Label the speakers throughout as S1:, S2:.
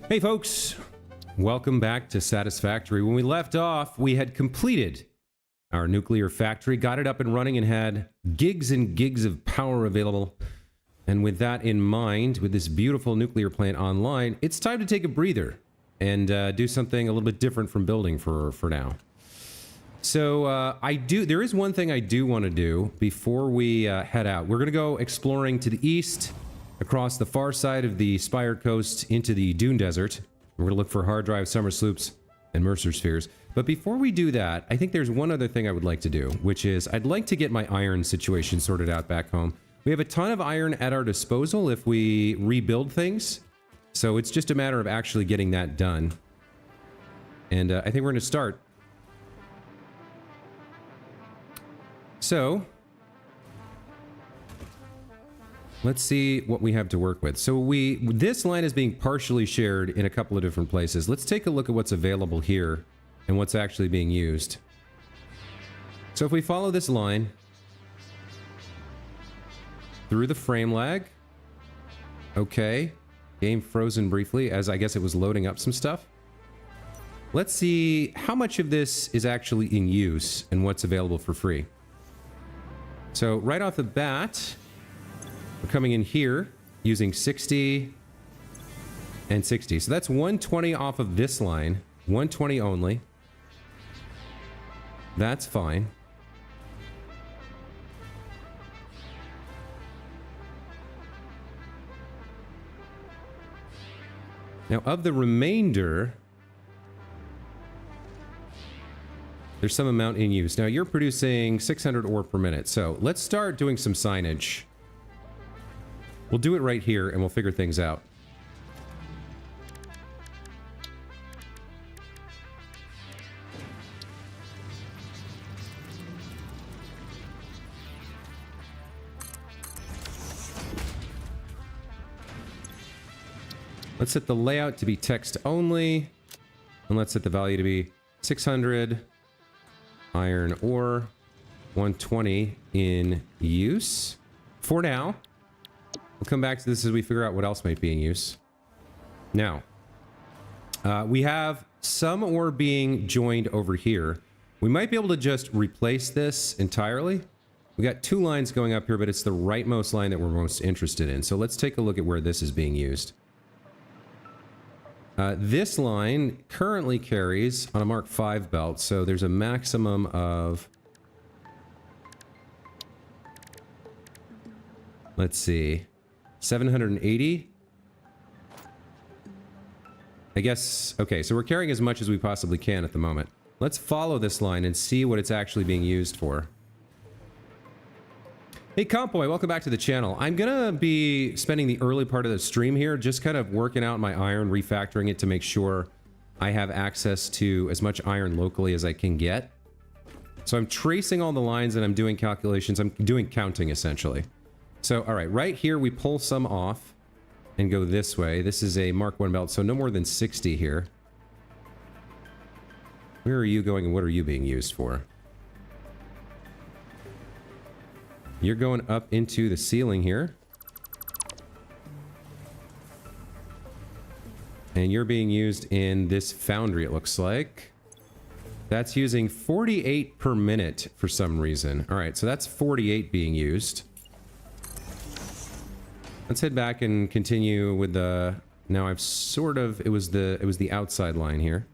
S1: Hey folks, welcome back to Satisfactory. When we left off, we had completed our nuclear factory, got it up and running, and had gigs and gigs of power available. And with that in mind, with this beautiful nuclear plant online, it's time to take a breather and do something a little bit different from building for now. So there is one thing I do want to do before we head out. We're going to go exploring to the east, across the far side of the Spire Coast into the Dune Desert. We're going to look for hard drive summer sloops and Mercer spheres. But before we do that, I think there's one other thing I would like to do, which is I'd like to get my iron situation sorted out back home. We have a ton of iron at our disposal if we rebuild things. So it's just a matter of actually getting that done. And I think we're going to start. So let's see what we have to work with. So this line is being partially shared in a couple of different places. Let's take a look at what's available here and what's actually being used. So if we follow this line through the frame lag, okay, game frozen briefly as I guess it was loading up some stuff. Let's see how much of this is actually in use and what's available for free. So right off the bat, we're coming in here using 60 and 60. So that's 120 off of this line. 120 only. That's fine. Now, of the remainder, there's some amount in use. Now, you're producing 600 ore per minute. So let's start doing some signage. We'll do it right here, and we'll figure things out. Let's set the layout to be text only, and let's set the value to be 600 iron ore, 120 in use for now. We'll come back to this as we figure out what else might be in use. Now, we have some ore being joined over here. We might be able to just replace this entirely. We got two lines going up here, but it's the rightmost line that we're most interested in. So let's take a look at where this is being used. This line currently carries on a Mark V belt, so there's a maximum of... Let's see... 780? I guess... Okay, so we're carrying as much as we possibly can at the moment. Let's follow this line and see what it's actually being used for. Hey, Compoy, welcome back to the channel. I'm gonna be spending the early part of the stream here just kind of working out my iron, refactoring it to make sure I have access to as much iron locally as I can get. So I'm tracing all the lines and I'm doing calculations. I'm doing counting, essentially. So, all right, right here we pull some off and go this way. This is a Mark I belt, so no more than 60 here. Where are you going and what are you being used for? You're going up into the ceiling here. And you're being used in this foundry, it looks like. That's using 48 per minute for some reason. All right, so that's 48 being used. Let's head back and continue with the... Now I've sort of... It was the outside line here.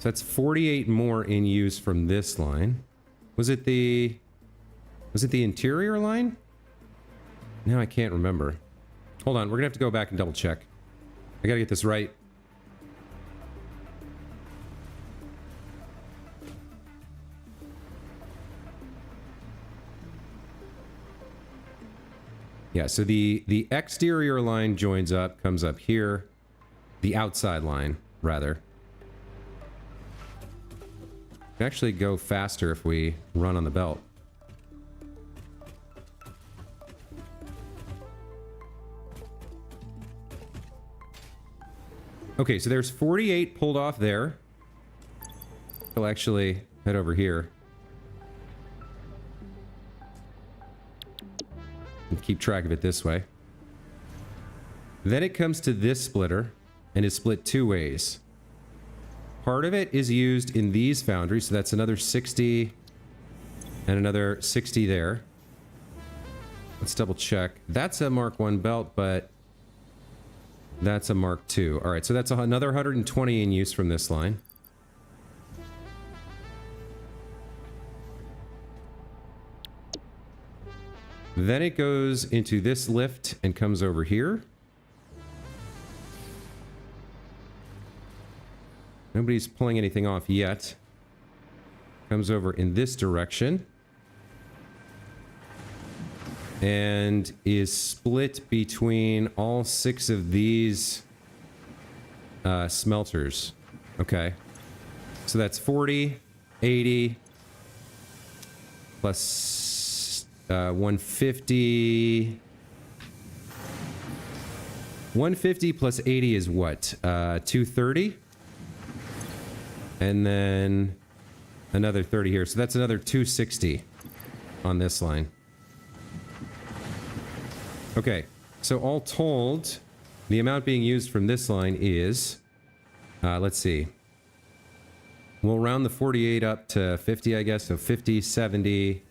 S1: So that's 48 more in use from this line. Was it the interior line? Now I can't remember. Hold on, we're gonna have to go back and double check. I gotta get this right. Yeah, so the exterior line joins up, comes up here. The outside line, rather. We can actually go faster if we run on the belt. Okay, so there's 48 pulled off there. We'll actually head over here. And keep track of it this way. Then it comes to this splitter. and is split two ways. Part of it is used in these foundries, so that's another 60 and another 60 there. Let's double check. That's a Mark 1 belt, but that's a Mark 2. All right, so that's another 120 in use from this line. Then it goes into this lift and comes over here. Nobody's pulling anything off yet. Comes over in this direction. And is split between all 6 of these smelters. Okay. So that's 40, 80, plus 150. 150 plus 80 is what? 230? And then another 30 here. So that's another 260 on this line. Okay, so all told, the amount being used from this line is, let's see. We'll round the 48 up to 50, I guess. So 50, 70.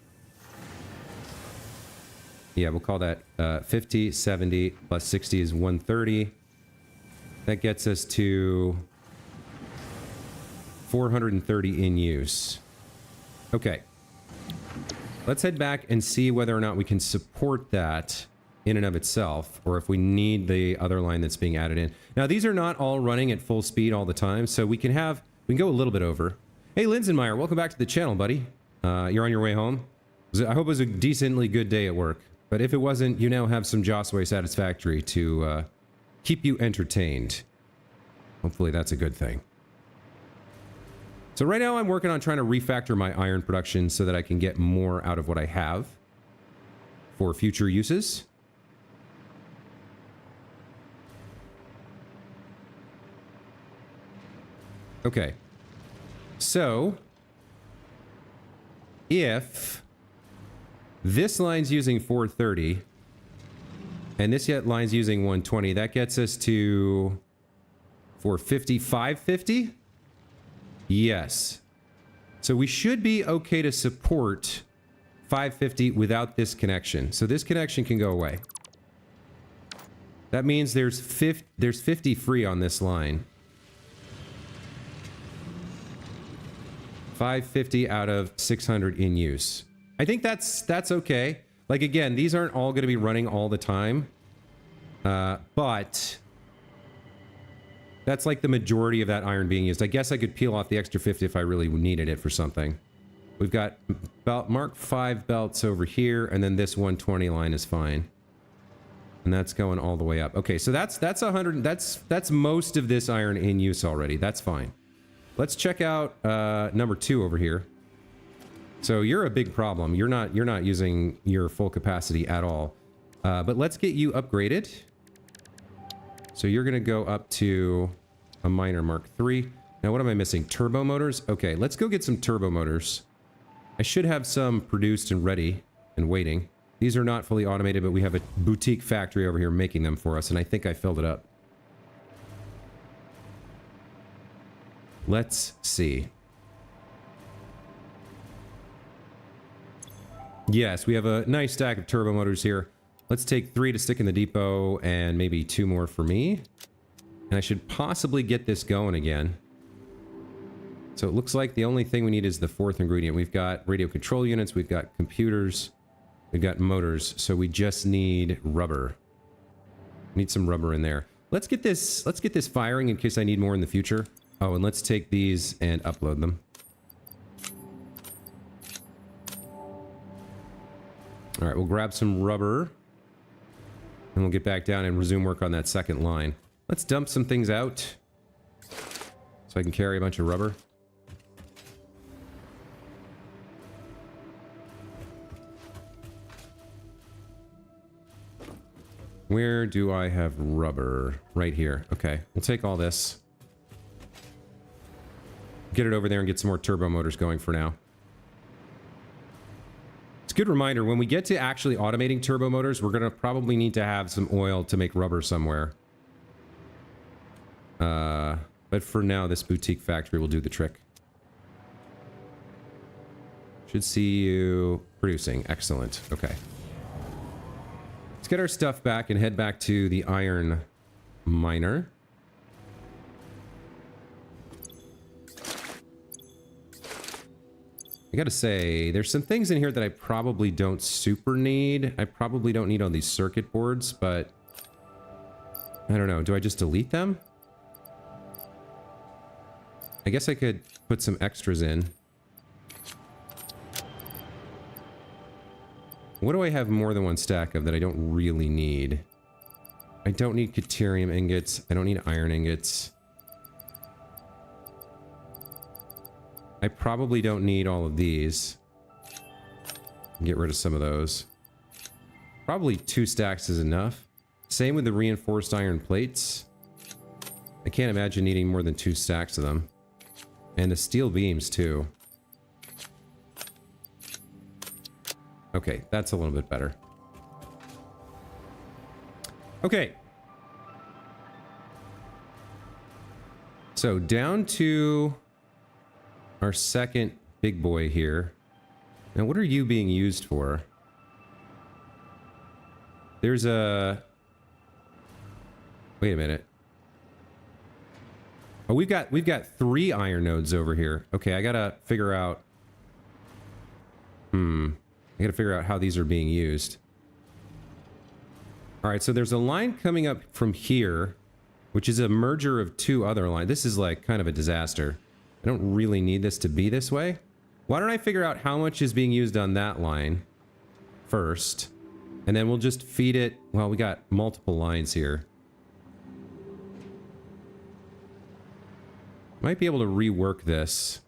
S1: Yeah, we'll call that 50, 70 plus 60 is 130. That gets us to 430 in use. Okay. Let's head back and see whether or not we can support that in and of itself, or if we need the other line that's being added in. Now, these are not all running at full speed all the time, so we can go a little bit over. Hey, Linsenmeyer, welcome back to the channel, buddy. You're on your way home. I hope it was a decently good day at work, but if it wasn't, you now have some Josway Satisfactory to keep you entertained. Hopefully that's a good thing. So right now I'm working on trying to refactor my iron production so that I can get more out of what I have for future uses. Okay, so if this line's using 430 and this yet line's using 120, that gets us to 450, 550? Yes. So we should be okay to support 550 without this connection. So this connection can go away. That means there's 50 free on this line. 550 out of 600 in use. I think that's okay. Like, again, these aren't all going to be running all the time. But that's like the majority of that iron being used. I guess I could peel off the extra 50 if I really needed it for something. We've got Mark 5 belts over here, and then this 120 line is fine. And that's going all the way up. Okay, so that's 100. That's most of this iron in use already. That's fine. Let's check out number 2 over here. So you're a big problem. You're not using your full capacity at all. But let's get you upgraded. So you're going to go up to a minor Mark 3. Now what am I missing? Turbo motors? Okay, let's go get some turbo motors. I should have some produced and ready and waiting. These are not fully automated, but we have a boutique factory over here making them for us, and I think I filled it up. Let's see. Yes, we have a nice stack of turbo motors here. Let's take 3 to stick in the depot and maybe 2 more for me. And I should possibly get this going again. So it looks like the only thing we need is the 4th ingredient. We've got radio control units, we've got computers, we've got motors, so we just need rubber. Need some rubber in there. Let's get this firing in case I need more in the future. Oh, and let's take these and upload them. All right, we'll grab some rubber. And we'll get back down and resume work on that second line. Let's dump some things out so I can carry a bunch of rubber. Where do I have rubber? Right here. Okay, we'll take all this. Get it over there and get some more turbo motors going for now. It's a good reminder, when we get to actually automating turbo motors, we're going to probably need to have some oil to make rubber somewhere. But for now, this boutique factory will do the trick. Should see you producing. Excellent. Okay. Let's get our stuff back and head back to the iron miner. I gotta say, there's some things in here that I probably don't super need. I probably don't need all these circuit boards, but I don't know. Do I just delete them? I guess I could put some extras in. What do I have more than one stack of that I don't really need? I don't need Caterium ingots. I don't need iron ingots. I probably don't need all of these. Get rid of some of those. Probably 2 stacks is enough. Same with the reinforced iron plates. I can't imagine needing more than 2 stacks of them. And the steel beams too. Okay, that's a little bit better. Okay. So down to our second big boy here. Now, what are you being used for? There's a... Wait a minute. Oh, we've got 3 iron nodes over here. Okay, I gotta figure out... I gotta figure out how these are being used. Alright, so there's a line coming up from here, which is a merger of 2 other lines. This is like kind of a disaster. I don't really need this to be this way. Why don't I figure out how much is being used on that line first, and then we'll just feed it... Well, we got multiple lines here. Might be able to rework this.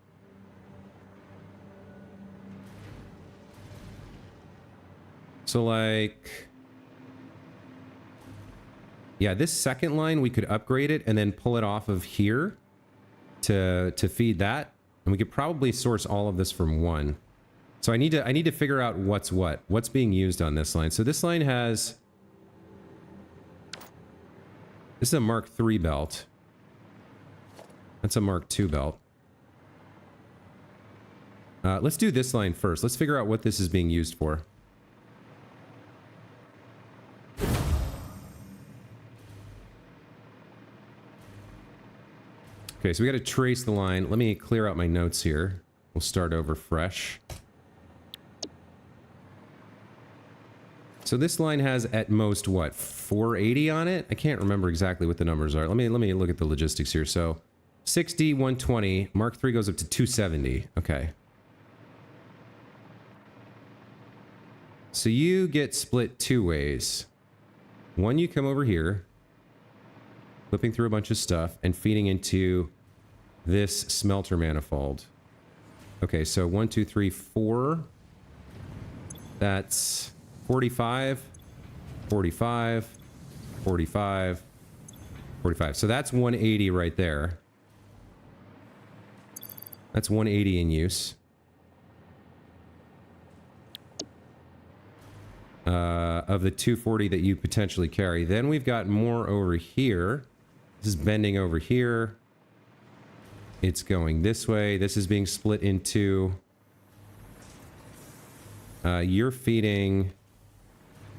S1: So like... Yeah, this second line, we could upgrade it and then pull it off of here to feed that. And we could probably source all of this from one. So I need to figure out what's being used on this line. So this line has... This is a Mark III belt. That's a Mark II belt. Let's do this line first. Let's figure out what this is being used for. Okay, so we got to trace the line. Let me clear out my notes here. We'll start over fresh. So this line has at most, what, 480 on it? I can't remember exactly what the numbers are. Let me look at the logistics here. So 60, 120. Mark III goes up to 270. Okay. So you get split 2 ways. One, you come over here, flipping through a bunch of stuff and feeding into this smelter manifold. Okay, so 1, 2, 3, 4. That's 45, 45, 45, 45. So that's 180 right there. That's 180 in use. Of the 240 that you potentially carry. Then we've got more over here. This is bending over here. It's going this way. This is being split into... you're feeding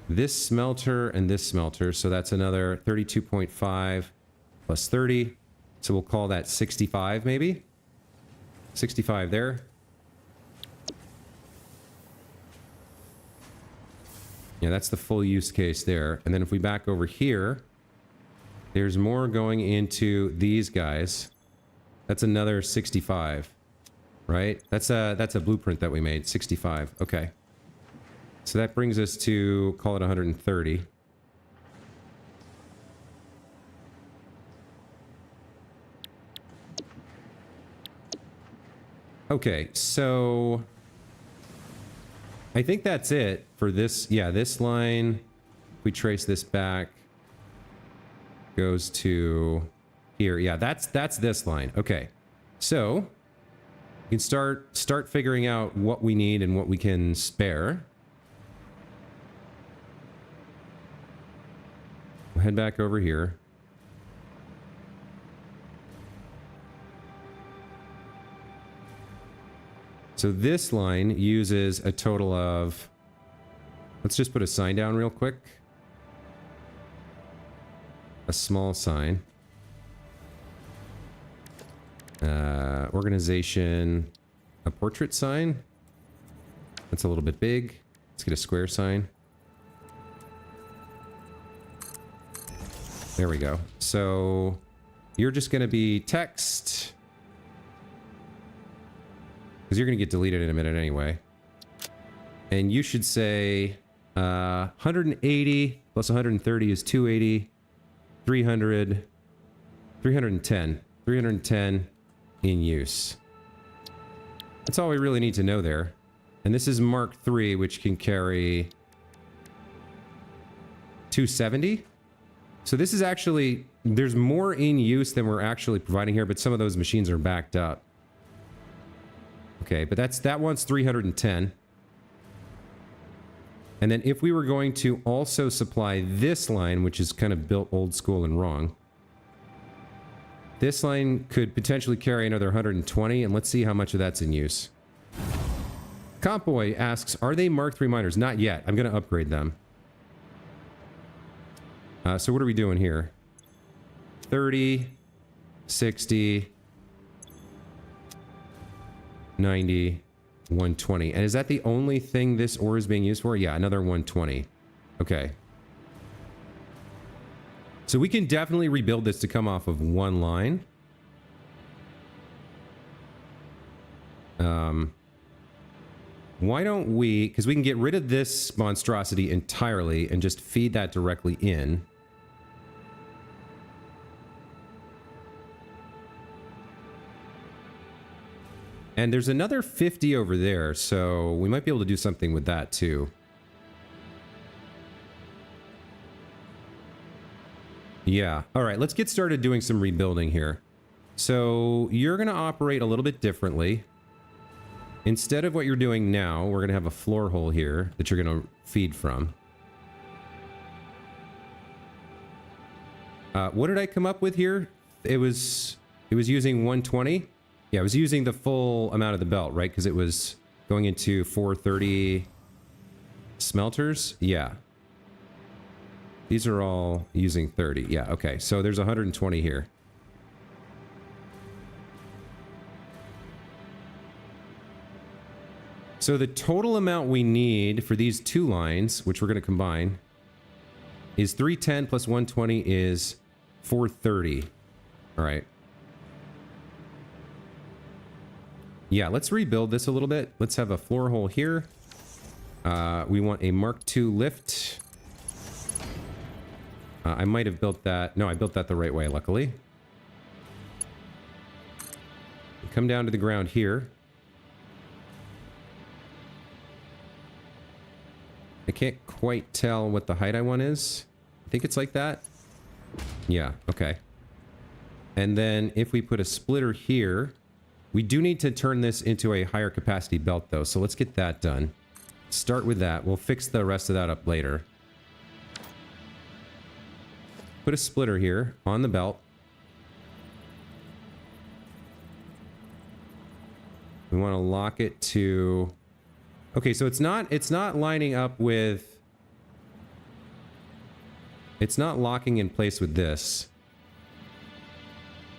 S1: this smelter and this smelter. So that's another 32.5 plus 30. So we'll call that 65 maybe. 65 there. Yeah, that's the full use case there. And then if we back over here, there's more going into these guys. That's another 65, right? That's a blueprint that we made, 65. Okay. So that brings us to, call it 130. Okay, so I think that's it for this. Yeah, this line, if we trace this back, goes to here. Yeah, that's this line. Okay, so we can start figuring out what we need and what we can spare. We'll head back over here. So this line uses a total of... Let's just put a sign down real quick. A small sign. Organization, a portrait sign. That's a little bit big. Let's get a square sign. There we go. So you're just going to be text. Because you're going to get deleted in a minute anyway. And you should say 180 plus 130 is 280. 300, 310. 310 in use. That's all we really need to know there. And this is Mark III, which can carry 270. So this is actually, there's more in use than we're actually providing here, but some of those machines are backed up. Okay, but that one's 310. And then if we were going to also supply this line, which is kind of built old school and wrong, this line could potentially carry another 120, and let's see how much of that's in use. Compboy asks, are they Mark III miners? Not yet. I'm going to upgrade them. So what are we doing here? 30, 60, 90, 120. And is that the only thing this ore is being used for? Yeah, another 120. Okay. So we can definitely rebuild this to come off of one line. Why don't we... Because we can get rid of this monstrosity entirely and just feed that directly in. And there's another 50 over there, so we might be able to do something with that too. Yeah. All right, let's get started doing some rebuilding here. So you're going to operate a little bit differently. Instead of what you're doing now, we're going to have a floor hole here that you're going to feed from. What did I come up with here? It was using 120. Yeah, I was using the full amount of the belt, right? Because it was going into 430 smelters. Yeah. These are all using 30. Yeah, okay. So there's 120 here. So the total amount we need for these two lines, which we're going to combine, is 310 plus 120 is 430. All right. Yeah, let's rebuild this a little bit. Let's have a floor hole here. We want a Mark II lift. I might have built that. No, I built that the right way, luckily. Come down to the ground here. I can't quite tell what the height I want is. I think it's like that. Yeah, okay. And then if we put a splitter here, we do need to turn this into a higher capacity belt though, so let's get that done. Start with that. We'll fix the rest of that up later. Put a splitter here on the belt. We want to lock it to... Okay, so it's not lining up with... It's not locking in place with this.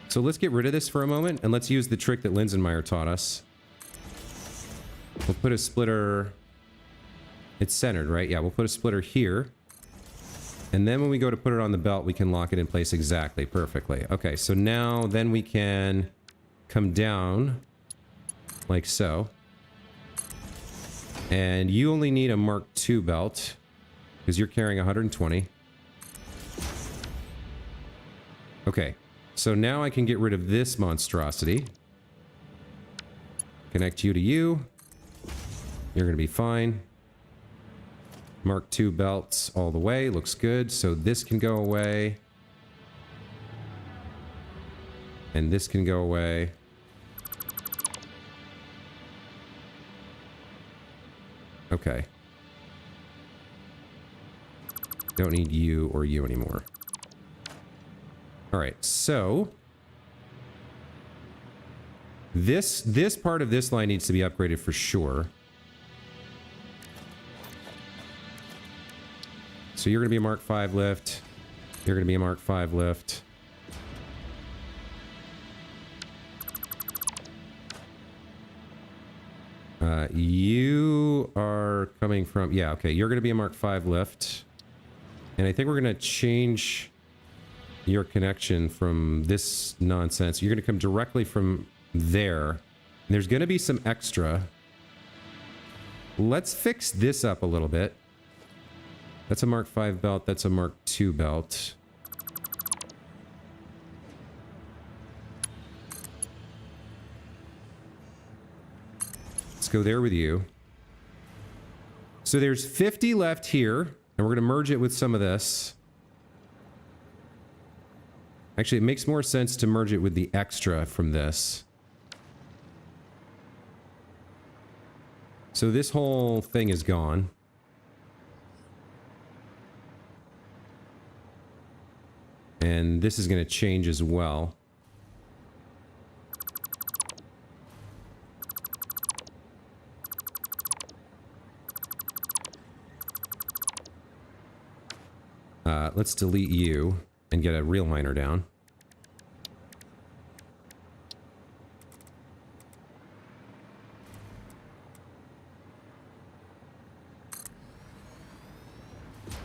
S1: So let's get rid of this for a moment, and let's use the trick that Linsenmeyer taught us. We'll put a splitter... It's centered, right? Yeah, we'll put a splitter here. And then when we go to put it on the belt, we can lock it in place exactly, perfectly. Okay, so now then we can come down like so. And you only need a Mark II belt because you're carrying 120. Okay, so now I can get rid of this monstrosity. Connect you to you. You're going to be fine. Mark II belts all the way. Looks good. So this can go away. And this can go away. Okay. Don't need you or you anymore. All right, so This part of this line needs to be upgraded for sure. So you're going to be a Mark 5 lift. You're going to be a Mark 5 lift. You are coming from... Yeah, okay. You're going to be a Mark 5 lift. And I think we're going to change your connection from this nonsense. You're going to come directly from there. There's going to be some extra. Let's fix this up a little bit. That's a Mark 5 belt. That's a Mark 2 belt. Let's go there with you. So there's 50 left here, and we're going to merge it with some of this. Actually, it makes more sense to merge it with the extra from this. So this whole thing is gone. And this is going to change as well. Let's delete you and get a real miner down.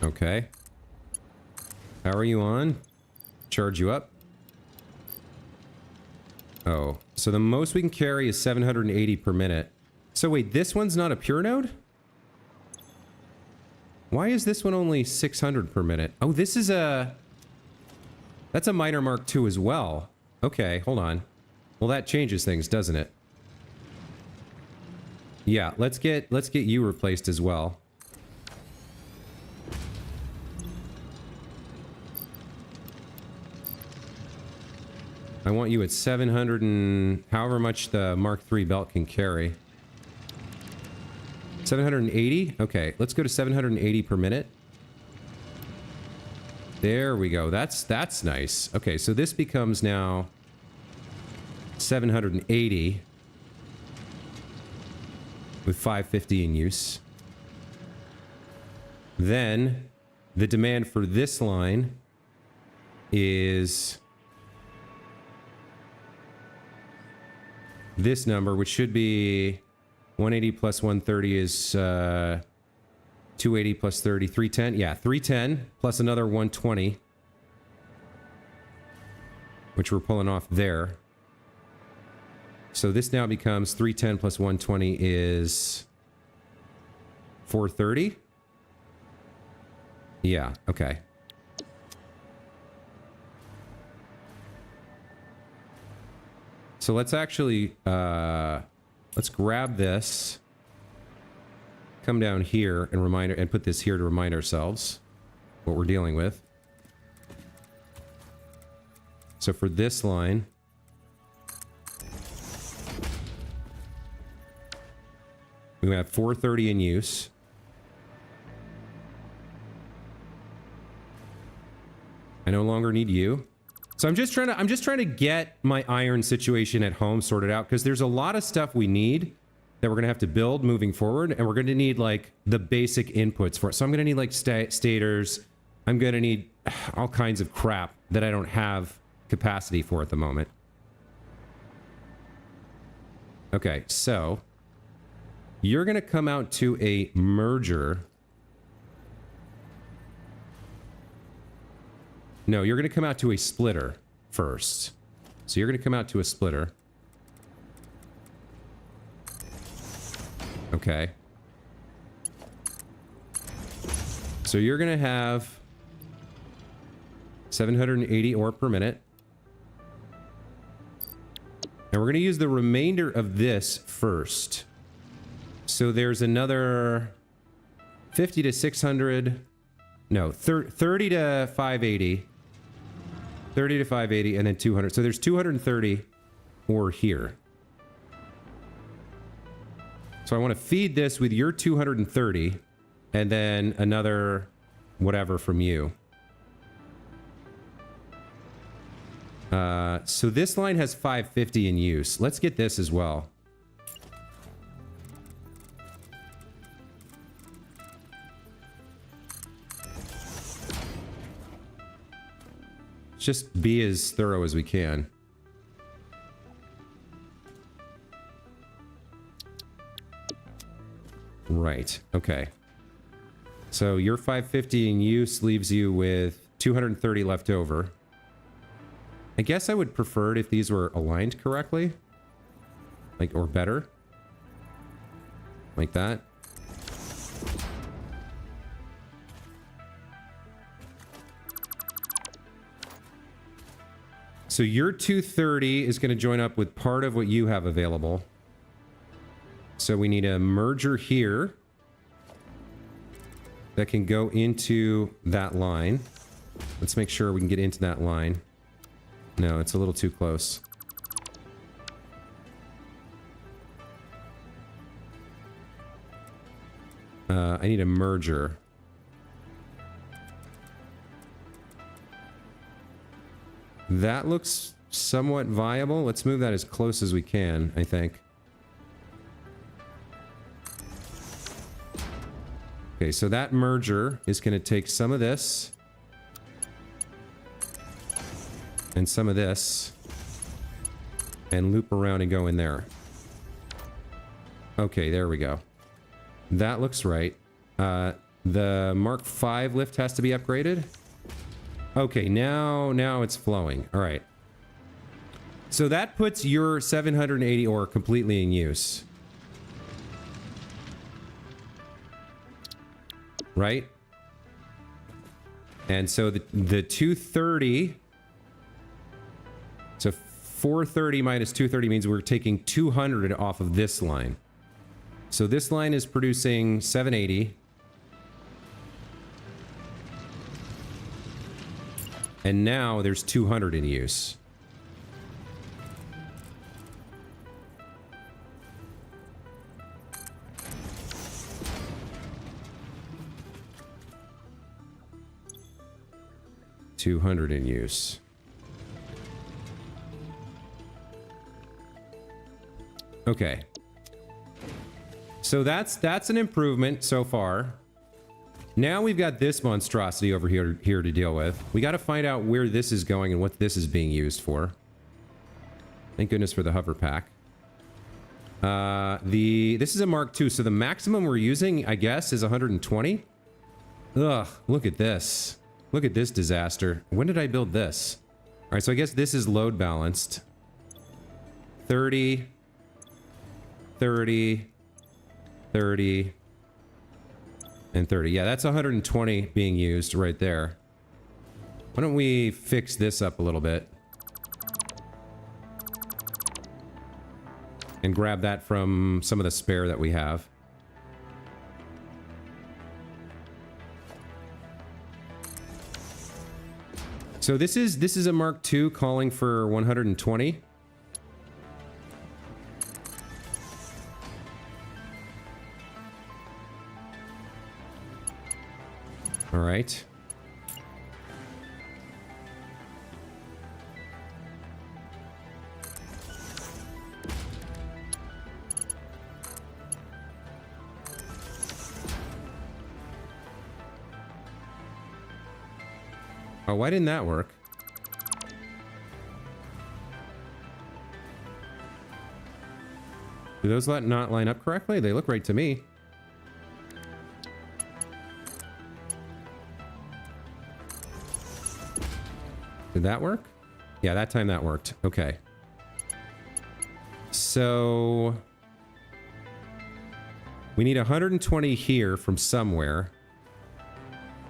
S1: Okay. How are you on? Charge you up. Oh, so the most we can carry is 780 per minute. So wait, this one's not a pure node? Why is this one only 600 per minute? Oh, this is a... That's a miner Mark II as well. Okay, hold on. Well, that changes things, doesn't it? Yeah, let's get you replaced as well. I want you at 700 and however much the Mark III belt can carry. 780? Okay, let's go to 780 per minute. There we go. That's nice. Okay, so this becomes now 780 with 550 in use. Then the demand for this line is this number, which should be 180 plus 130 is 280 plus 30, 310. Yeah, 310 plus another 120, which we're pulling off there. So this now becomes 310 plus 120 is 430. Yeah, okay. So let's actually, let's grab this, come down here and put this here to remind ourselves what we're dealing with. So for this line, we have 430 in use. I no longer need you. So I'm just trying to get my iron situation at home sorted out, because there's a lot of stuff we need that we're going to have to build moving forward, and we're going to need like the basic inputs for it. So I'm going to need like stators. I'm going to need all kinds of crap that I don't have capacity for at the moment. Okay, so you're going to come out to a merger. No, you're going to come out to a splitter first. So you're going to come out to a splitter. Okay. So you're going to have 780 ore per minute. And we're going to use the remainder of this first. So there's another 50 to 600. No, 30 to 580. 30 to 580 and then 200. So there's 230 ore here. So I want to feed this with your 230 and then another whatever from you. So this line has 550 in use. Let's get this as well. Just be as thorough as we can. Right. Okay. So your 550 in use leaves you with 230 left over. I guess I would prefer it if these were aligned correctly. Like, or better. Like that. So your 230 is going to join up with part of what you have available. So we need a merger here that can go into that line. Let's make sure we can get into that line. No, it's a little too close. I need a merger. That looks somewhat viable. Let's move that as close as we can, I think. Okay, so that merger is going to take some of this and some of this and loop around and go in there. Okay, there we go. That looks right. The Mark V lift has to be upgraded. Okay, now it's flowing. All right. So that puts your 780 ore completely in use. Right? And so the 230... So 430 minus 230 means we're taking 200 off of this line. So this line is producing 780. And now there's 200 in use. $200 in use. Okay. So that's an improvement so far. Now we've got this monstrosity over here to deal with. We got to find out where this is going and what this is being used for. Thank goodness for the hover pack. This is a Mark II, so the maximum we're using, I guess, is 120. Ugh, look at this. Look at this disaster. When did I build this? All right, so I guess this is load balanced. 30, 30, 30, and 30. Yeah, that's 120 being used right there. Why don't we fix this up a little bit? And grab that from some of the spare that we have. So this is a Mark II calling for 120. All right. Oh, why didn't that work? Do those not line up correctly? They look right to me. Did that work? Yeah, that time that worked. Okay. So we need 120 here from somewhere.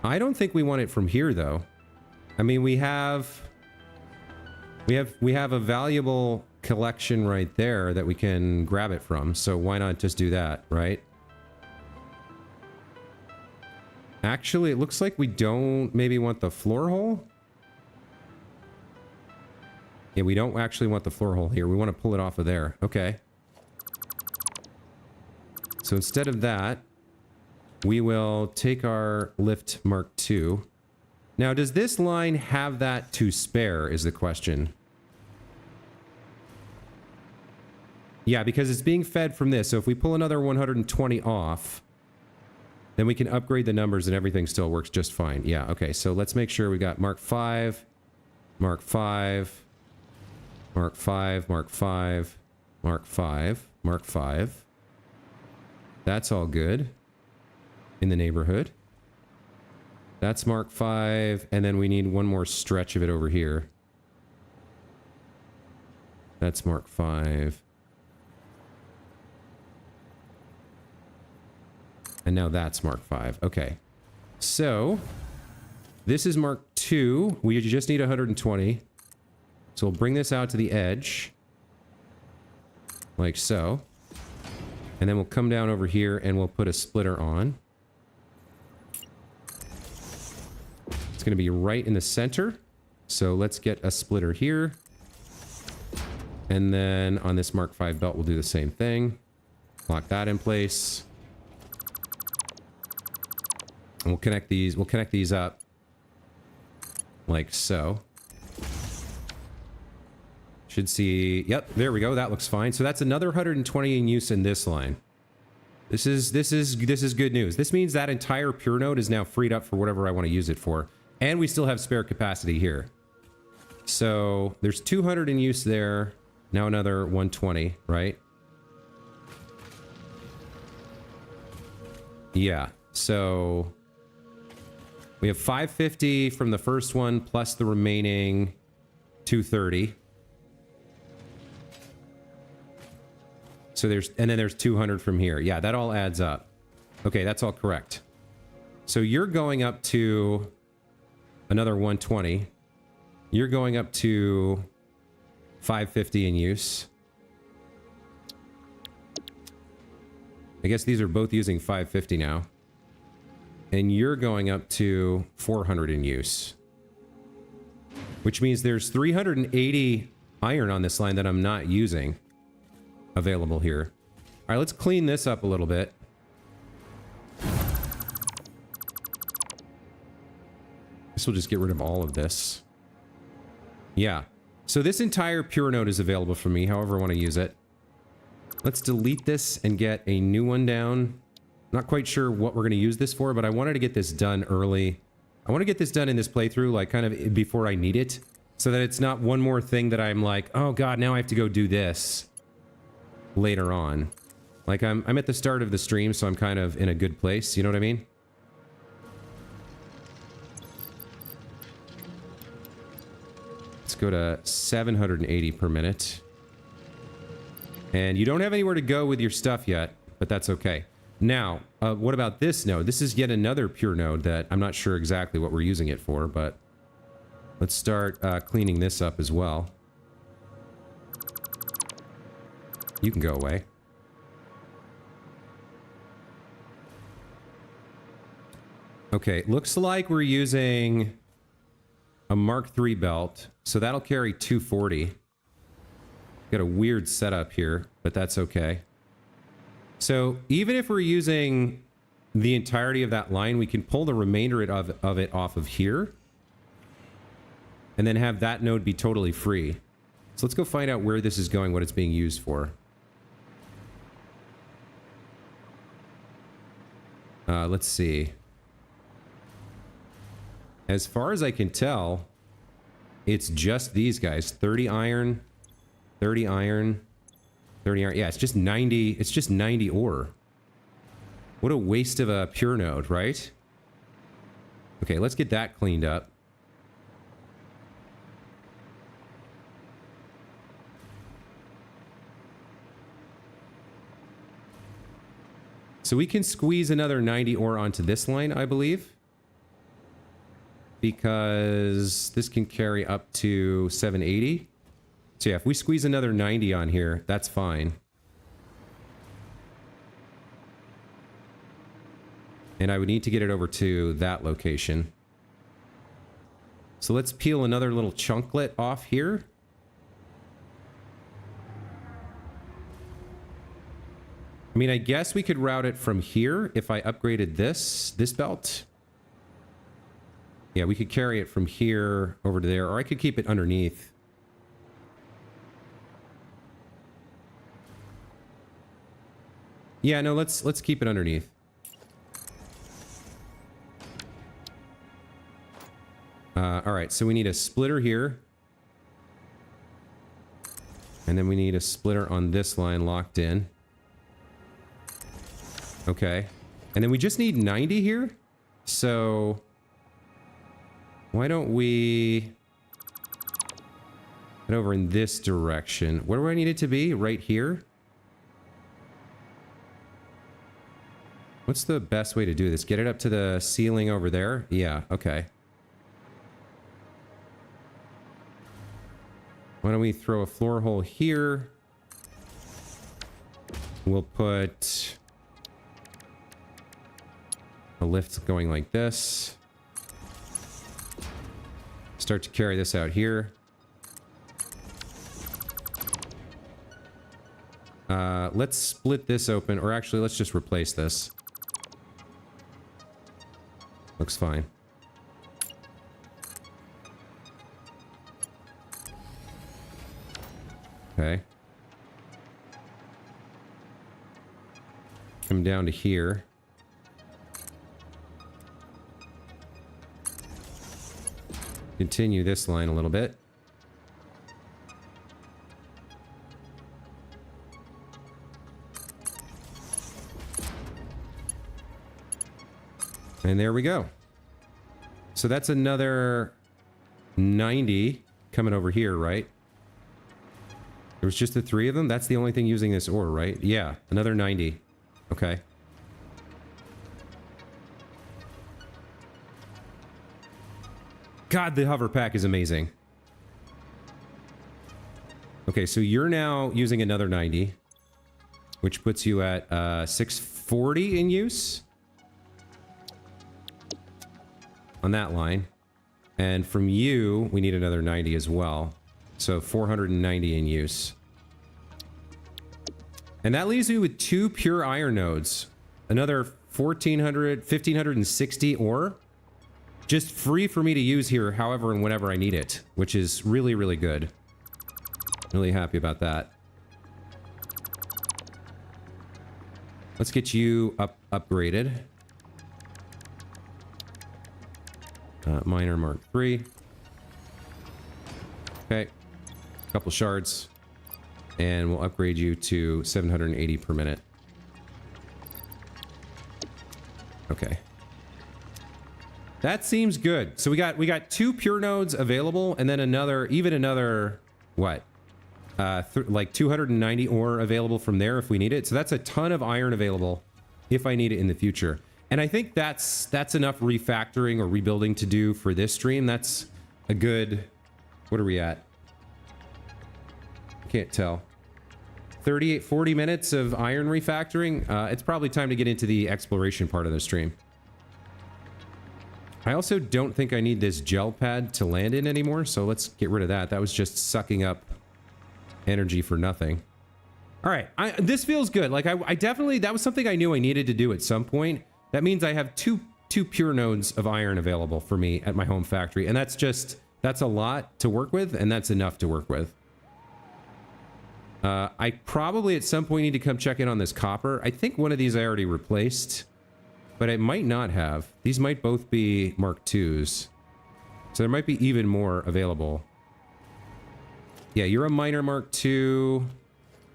S1: I don't think we want it from here though. I mean, we have a valuable collection right there that we can grab it from. So why not just do that, right? Actually, it looks like we don't maybe want the floor hole. Yeah, we don't actually want the floor hole here. We want to pull it off of there. Okay. So instead of that, we will take our lift Mark II. Now, does this line have that to spare is the question. Yeah, because it's being fed from this. So if we pull another 120 off, then we can upgrade the numbers and everything still works just fine. Yeah, okay. So let's make sure we got Mark 5, Mark 5, Mark 5, Mark 5, Mark 5, Mark 5. That's all good in the neighborhood. That's Mark 5, and then we need one more stretch of it over here. That's Mark 5. And now that's Mark 5. Okay. So, this is Mark 2. We just need 120. So we'll bring this out to the edge. Like so. And then we'll come down over here and we'll put a splitter on. It's going to be right in the center. So let's get a splitter here. And then on this Mark 5 belt, we'll do the same thing. Lock that in place. And we'll connect these up like so. Should see, yep, there we go. That looks fine. So that's another 120 in use in this line. This is good news. This means that entire pure node is now freed up for whatever I want to use it for. And we still have spare capacity here. So there's 200 in use there. Now another 120, right? Yeah. So we have 550 from the first one plus the remaining 230. So and then there's 200 from here. Yeah, that all adds up. Okay, that's all correct. So you're going up to another 120. You're going up to 550 in use. I guess these are both using 550 now. And you're going up to 400 in use. Which means there's 380 iron on this line that I'm not using available here. All right, let's clean this up a little bit. This will just get rid of all of this. Yeah. So this entire pure node is available for me, however I want to use it. Let's delete this and get a new one down. Not quite sure what we're going to use this for, but I wanted to get this done early. I want to get this done in this playthrough, like kind of before I need it, so that it's not one more thing that I'm like, oh god, now I have to go do this later on. Like I'm at the start of the stream, so I'm kind of in a good place, you know what I mean? Let's go to 780 per minute. And you don't have anywhere to go with your stuff yet, but that's okay. Now, what about this node? This is yet another pure node that I'm not sure exactly what we're using it for, but let's start cleaning this up as well. You can go away. Okay, looks like we're using a Mark III belt, so that'll carry 240. Got a weird setup here, but that's okay. So even if we're using the entirety of that line, we can pull the remainder of it off of here and then have that node be totally free. So let's go find out where this is going, what it's being used for. Let's see. As far as I can tell, it's just these guys. 30 iron, 30 iron, 30 iron. Yeah, it's just 90. It's just 90 ore. What a waste of a pure node, right? Okay, let's get that cleaned up. So we can squeeze another 90 ore onto this line, I believe. Because this can carry up to 780. So yeah, if we squeeze another 90 on here, that's fine. And I would need to get it over to that location. So let's peel another little chunklet off here. I mean, I guess we could route it from here if I upgraded this belt. Yeah, we could carry it from here over to there, or I could keep it underneath. Yeah, no, let's keep it underneath. All right, so we need a splitter here. And then we need a splitter on this line locked in. Okay. And then we just need 90 here. So why don't we head over in this direction? Where do I need it to be? Right here? What's the best way to do this? Get it up to the ceiling over there? Yeah, okay. Why don't we throw a floor hole here? We'll put a lift going like this. Start to carry this out here. Let's split this open, or actually, let's just replace this. Looks fine. Okay. Come down to here. Continue this line a little bit. And there we go. So that's another 90 coming over here, right? There was just the 3 of them? That's the only thing using this ore, right? Yeah, another 90. Okay. God, the hover pack is amazing. Okay, so you're now using another 90, which puts you at 640 in use on that line. And from you, we need another 90 as well. So 490 in use. And that leaves me with 2 pure iron nodes. Another 1560 ore. Just free for me to use here however and whenever I need it. Which is really, really good. Really happy about that. Let's get you upgraded. Miner Mark 3. Okay. Couple shards. And we'll upgrade you to 780 per minute. Okay. That seems good. So we got 2 pure nodes available, and then another what? Like 290 ore available from there if we need it. So that's a ton of iron available if I need it in the future. And I think that's enough refactoring or rebuilding to do for this stream. That's a good... What are we at? Can't tell. 40 minutes of iron refactoring. It's probably time to get into the exploration part of the stream. I also don't think I need this gel pad to land in anymore, so let's get rid of that. That was just sucking up energy for nothing. All right, this feels good. Like I definitely, that was something I knew I needed to do at some point. That means I have two pure nodes of iron available for me at my home factory, and that's a lot to work with, and that's enough to work with. I probably at some point need to come check in on this copper. I think one of these I already replaced, but I might not have. These might both be Mark IIs. So there might be even more available. Yeah, you're a miner Mark II.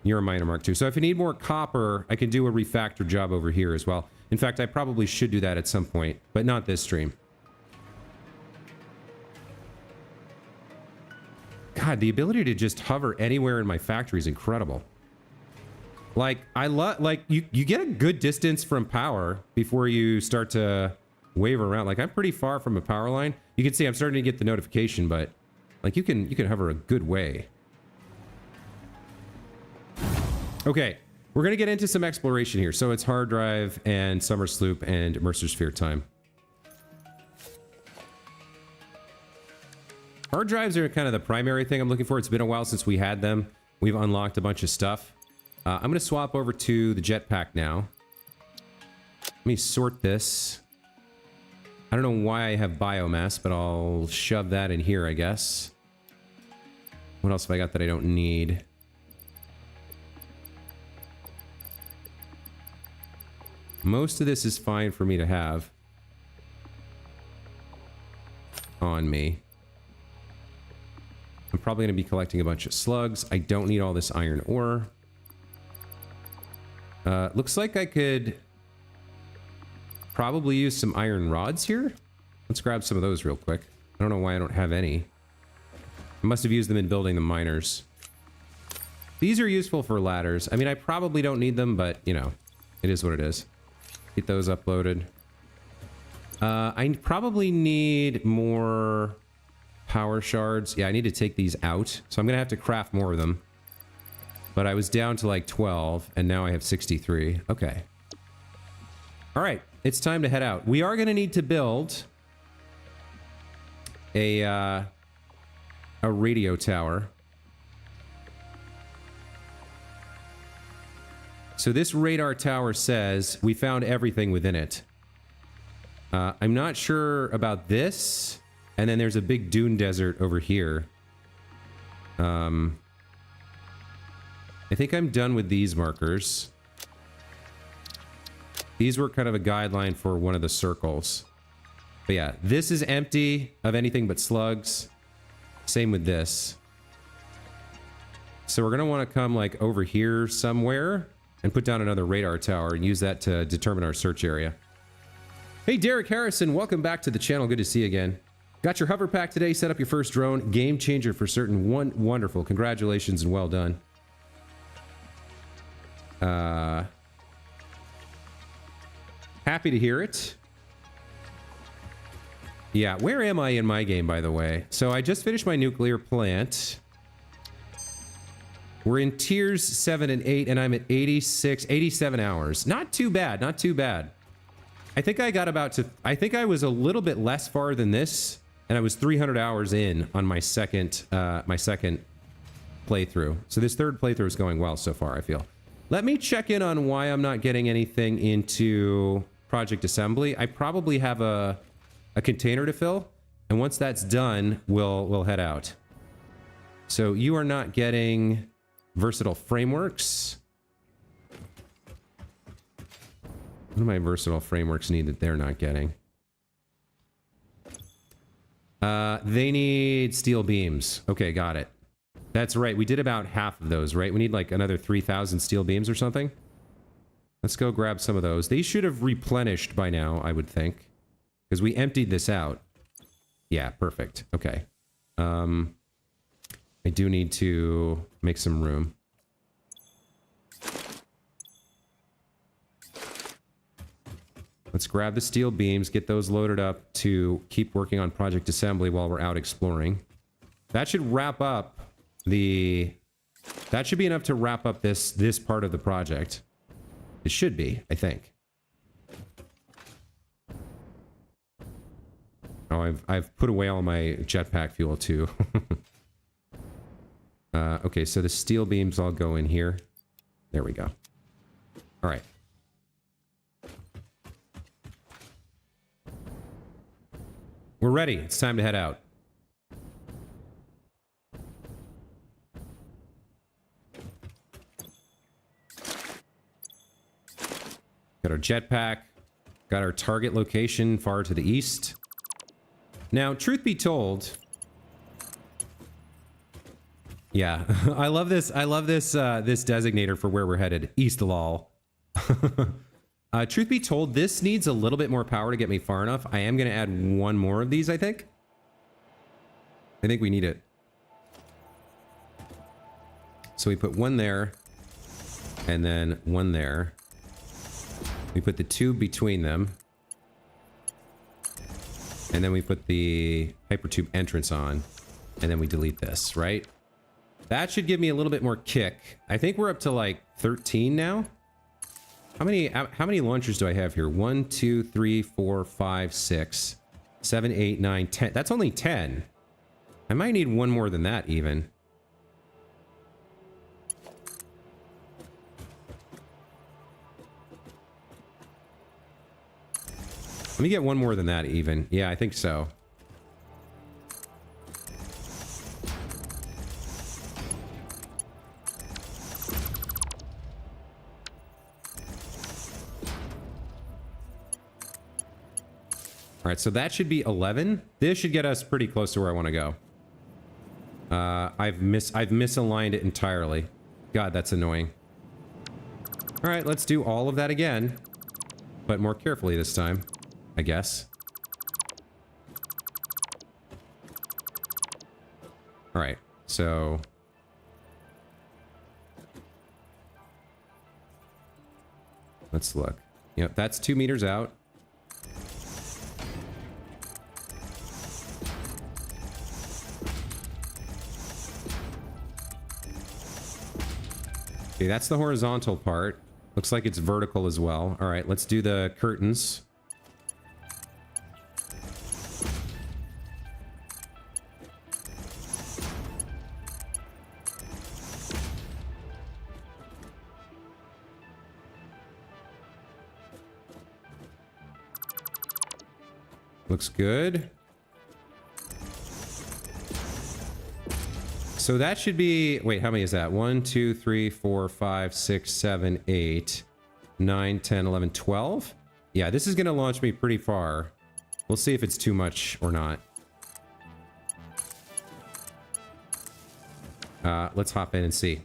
S1: You're a miner Mark II. So if you need more copper, I can do a refactor job over here as well. In fact, I probably should do that at some point, but not this stream. God, the ability to just hover anywhere in my factory is incredible. Like, you get a good distance from power before you start to waver around. Like, I'm pretty far from a power line. You can see I'm starting to get the notification, but like you can hover a good way. Okay, we're gonna get into some exploration here. So it's hard drive and summer sloop and immersive sphere time. Hard drives are kind of the primary thing I'm looking for. It's been a while since we had them. We've unlocked a bunch of stuff. I'm going to swap over to the jetpack now. Let me sort this. I don't know why I have biomass, but I'll shove that in here, I guess. What else have I got that I don't need? Most of this is fine for me to have on me. I'm probably going to be collecting a bunch of slugs. I don't need all this iron ore. Looks like I could probably use some iron rods here. Let's grab some of those real quick. I don't know why I don't have any. I must have used them in building the miners. These are useful for ladders. I mean, I probably don't need them, but, you know, it is what it is. Get those uploaded. I probably need more power shards. Yeah, I need to take these out. So I'm going to have to craft more of them. But I was down to like 12, and now I have 63. Okay. All right, it's time to head out. We are going to need to build a radio tower. So this radar tower says we found everything within it. I'm not sure about this. And then there's a big dune desert over here. I think I'm done with these markers. These were kind of a guideline for one of the circles. But yeah, this is empty of anything but slugs. Same with this. So we're going to want to come like over here somewhere and put down another radar tower and use that to determine our search area. Hey, Derek Harrison, welcome back to the channel. Good to see you again. Got your hover pack today, set up your first drone. Game changer for certain. Wonderful. Congratulations and well done. Happy to hear it. Yeah, where am I in my game, by the way? So I just finished my nuclear plant. We're in tiers 7 and 8, and I'm at 87 hours. Not too bad, not too bad. I think I got about to... I think I was a little bit less far than this, and I was 300 hours in on my second playthrough. So this third playthrough is going well so far, I feel. Let me check in on why I'm not getting anything into Project Assembly. I probably have a container to fill, and once that's done, we'll head out. So you are not getting versatile frameworks. What do my versatile frameworks need that they're not getting? They need steel beams. Okay, got it. That's right. We did about half of those, right? We need like another 3,000 steel beams or something. Let's go grab some of those. They should have replenished by now, I would think. Because we emptied this out. Yeah, perfect. Okay. I do need to make some room. Let's grab the steel beams, get those loaded up to keep working on Project Assembly while we're out exploring. That should wrap up the... That should be enough to wrap up this part of the project. It should be, I think. Oh, I've put away all my jetpack fuel too. Okay, so the steel beams all go in here. There we go. All right. We're ready. It's time to head out. Got our jetpack. Got our target location far to the east. Now, truth be told... Yeah, I love this. I love this this designator for where we're headed. East lol. Truth be told, this needs a little bit more power to get me far enough. I am going to add one more of these, I think. I think we need it. So we put one there, and then one there. We put the tube between them. And then we put the hypertube entrance on, and then we delete this, right? That should give me a little bit more kick. I think we're up to like 13 now. How many launchers do I have here? 1, 2, 3, 4, 5, 6, 7, 8, 9, 10. That's only 10. I might need one more than that even. Let me get one more than that even. Yeah, I think so. All right, so that should be 11. This should get us pretty close to where I want to go. I've misaligned it entirely. God, that's annoying. All right, let's do all of that again, but more carefully this time, I guess. All right, so... let's look. Yep, that's 2 meters out. Okay, that's the horizontal part. Looks like it's vertical as well. All right, let's do the curtains. Looks good. So that should be... wait, how many is that? 1, 2, 3, 4, 5, 6, 7, 8, 9, 10, 11, 12? Yeah, this is going to launch me pretty far. We'll see if it's too much or not. Let's hop in and see.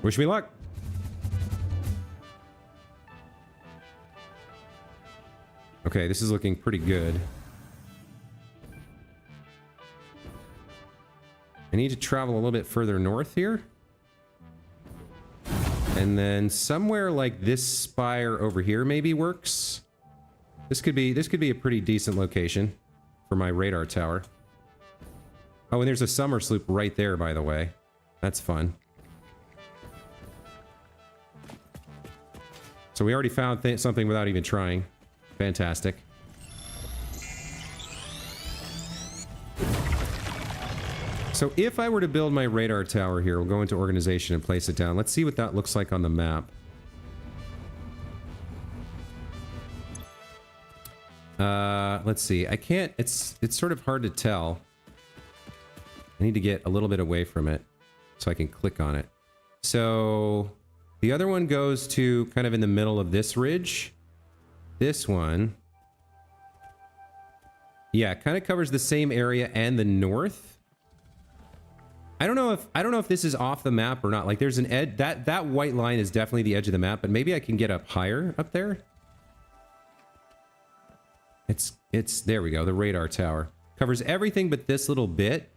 S1: Wish me luck. Okay, this is looking pretty good. I need to travel a little bit further north here. And then somewhere like this spire over here maybe works. This could be a pretty decent location for my radar tower. Oh, and there's a summer sloop right there, by the way. That's fun. So we already found something without even trying. Fantastic. So if I were to build my radar tower here, we'll go into organization and place it down. Let's see what that looks like on the map. Let's see. I can't... it's sort of hard to tell. I need to get a little bit away from it so I can click on it. So the other one goes to kind of in the middle of this ridge. This one, yeah, kind of covers the same area and the north. I don't know if this is off the map or not. Like, there's an edge that white line is definitely the edge of the map, but maybe I can get up higher up there. It's there we go. The radar tower covers everything but this little bit.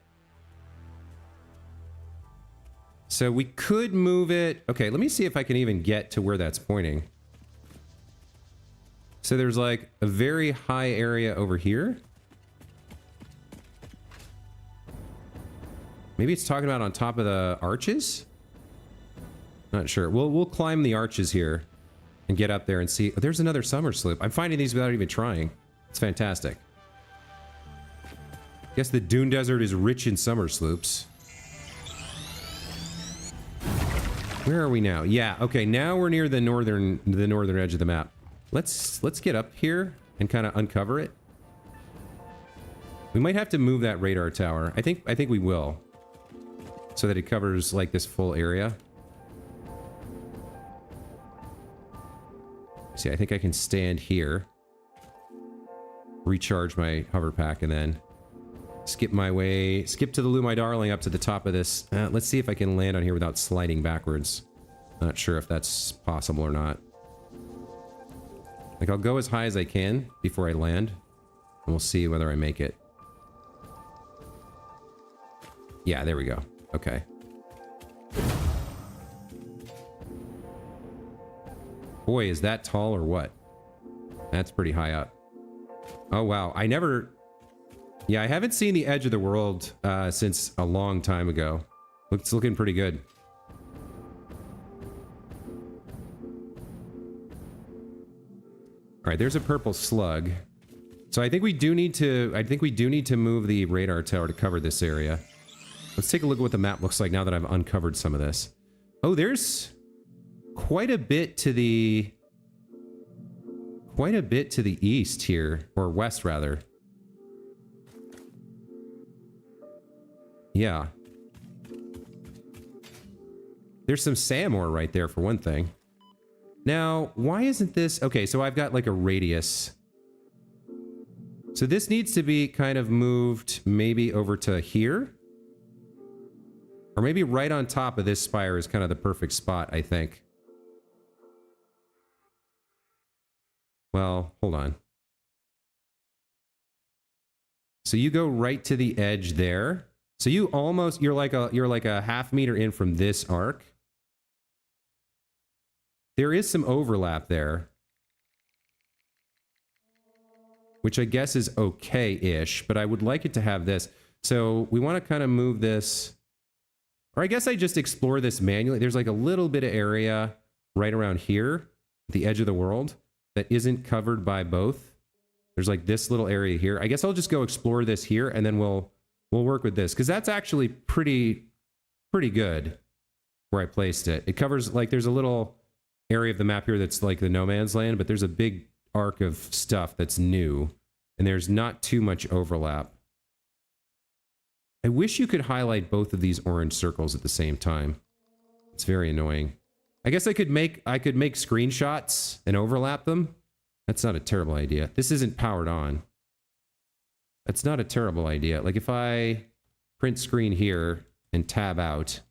S1: So we could move it. Okay, let me see if I can even get to where that's pointing. So there's like a very high area over here. Maybe it's talking about on top of the arches? Not sure. We'll climb the arches here and get up there and see. Oh, there's another summer sloop. I'm finding these without even trying. It's fantastic. Guess the Dune Desert is rich in summer sloops. Where are we now? Yeah, okay, now we're near the northern edge of the map. Let's get up here and kind of uncover it. We might have to move that radar tower. I think we will. So that it covers like this full area. See, I think I can stand here. Recharge my hover pack and then skip my way, skip to the Lou My Darling up to the top of this. Let's see if I can land on here without sliding backwards. Not sure if that's possible or not. Like, I'll go as high as I can before I land, and we'll see whether I make it. Yeah, there we go. Okay. Boy, is that tall or what? That's pretty high up. Oh, wow. Yeah, I haven't seen the edge of the world since a long time ago. It's looking pretty good. All right, there's a purple slug. So I think we do need to move the radar tower to cover this area. Let's take a look at what the map looks like now that I've uncovered some of this. Oh, there's quite a bit to the east here, or west rather. Yeah. There's some sand ore right there for one thing. Now, why isn't this... Okay, so I've got like a radius. So this needs to be kind of moved maybe over to here. Or maybe right on top of this spire is kind of the perfect spot, I think. Well, hold on. So you go right to the edge there. So you almost, you're like a half meter in from this arc. There is some overlap there, which I guess is okay-ish, but I would like it to have this. So we want to kind of move this, or I guess I just explore this manually. There's like a little bit of area right around here, the edge of the world, that isn't covered by both. There's like this little area here. I guess I'll just go explore this here, and then we'll work with this, because that's actually pretty good where I placed it. It covers, like, there's a little area of the map here that's like the no man's land, but there's a big arc of stuff that's new, and there's not too much overlap. I wish you could highlight both of these orange circles at the same time. It's very annoying. I guess I could make screenshots and overlap them. That's not a terrible idea. This isn't powered on. That's not a terrible idea. Like if I print screen here and tab out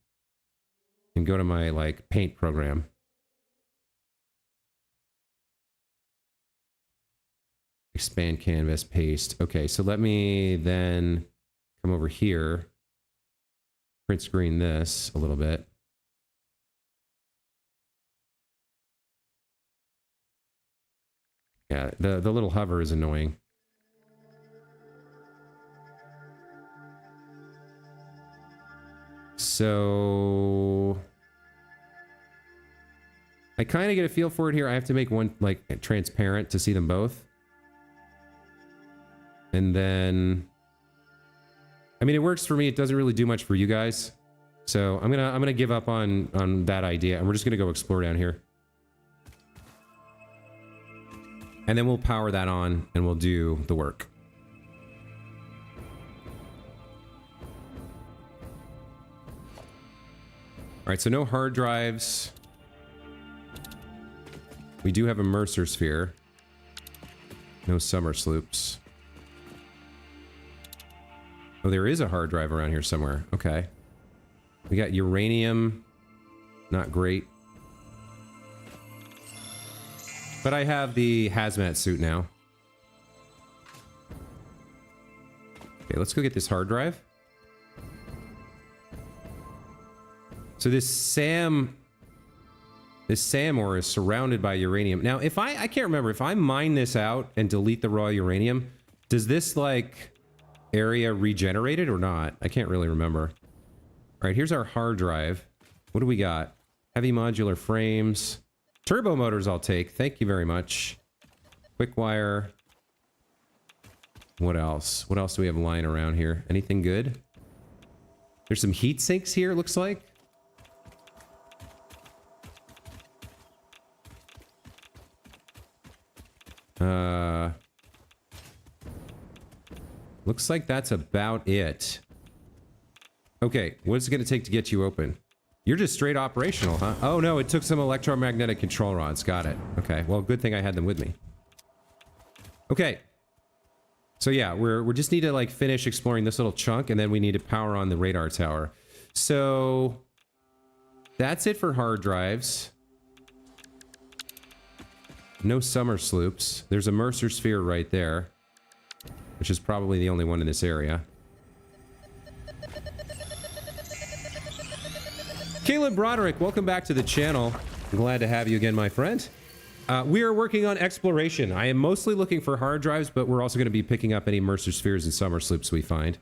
S1: and go to my like paint program. Expand canvas, paste. Okay, so let me then come over here, print screen this a little bit. Yeah, the little hover is annoying. So I kind of get a feel for it here. I have to make one like transparent to see them both. And then, I mean, it works for me. It doesn't really do much for you guys. So I'm gonna give up on that idea, and we're just gonna go explore down here. And then we'll power that on and we'll do the work. All right, so no hard drives. We do have a Mercer sphere. No summer sloops. Oh, there is a hard drive around here somewhere. Okay. We got uranium. Not great. But I have the hazmat suit now. Okay, let's go get this hard drive. So this SAM ore is surrounded by uranium. Now, if I can't remember, if I mine this out and delete the raw uranium, does this like area regenerate it or not? I can't really remember. All right, here's our hard drive. What do we got? Heavy modular frames. Turbo motors I'll take. Thank you very much. Quick wire. What else? What else do we have lying around here? Anything good? There's some heat sinks here, it looks like. Looks like that's about it. Okay, what's it gonna take to get you open? You're just straight operational, huh? Oh no, it took some electromagnetic control rods. Got it. Okay, well, good thing I had them with me. Okay. So yeah, we just need to like finish exploring this little chunk, and then we need to power on the radar tower. So that's it for hard drives. No summer sloops. There's a Mercer sphere right there, which is probably the only one in this area. Caleb Broderick, welcome back to the channel. I'm glad to have you again, my friend. We are working on exploration. I am mostly looking for hard drives, but we're also going to be picking up any Mercer spheres and summer sloops we find.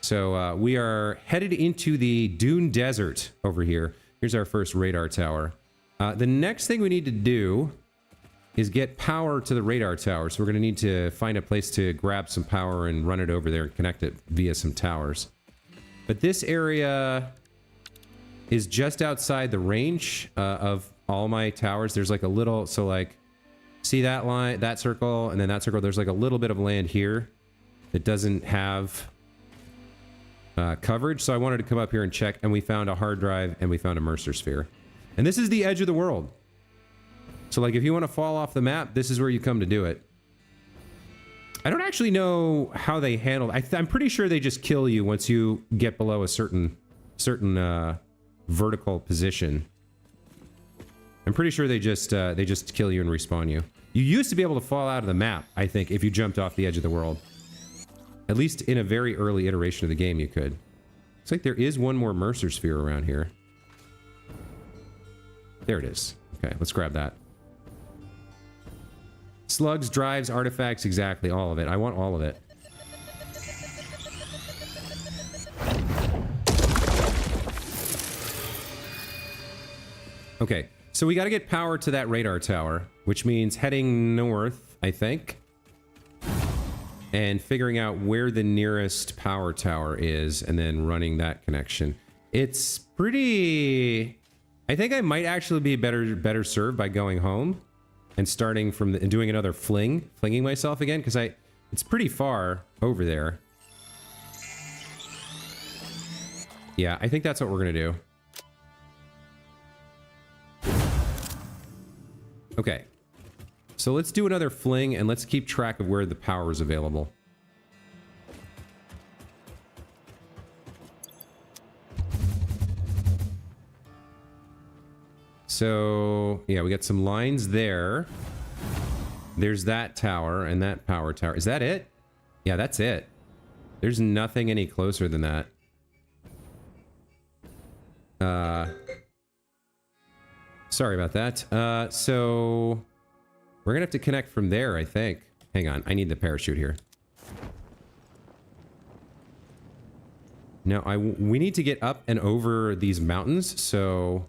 S1: So we are headed into the Dune Desert over here. Here's our first radar tower. The next thing we need to do is get power to the radar tower. So we're going to need to find a place to grab some power and run it over there and connect it via some towers. But this area is just outside the range of all my towers. There's like a little, so like, see that line, that circle, and then that circle. There's like a little bit of land here that doesn't have coverage. So I wanted to come up here and check, and we found a hard drive and we found a Mercer sphere. And this is the edge of the world. So like if you want to fall off the map, this is where you come to do it. I don't actually know how they handle. I'm pretty sure they just kill you once you get below a certain vertical position. I'm pretty sure they just kill you and respawn you. You used to be able to fall out of the map, I think, if you jumped off the edge of the world. At least in a very early iteration of the game, you could. Looks like there is one more Mercer sphere around here. There it is. Okay, let's grab that. Slugs, drives, artifacts, exactly, all of it. I want all of it. Okay, so we got to get power to that radar tower, which means heading north, I think, and figuring out where the nearest power tower is, and then running that connection. It's pretty... I think I might actually be better served by going home and starting from and doing another flinging myself again, because it's pretty far over there. Yeah, I think that's what we're gonna do. Okay, so let's do another fling and let's keep track of where the power is available. So, yeah, we got some lines there. There's that tower and that power tower. Is that it? Yeah, that's it. There's nothing any closer than that. Sorry about that. So we're gonna have to connect from there, I think. Hang on, I need the parachute here. Now, we need to get up and over these mountains, so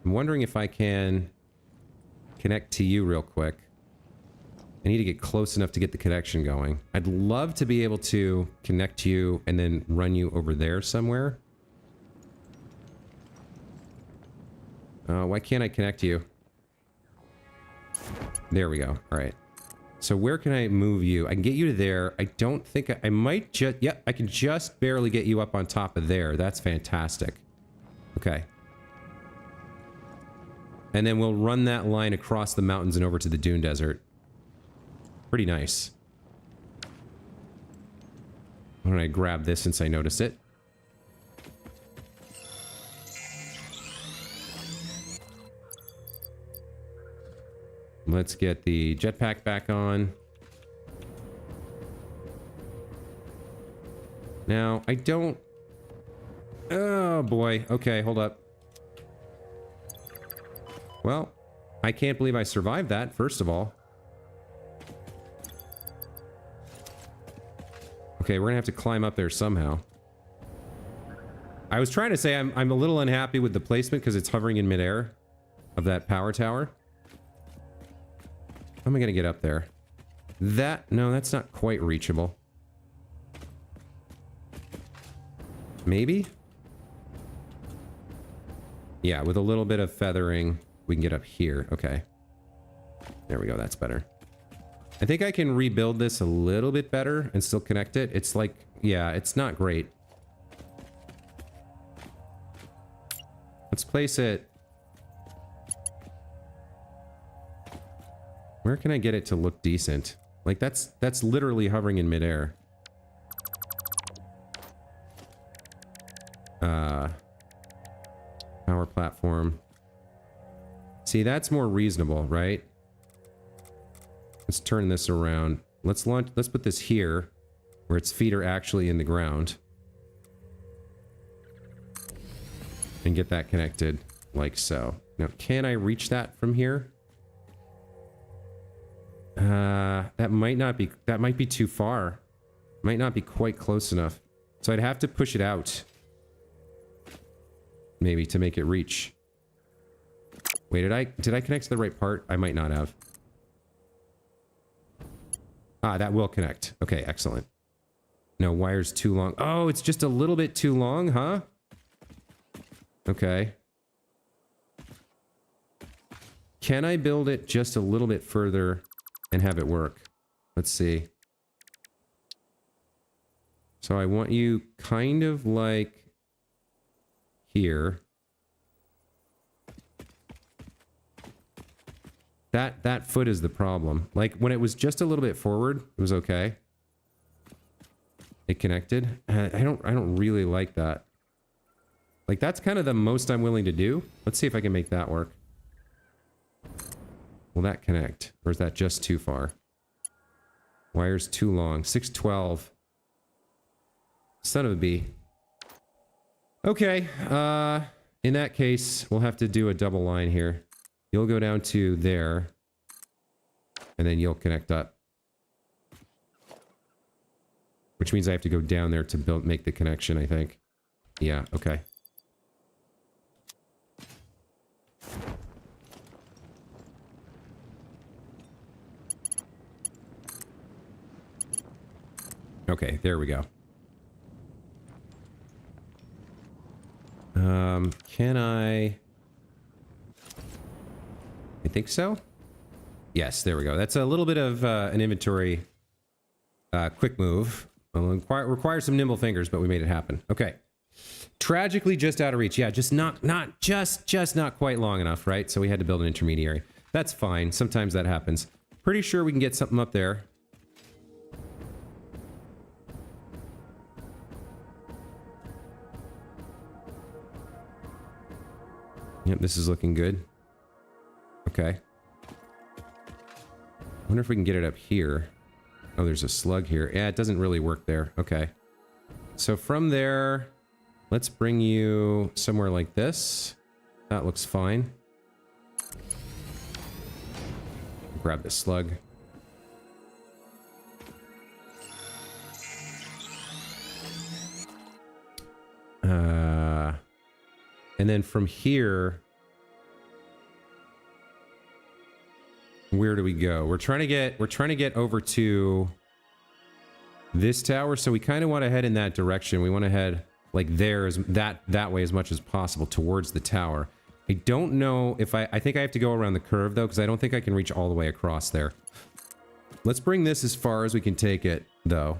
S1: I'm wondering if I can connect to you real quick. I need to get close enough to get the connection going. I'd love to be able to connect to you and then run you over there somewhere. Why can't I connect to you? There we go. All right. So where can I move you? I can get you to there. I don't think I might just... Yep, I can just barely get you up on top of there. That's fantastic. Okay. And then we'll run that line across the mountains and over to the Dune Desert. Pretty nice. Why don't I grab this since I noticed it? Let's get the jetpack back on. Now, I don't... Oh, boy. Okay, hold up. Well, I can't believe I survived that, first of all. Okay, we're gonna have to climb up there somehow. I was trying to say I'm a little unhappy with the placement because it's hovering in midair of that power tower. How am I gonna get up there? No, that's not quite reachable. Maybe? Yeah, with a little bit of feathering, we can get up here. Okay. There we go, that's better. I think I can rebuild this a little bit better and still connect it. It's like, yeah, it's not great. Let's place it. Where can I get it to look decent? Like that's literally hovering in midair. Power platform. See, that's more reasonable, right? Let's turn this around. Let's put this here, where its feet are actually in the ground. And get that connected, like so. Now, can I reach that from here? That might be too far. Might not be quite close enough. So I'd have to push it out. Maybe to make it reach. Wait, did I connect to the right part? I might not have. Ah, that will connect. Okay, excellent. No, wire's too long. Oh, it's just a little bit too long, huh? Okay. Can I build it just a little bit further and have it work? Let's see. So I want you kind of like here. That foot is the problem. Like when it was just a little bit forward, it was okay. It connected. I don't really like that. Like, that's kind of the most I'm willing to do. Let's see if I can make that work. Will that connect? Or is that just too far? Wire's too long. 612. Son of a bee. Okay. In that case, we'll have to do a double line here. You'll go down to there. And then you'll connect up. Which means I have to go down there to make the connection, I think. Yeah, okay. Okay, there we go. Can I think so? Yes, there we go. That's a little bit of an inventory quick move. It'll require some nimble fingers, but we made it happen. Okay. Tragically just out of reach. Yeah, just not quite long enough, right? So we had to build an intermediary. That's fine. Sometimes that happens. Pretty sure we can get something up there. Yep, this is looking good. Okay. Wonder if we can get it up here. Oh, there's a slug here. Yeah, it doesn't really work there. Okay. So from there, let's bring you somewhere like this. That looks fine. Grab the slug. And then from here, where do we go? We're trying to get over to this tower, so we kind of want to head in that direction. We want to head like there, that way as much as possible towards the tower. I don't know if I think I have to go around the curve though, because I don't think I can reach all the way across there. Let's bring this as far as we can take it though.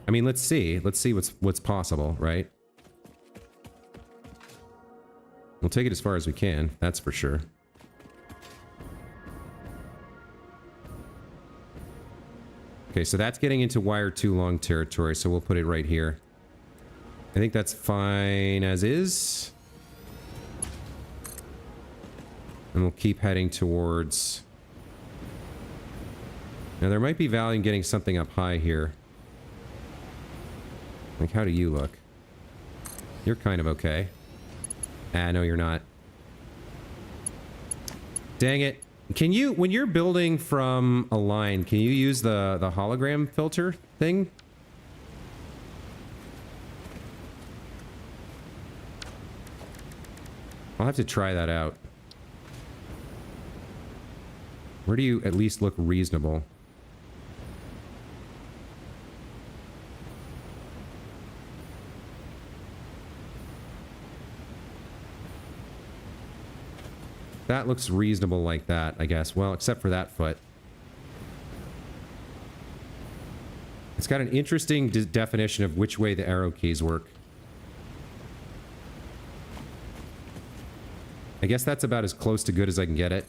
S1: I mean, let's see what's possible, right? We'll take it as far as we can, that's for sure. Okay, so that's getting into wire too long territory, so we'll put it right here. I think that's fine as is. And we'll keep heading towards... Now, there might be value in getting something up high here. Like, how do you look? You're kind of okay. Ah, no, you're not. Dang it. Can you, when you're building from a line, can you use the hologram filter thing? I'll have to try that out. Where do you at least look reasonable? That looks reasonable like that, I guess. Well, except for that foot. It's got an interesting definition of which way the arrow keys work. I guess that's about as close to good as I can get it.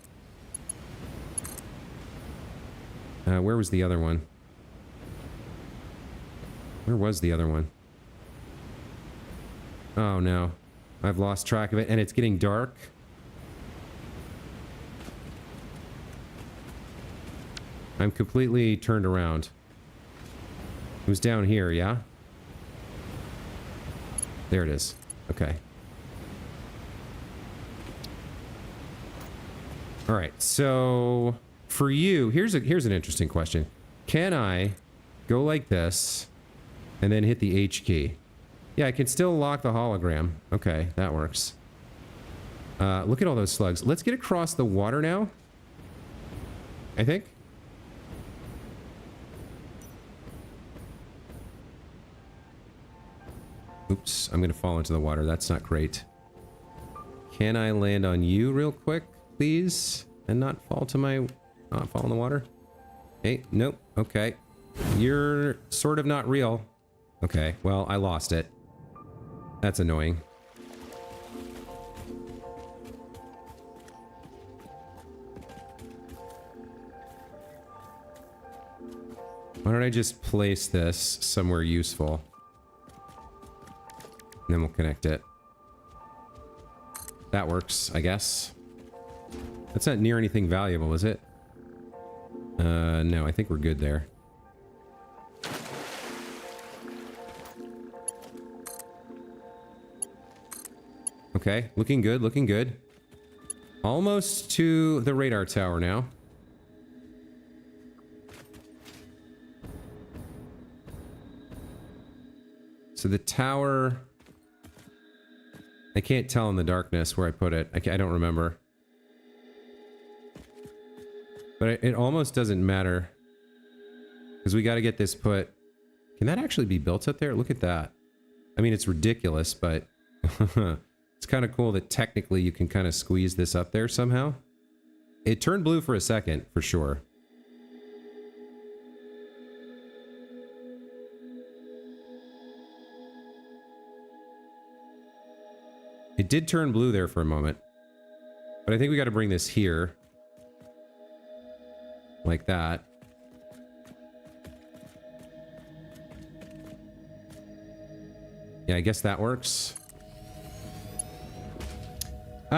S1: Where was the other one? Where was the other one? Oh no. I've lost track of it, and it's getting dark. I'm completely turned around. It was down here, yeah? There it is. Okay. All right, so for you, here's an interesting question. Can I go like this and then hit the H key? Yeah, I can still lock the hologram. Okay, that works. Look at all those slugs. Let's get across the water now, I think. Oops, I'm gonna fall into the water. That's not great. Can I land on you real quick, please? And not fall to my... not fall in the water? Hey, nope. Okay. You're sort of not real. Okay, well, I lost it. That's annoying. Why don't I just place this somewhere useful? And then we'll connect it. That works, I guess. That's not near anything valuable, is it? No, I think we're good there. Okay, looking good, looking good. Almost to the radar tower now. So the tower... I can't tell in the darkness where I put it. I don't remember. But it almost doesn't matter. Because we got to get this put... Can that actually be built up there? Look at that. I mean, it's ridiculous, but... It's kind of cool that technically you can kind of squeeze this up there somehow. It turned blue for a second, for sure. It did turn blue there for a moment. But I think we got to bring this here. Like that. Yeah, I guess that works.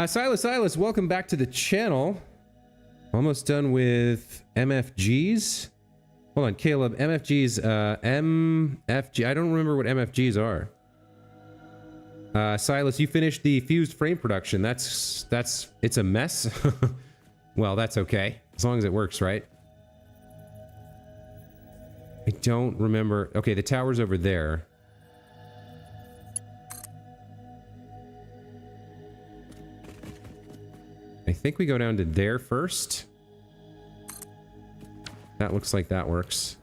S1: Silas, welcome back to the channel. Almost done with MFGs. Hold on, Caleb. MFGs, MFG. I don't remember what MFGs are. Silas, you finished the fused frame production. It's a mess. Well, that's okay. As long as it works, right? I don't remember. Okay, the tower's over there. I think we go down to there first. That looks like that works.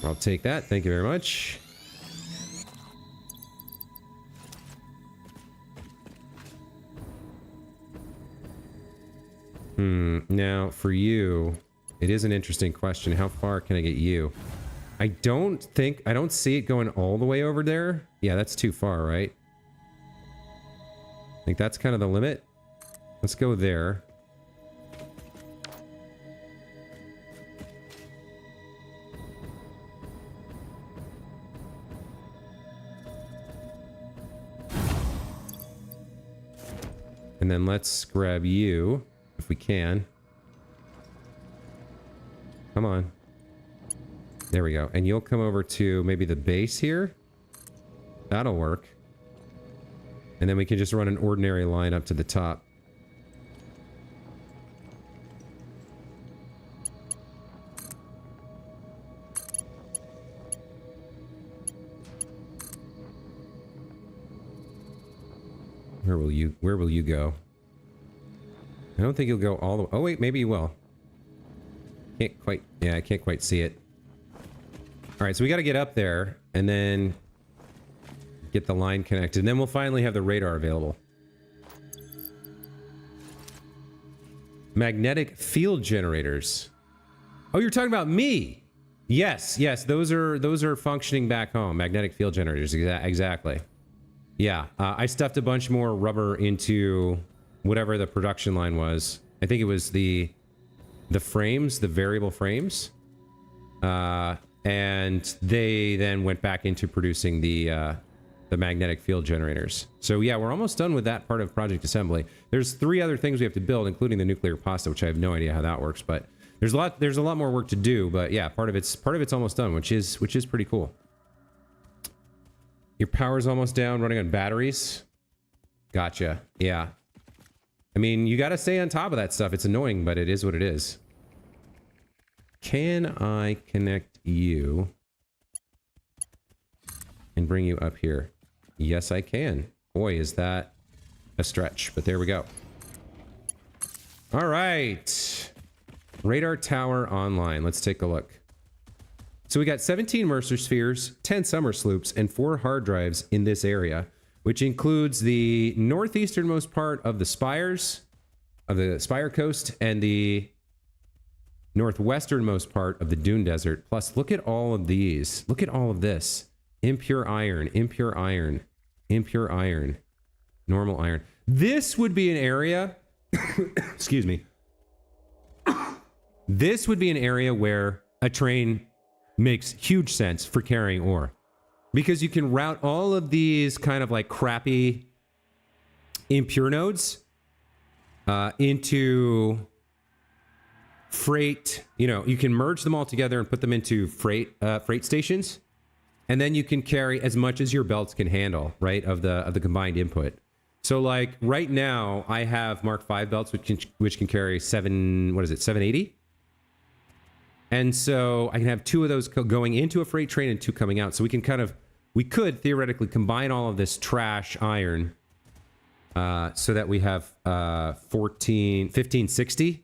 S1: I'll take that. Thank you very much. Now, for you, it is an interesting question. How far can I get you? I don't see it going all the way over there. Yeah, that's too far, right? I think that's kind of the limit. Let's go there. And then let's grab you, if we can. Come on. There we go. And you'll come over to maybe the base here. That'll work. And then we can just run an ordinary line up to the top. Where will you go? I don't think you'll go all the way. Oh wait, maybe you will. Can't quite, yeah, I can't quite see it. All right, so we got to get up there and then get the line connected. And then we'll finally have the radar available. Magnetic field generators. Oh, you're talking about me. Yes, those are functioning back home. Magnetic field generators, exactly. Yeah, I stuffed a bunch more rubber into whatever the production line was. I think it was the frames, the variable frames. And they then went back into producing the magnetic field generators. So yeah, we're almost done with that part of project assembly. There's 3 other things we have to build, including the nuclear pasta, which I have no idea how that works, but there's a lot more work to do, but yeah, part of it's almost done, which is pretty cool. Your power's almost down, running on batteries. Gotcha. Yeah. I mean, you got to stay on top of that stuff. It's annoying, but it is what it is. Can I connect you and bring you up here? Yes, I can. Boy, is that a stretch, but there we go. All right. Radar tower online. Let's take a look. So we got 17 Mercer spheres, 10 summer sloops, and 4 hard drives in this area, which includes the northeasternmost part of the spires, Spire Coast and the northwesternmost part of the Dune Desert. Plus, look at all of these. Look at all of this. Impure iron, impure iron, impure iron, normal iron. This would be an area, excuse me. This would be an area where a train makes huge sense for carrying ore. Because you can route all of these kind of like crappy impure nodes into freight. You know, you can merge them all together and put them into freight stations. And then you can carry as much as your belts can handle, right, of the combined input. So like right now, I have Mark V belts, which can carry 780? And so I can have 2 of those going into a freight train and 2 coming out. So we could theoretically combine all of this trash iron so that we have 1560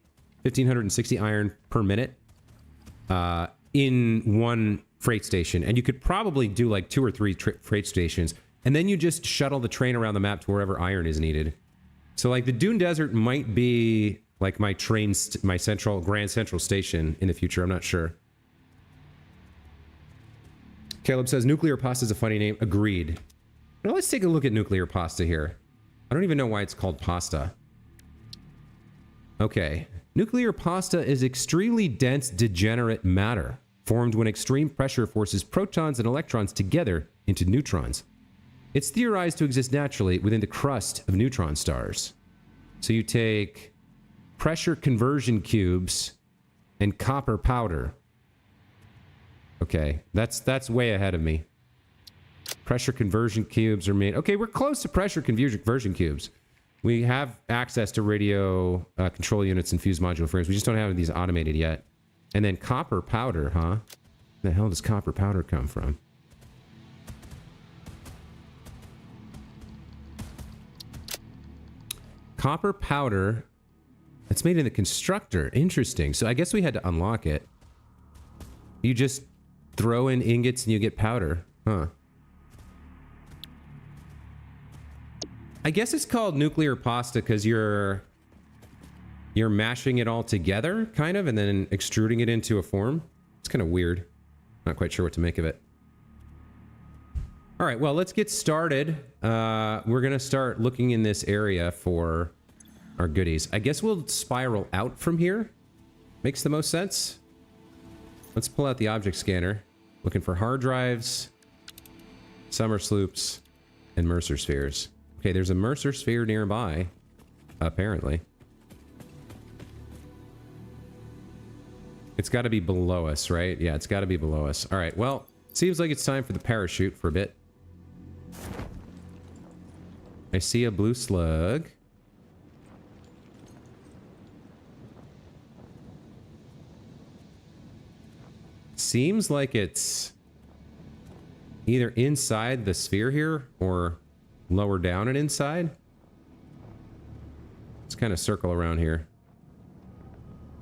S1: iron per minute in one freight station. And you could probably do like 2 or 3 freight stations. And then you just shuttle the train around the map to wherever iron is needed. So like the Dune Desert might be like my Grand Central station in the future. I'm not sure. Caleb says nuclear pasta is a funny name. Agreed. Now let's take a look at nuclear pasta here. I don't even know why it's called pasta. Okay. Nuclear pasta is extremely dense, degenerate matter formed when extreme pressure forces protons and electrons together into neutrons. It's theorized to exist naturally within the crust of neutron stars. So you take pressure conversion cubes and copper powder. Okay, that's way ahead of me. Pressure conversion cubes are made. Okay, we're close to pressure conversion cubes. We have access to radio control units and fuse module frames. We just don't have these automated yet. And then copper powder, huh? Where the hell does copper powder come from? Copper powder. It's made in the constructor. Interesting. So I guess we had to unlock it. You just throw in ingots and you get powder. Huh. I guess it's called nuclear pasta because you're mashing it all together, kind of, and then extruding it into a form. It's kind of weird. Not quite sure what to make of it. All right, well, let's get started. We're going to start looking in this area for our goodies. I guess we'll spiral out from here. Makes the most sense. Let's pull out the object scanner. Looking for hard drives, summer sloops, and Mercer spheres. Okay, there's a Mercer sphere nearby, apparently. It's got to be below us, right? Yeah, it's got to be below us. All right, well, seems like it's time for the parachute for a bit. I see a blue slug. Seems like it's either inside the sphere here or lower down and inside. Let's kind of circle around here.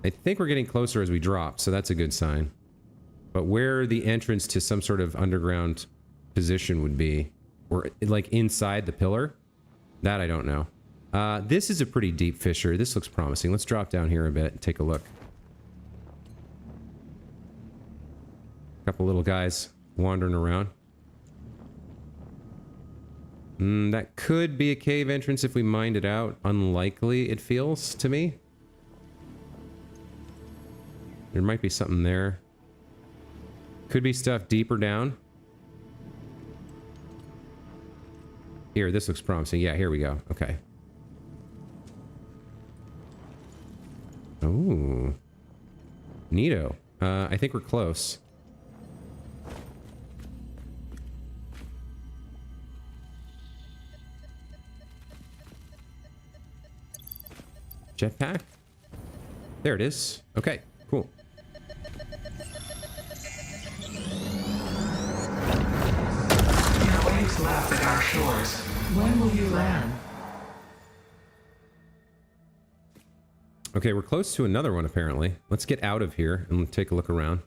S1: I think we're getting closer as we drop, so that's a good sign. But where the entrance to some sort of underground position would be, or like inside the pillar, that I don't know. This is a pretty deep fissure. This looks promising. Let's drop down here a bit and take a look. Couple little guys wandering around. That could be a cave entrance if we mined it out. Unlikely, it feels to me. There might be something there. Could be stuff deeper down. Here, this looks promising. Yeah, here we go. Okay. Oh. Neato. I think we're close. Jetpack? There it is. Okay, cool.
S2: Your waves laugh at our shores. When will you land?
S1: Okay, we're close to another one, apparently. Let's get out of here and take a look around.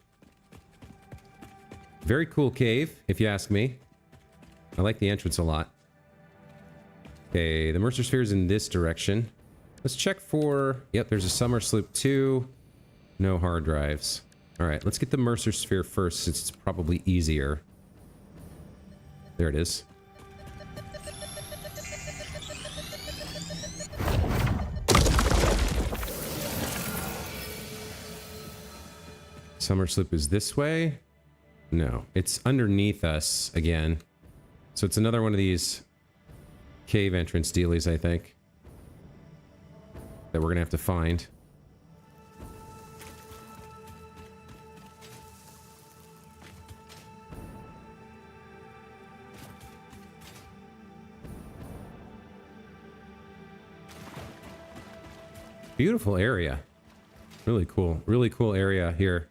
S1: Very cool cave, if you ask me. I like the entrance a lot. Okay, the Mercer sphere is in this direction. Let's check for... Yep, there's a summer sloop 2. No hard drives. All right, let's get the Mercer Sphere first, since it's probably easier. There it is. Summer sloop is this way? No, it's underneath us again. So it's another one of these cave entrance dealies, I think, that we're gonna have to find. Beautiful area. Really cool area here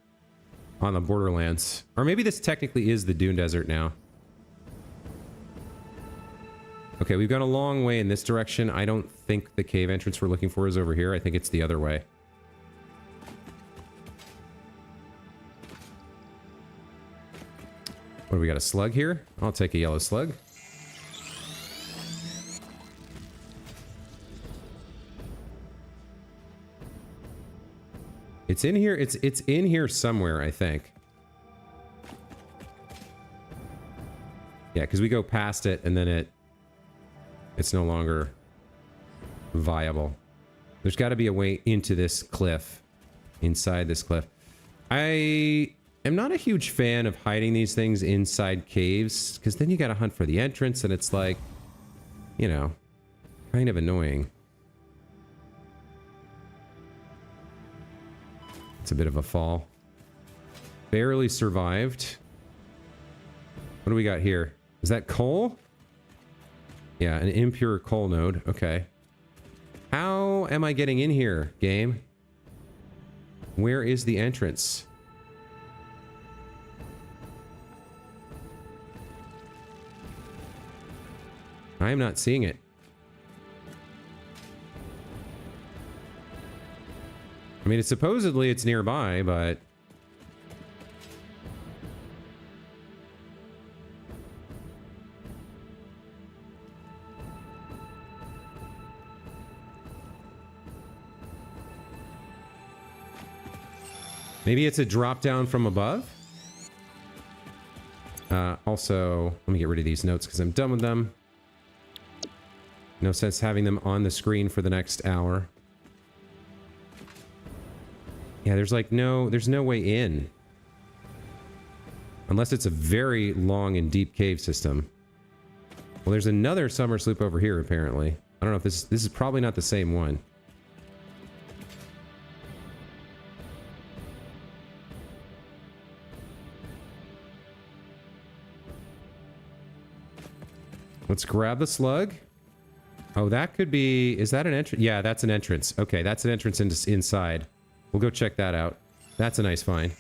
S1: on the Borderlands. Or maybe this technically is the Dune Desert now. Okay, we've gone a long way in this direction. I don't think the cave entrance we're looking for is over here. I think it's the other way. What do we got, a slug here? I'll take a yellow slug. It's in here. It's in here somewhere, I think. Yeah, because we go past it and then it's no longer viable. There's got to be a way into this cliff, inside this cliff. I am not a huge fan of hiding these things inside caves, because then you got to hunt for the entrance, and it's like, you know, kind of annoying. It's a bit of a fall. Barely survived. What do we got here? Is that coal? Yeah, an impure coal node. Okay. How am I getting in here, game? Where is the entrance? I am not seeing it. I mean, supposedly it's nearby, but... maybe it's a drop down from above? Also, let me get rid of these notes because I'm done with them. No sense having them on the screen for the next hour. Yeah, there's like there's no way in. Unless it's a very long and deep cave system. Well, there's another summer sloop over here, apparently. I don't know if this is probably not the same one. Let's grab the slug. Oh, that could be... is that an entrance? Yeah, that's an entrance. Okay, that's an entrance inside. We'll go check that out. That's a nice find.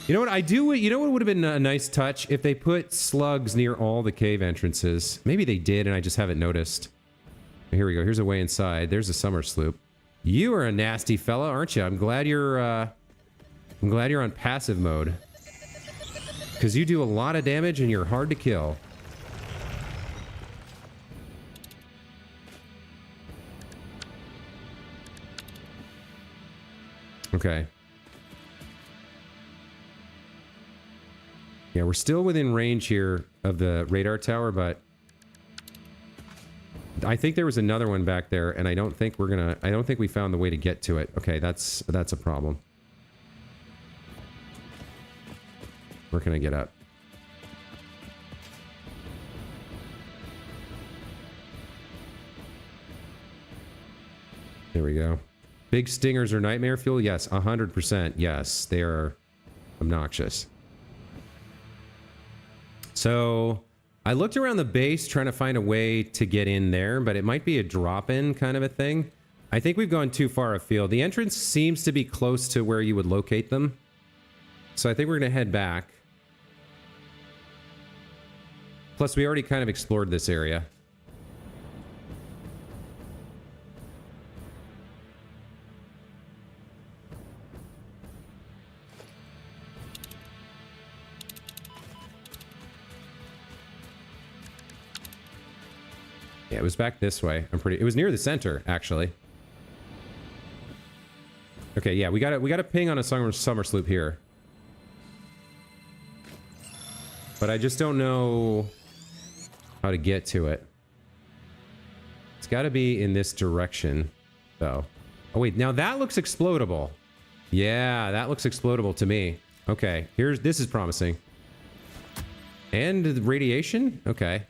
S1: You know what I do? You know what would have been a nice touch? If they put slugs near all the cave entrances. Maybe they did and I just haven't noticed. Here we go. Here's a way inside. There's a summer sloop. You are a nasty fella, aren't you? I'm glad you're on passive mode. Because you do a lot of damage and you're hard to kill. Okay. Yeah, we're still within range here of the radar tower, but I think there was another one back there, and I don't think we found the way to get to it. Okay, that's a problem. Where can I get up? There we go. Big stingers are nightmare fuel? Yes, 100%. Yes, they are obnoxious. So, I looked around the base trying to find a way to get in there, but it might be a drop-in kind of a thing. I think we've gone too far afield. The entrance seems to be close to where you would locate them. So I think we're going to head back. Plus, we already kind of explored this area. Yeah, it was back this way. It was near the center, actually. Okay, yeah, we got a ping on a summer sloop here. But I just don't know how to get to it. It's got to be in this direction, though. Oh, wait, now that looks explodable. Yeah, that looks explodable to me. Okay, this is promising. And the radiation? Okay.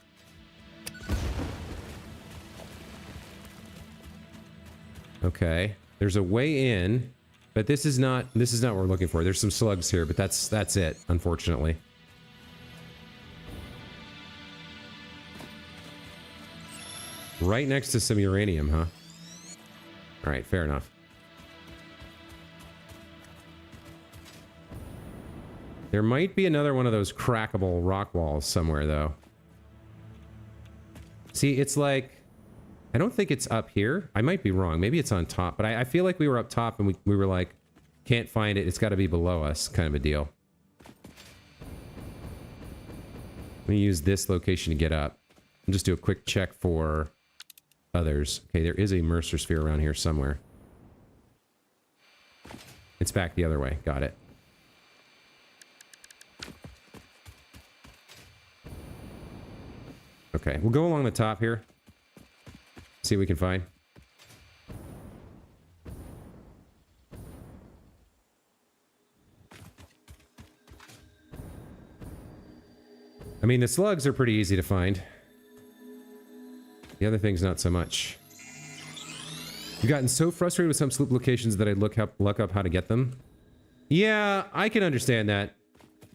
S1: Okay. There's a way in, but this is not what we're looking for. There's some slugs here, but that's it, unfortunately. Right next to some uranium, huh? All right, fair enough. There might be another one of those crackable rock walls somewhere, though. See, it's like... I don't think it's up here. I might be wrong. Maybe it's on top. But I feel like we were up top and we were like, can't find it. It's got to be below us, kind of a deal. Let me use this location to get up. And just do a quick check for others. Okay, there is a Mercer sphere around here somewhere. It's back the other way. Got it. Okay, we'll go along the top here. See what we can find. I mean, the slugs are pretty easy to find. The other thing's not so much. You've gotten so frustrated with some sloop locations that I look up how to get them. Yeah, I can understand that.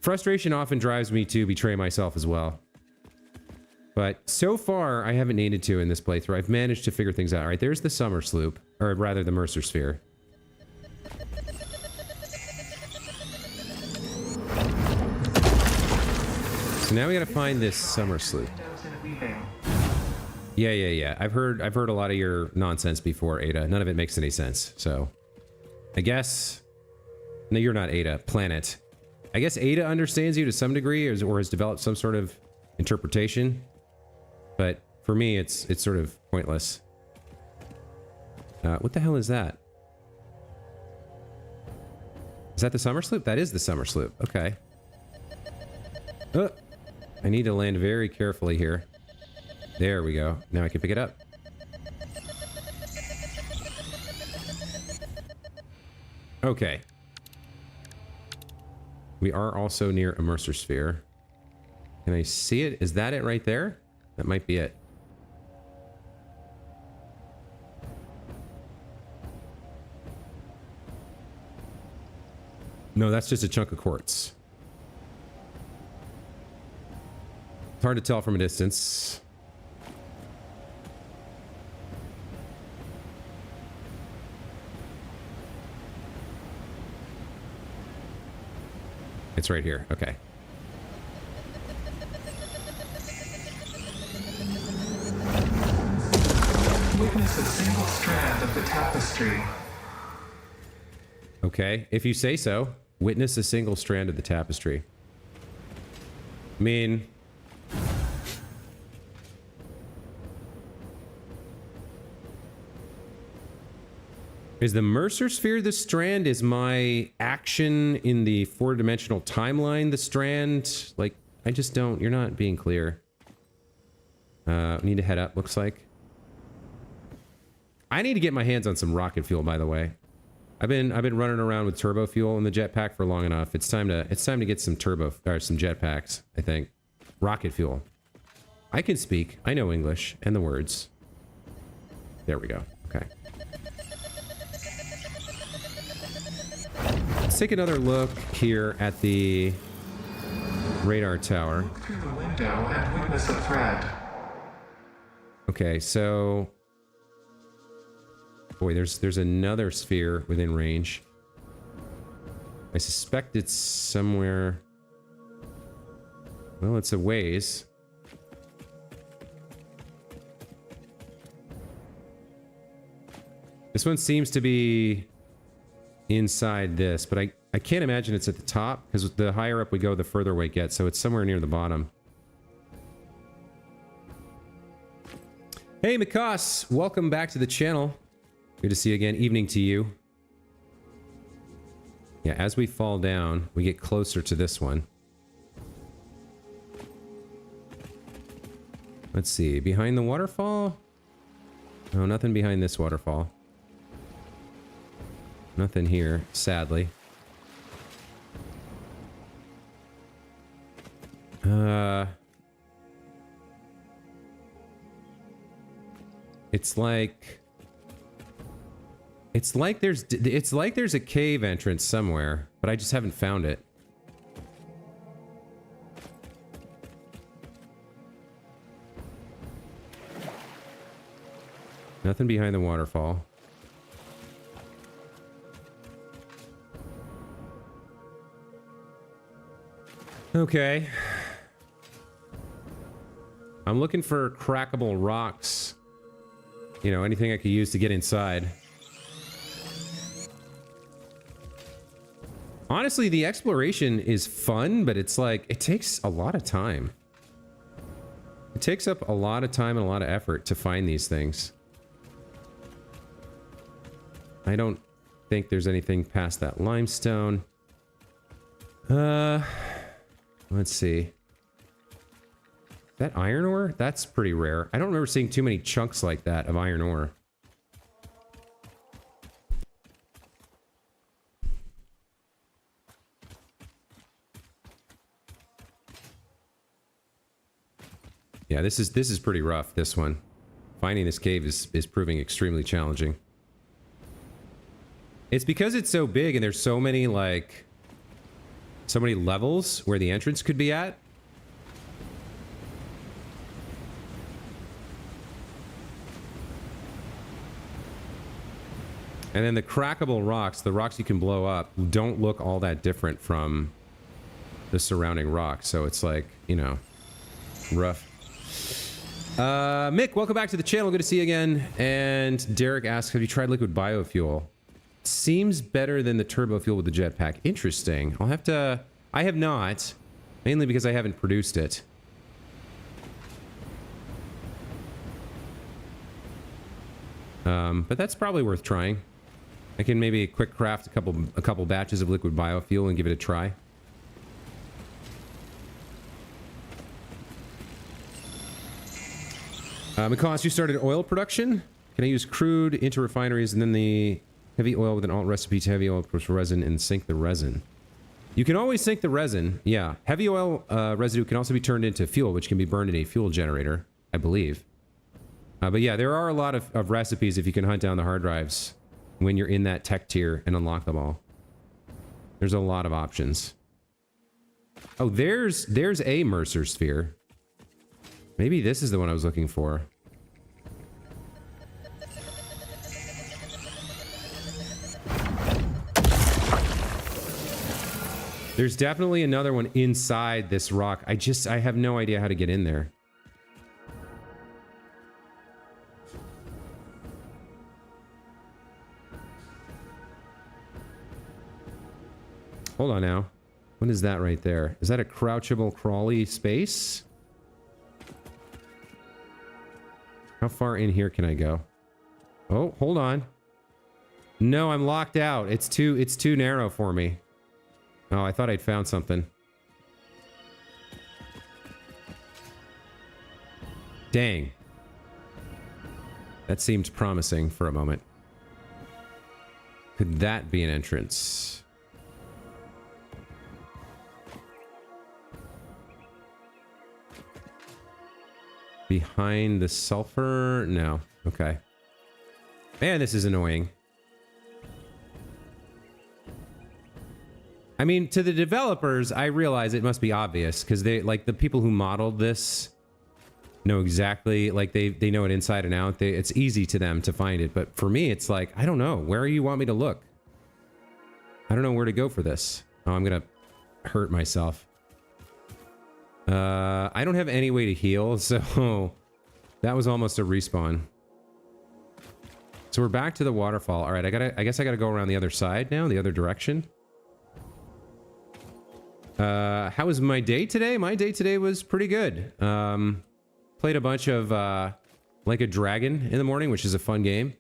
S1: Frustration often drives me to betray myself as well. But so far, I haven't needed to in this playthrough. I've managed to figure things out. All right, there's the summer sloop. Or rather, the Mercer sphere. So now we gotta find this summer sloop. Yeah. I've heard a lot of your nonsense before, Ada. None of it makes any sense. So, I guess... No, you're not Ada. Planet. I guess Ada understands you to some degree, or has developed some sort of interpretation. But for me, it's sort of pointless. What the hell is that? Is that the summer sloop? That is the summer sloop. Okay. I need to land very carefully here. There we go. Now I can pick it up. Okay. We are also near a Mercer sphere. Can I see it? Is that it right there? That might be it. No, that's just a chunk of quartz. It's hard to tell from a distance. It's right here. Okay.
S2: Witness a single strand of the tapestry.
S1: Okay, if you say so. Witness a single strand of the tapestry. I mean... Is the Mercer sphere the strand? Is my action in the four-dimensional timeline the strand? Like, I just don't... You're not being clear. Need to head up, looks like. I need to get my hands on some rocket fuel, by the way. I've been running around with turbo fuel in the jetpack for long enough. It's time to get some some jetpacks, I think. Rocket fuel. I can speak. I know English and the words. There we go. Okay. Let's take another look here at the radar tower.
S2: Look through the window and witness a thread.
S1: Okay, so... Boy, there's another sphere within range. I suspect it's somewhere... Well, it's a ways. This one seems to be inside this, but I can't imagine it's at the top, because the higher up we go, the further away it gets, so it's somewhere near the bottom. Hey, Mikos! Welcome back to the channel. Good to see you again. Evening to you. Yeah, as we fall down, we get closer to this one. Let's see, behind the waterfall? No, nothing behind this waterfall. Nothing here, sadly. It's like there's a cave entrance somewhere, but I just haven't found it. Nothing behind the waterfall. Okay. I'm looking for crackable rocks. You know, anything I could use to get inside. Honestly, the exploration is fun, but it's like, it takes a lot of time. It takes up a lot of time and a lot of effort to find these things. I don't think there's anything past that limestone. Let's see. That iron ore? That's pretty rare. I don't remember seeing too many chunks like that of iron ore. Yeah, this is pretty rough, this one. Finding this cave is proving extremely challenging. It's because it's so big and there's so many, like, so many levels where the entrance could be at. And then the crackable rocks, the rocks you can blow up, don't look all that different from the surrounding rocks. So it's like, you know, rough. Mick, welcome back to the channel. Good to see you again. And Derek asks, have you tried liquid biofuel? Seems better than the turbo fuel with the jetpack. Interesting. I'll have to... I have not. Mainly because I haven't produced it. But that's probably worth trying. I can maybe quick craft a couple batches of liquid biofuel and give it a try. Because you started oil production? Can I use crude into refineries and then the heavy oil with an alt recipe to heavy oil plus resin and sink the resin? You can always sink the resin, yeah. Heavy oil residue can also be turned into fuel, which can be burned in a fuel generator, I believe. But yeah, there are a lot of recipes if you can hunt down the hard drives when you're in that tech tier and unlock them all. There's a lot of options. Oh, there's a Mercer sphere. Maybe this is the one I was looking for. There's definitely another one inside this rock. I have no idea how to get in there. Hold on now. What is that right there? Is that a crouchable crawly space? How far in here can I go? Oh, hold on. No, I'm locked out. It's too narrow for me. Oh, I thought I'd found something. Dang. That seemed promising for a moment. Could that be an entrance? Behind the sulfur? No. Okay. Man, this is annoying. I mean, to the developers, I realize it must be obvious because they, like, the people who modeled this know exactly, like, they know it inside and out. It's easy to them to find it. But for me, it's like, I don't know. Where do you want me to look? I don't know where to go for this. Oh, I'm going to hurt myself. I don't have any way to heal, so that was almost a respawn. So we're back to the waterfall. All right, I guess I gotta go around the other side now, the other direction. How was my day today? My day today was pretty good. Played a bunch of Like a Dragon in the morning, which is a fun game.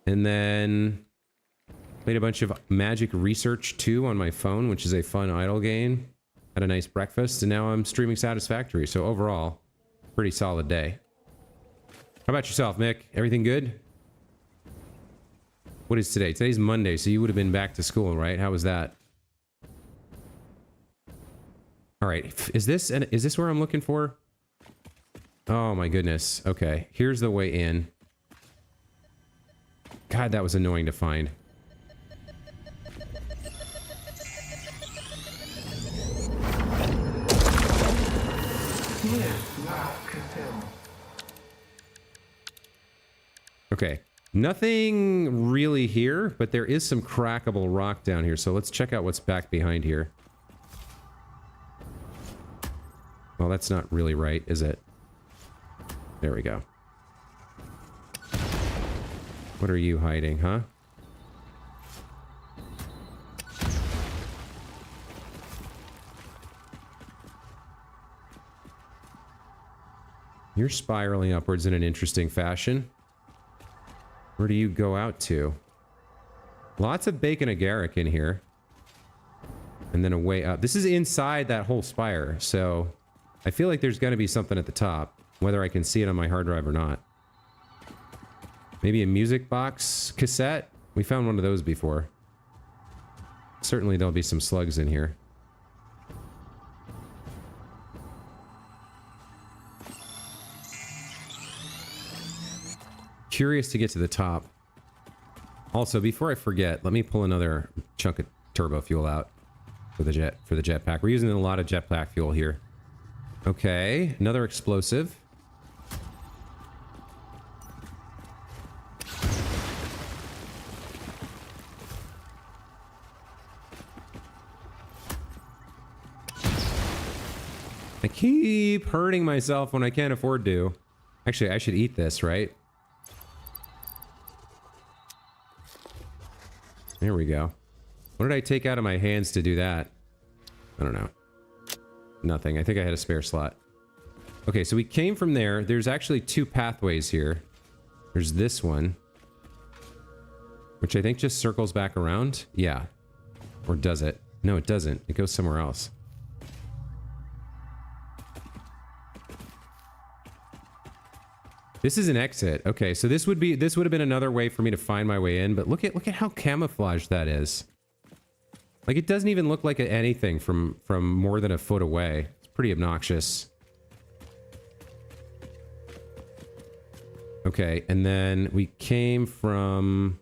S1: And then Played a bunch of Magic Research 2 on my phone, which is a fun idle game. Had a nice breakfast, and now I'm streaming Satisfactory. So overall, pretty solid day. How about yourself, Mick? Everything good? What is today? Today's Monday, so you would have been back to school, right? How was that? All right, is this where I'm looking for? Oh my goodness. Okay, here's the way in. God, that was annoying to find. Okay, nothing really here, but there is some crackable rock down here, so let's check out what's back behind here. Well, that's not really right, is it? There we go. What are you hiding, huh? You're spiraling upwards in an interesting fashion. Where do you go out to? Lots of bacon agaric in here. And then a way up. This is inside that whole spire, so I feel like there's going to be something at the top, whether I can see it on my hard drive or not. Maybe a music box cassette? We found one of those before. Certainly there'll be some slugs in here. Curious to get to the top. Also, before I forget, let me pull another chunk of turbo fuel out for the jetpack. We're using a lot of jetpack fuel here. Okay, another explosive. I keep hurting myself when I can't afford to. Actually, I should eat this, right? There we go. What did I take out of my hands to do that? I don't know. Nothing. I think I had a spare slot. Okay, so we came from there. There's actually two pathways here. There's this one, which I think just circles back around. Yeah. Or does it? No, it doesn't. It goes somewhere else. This is an exit. Okay, so this would have been another way for me to find my way in, but look at how camouflaged that is. Like, it doesn't even look like anything from more than a foot away. It's pretty obnoxious. Okay, and then we came from...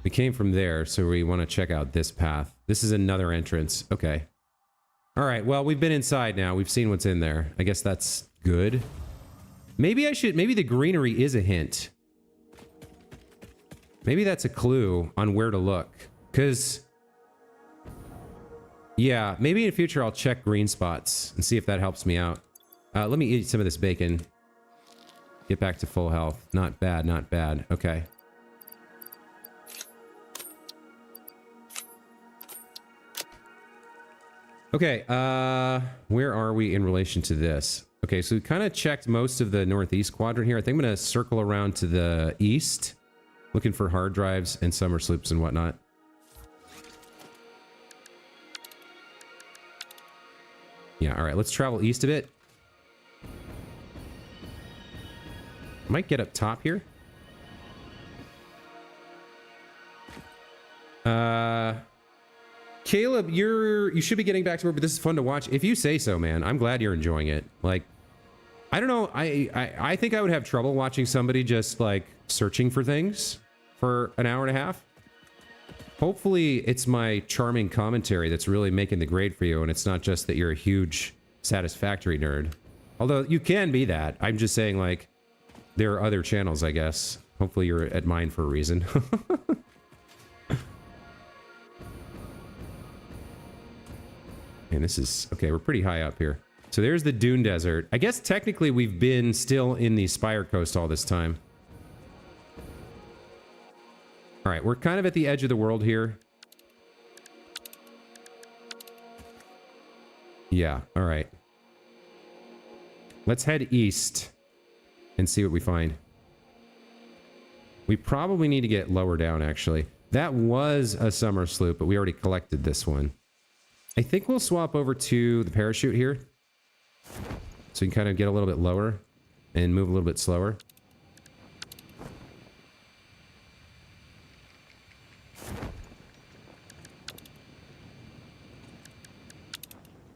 S1: We came from there, so we want to check out this path. This is another entrance. Okay. All right, well, we've been inside now. We've seen what's in there. I guess that's good. Maybe the greenery is a hint. Maybe that's a clue on where to look. Because, yeah, maybe in the future I'll check green spots and see if that helps me out. Let me eat some of this bacon. Get back to full health. Not bad, not bad. Okay. Okay, where are we in relation to this? Okay, so we kind of checked most of the northeast quadrant here. I think I'm going to circle around to the east, looking for hard drives and summer sloops and whatnot. Yeah, all right, let's travel east a bit. Might get up top here. Caleb, you should be getting back to work, but this is fun to watch. If you say so, man. I'm glad you're enjoying it. Like, I don't know. I think I would have trouble watching somebody just, like, searching for things for an hour and a half. Hopefully, it's my charming commentary that's really making the grade for you, and it's not just that you're a huge Satisfactory nerd. Although, you can be that. I'm just saying, like, there are other channels, I guess. Hopefully, you're at mine for a reason. And this is... Okay, we're pretty high up here. So there's the Dune Desert. I guess technically we've been still in the Spire Coast all this time. Alright, we're kind of at the edge of the world here. Yeah, alright. Let's head east and see what we find. We probably need to get lower down, actually. That was a summer sloop, but we already collected this one. I think we'll swap over to the parachute here. So you can kind of get a little bit lower and move a little bit slower.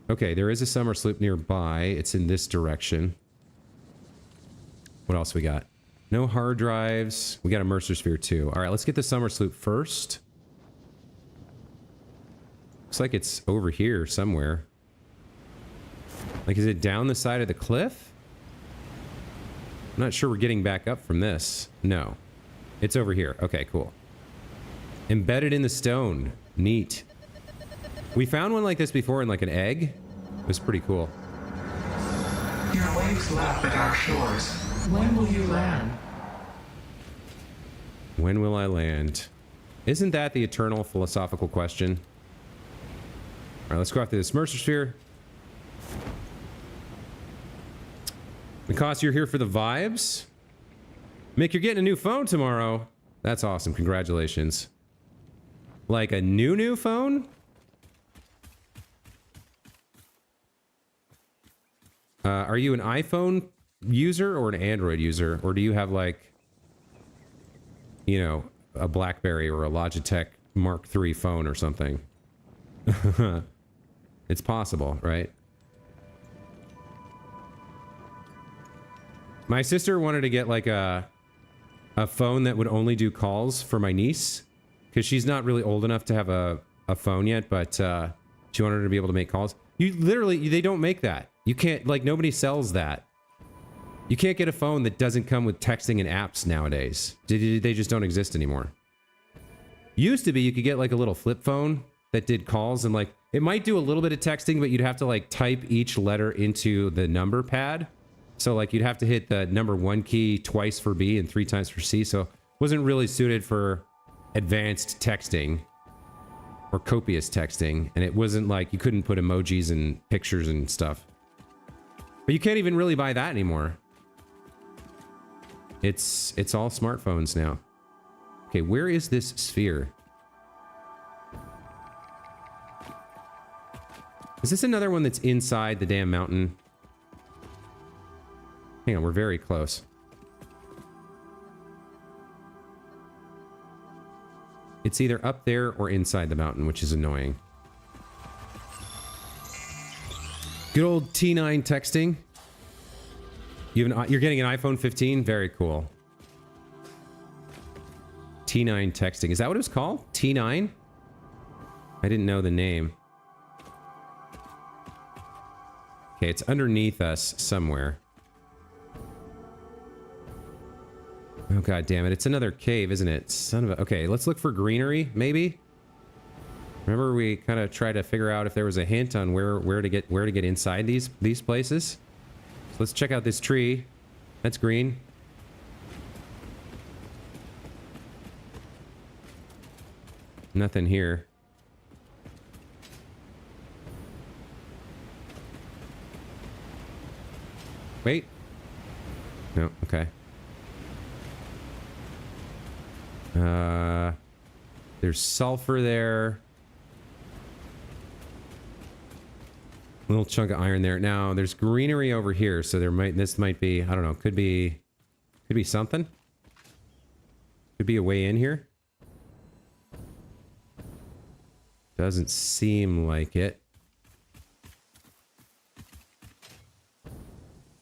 S1: Okay, there is a summer sloop nearby. It's in this direction. What else we got? No hard drives. We got a Mercer sphere too. All right, let's get the summer sloop first. Looks like it's over here somewhere. Like, is it down the side of the cliff? I'm not sure we're getting back up from this. No. It's over here. Okay, cool. Embedded in the stone. Neat. We found one like this before in like an egg. It was pretty cool.
S2: Your waves lap at our shores. When will you land?
S1: When will I land? Isn't that the eternal philosophical question? All right, let's go after this Mercer sphere. Mikasa, you're here for the vibes? Mick, you're getting a new phone tomorrow. That's awesome. Congratulations. Like a new phone? Are you an iPhone user or an Android user? Or do you have like, you know, a BlackBerry or a Logitech Mark III phone or something? It's possible, right? My sister wanted to get like a phone that would only do calls for my niece, because she's not really old enough to have a phone yet, but she wanted her to be able to make calls. You literally, they don't make that. You can't, like, nobody sells that. You can't get a phone that doesn't come with texting and apps nowadays. They just don't exist anymore. Used to be, you could get like a little flip phone that did calls, and like, it might do a little bit of texting, but you'd have to like type each letter into the number pad. So like you'd have to hit the number 1 key twice for B and 3 times for C. So it wasn't really suited for advanced texting or copious texting. And it wasn't like you couldn't put emojis and pictures and stuff. But you can't even really buy that anymore. It's all smartphones now. Okay, where is this sphere? Is this another one that's inside the damn mountain? Hang on, we're very close. It's either up there or inside the mountain, which is annoying. Good old T9 texting. You're getting an iPhone 15? Very cool. T9 texting. Is that what it was called? T9? I didn't know the name. Okay, it's underneath us somewhere. Oh, god damn it. It's another cave, isn't it? Son of a... Okay, let's look for greenery, maybe? Remember we kind of tried to figure out if there was a hint on where to get inside these places? So let's check out this tree. That's green. Nothing here. Wait. No, okay. There's sulfur there. Little chunk of iron there. Now, there's greenery over here, so this might be, I don't know, could be something. Could be a way in here. Doesn't seem like it.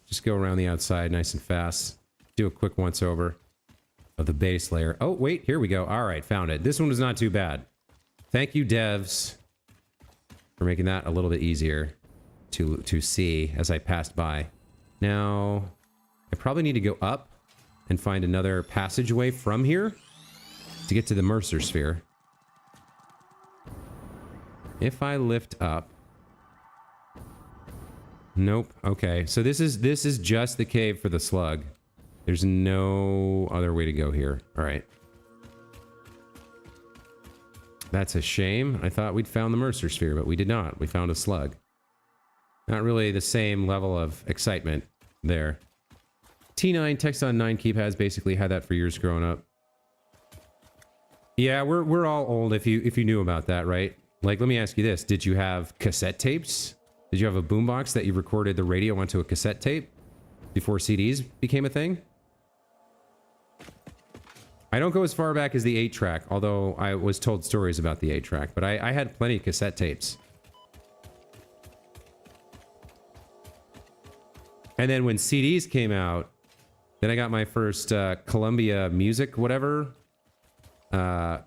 S1: Just go around the outside nice and fast. Do a quick once over of the base layer. Oh, wait, here we go. All right, found it. This one was not too bad. Thank you, devs, for making that a little bit easier to see as I passed by. Now, I probably need to go up and find another passageway from here to get to the Mercer sphere. If I lift up... Nope. Okay, so this is just the cave for the slug. There's no other way to go here. All right. That's a shame. I thought we'd found the Mercer sphere, but we did not. We found a slug. Not really the same level of excitement there. T9 text on 9 keypads basically had that for years growing up. Yeah, we're all old if you knew about that, right? Like, let me ask you this. Did you have cassette tapes? Did you have a boombox that you recorded the radio onto a cassette tape before CDs became a thing? I don't go as far back as the 8-track, although I was told stories about the 8-track, but I had plenty of cassette tapes. And then when CDs came out, then I got my first Columbia Music, whatever,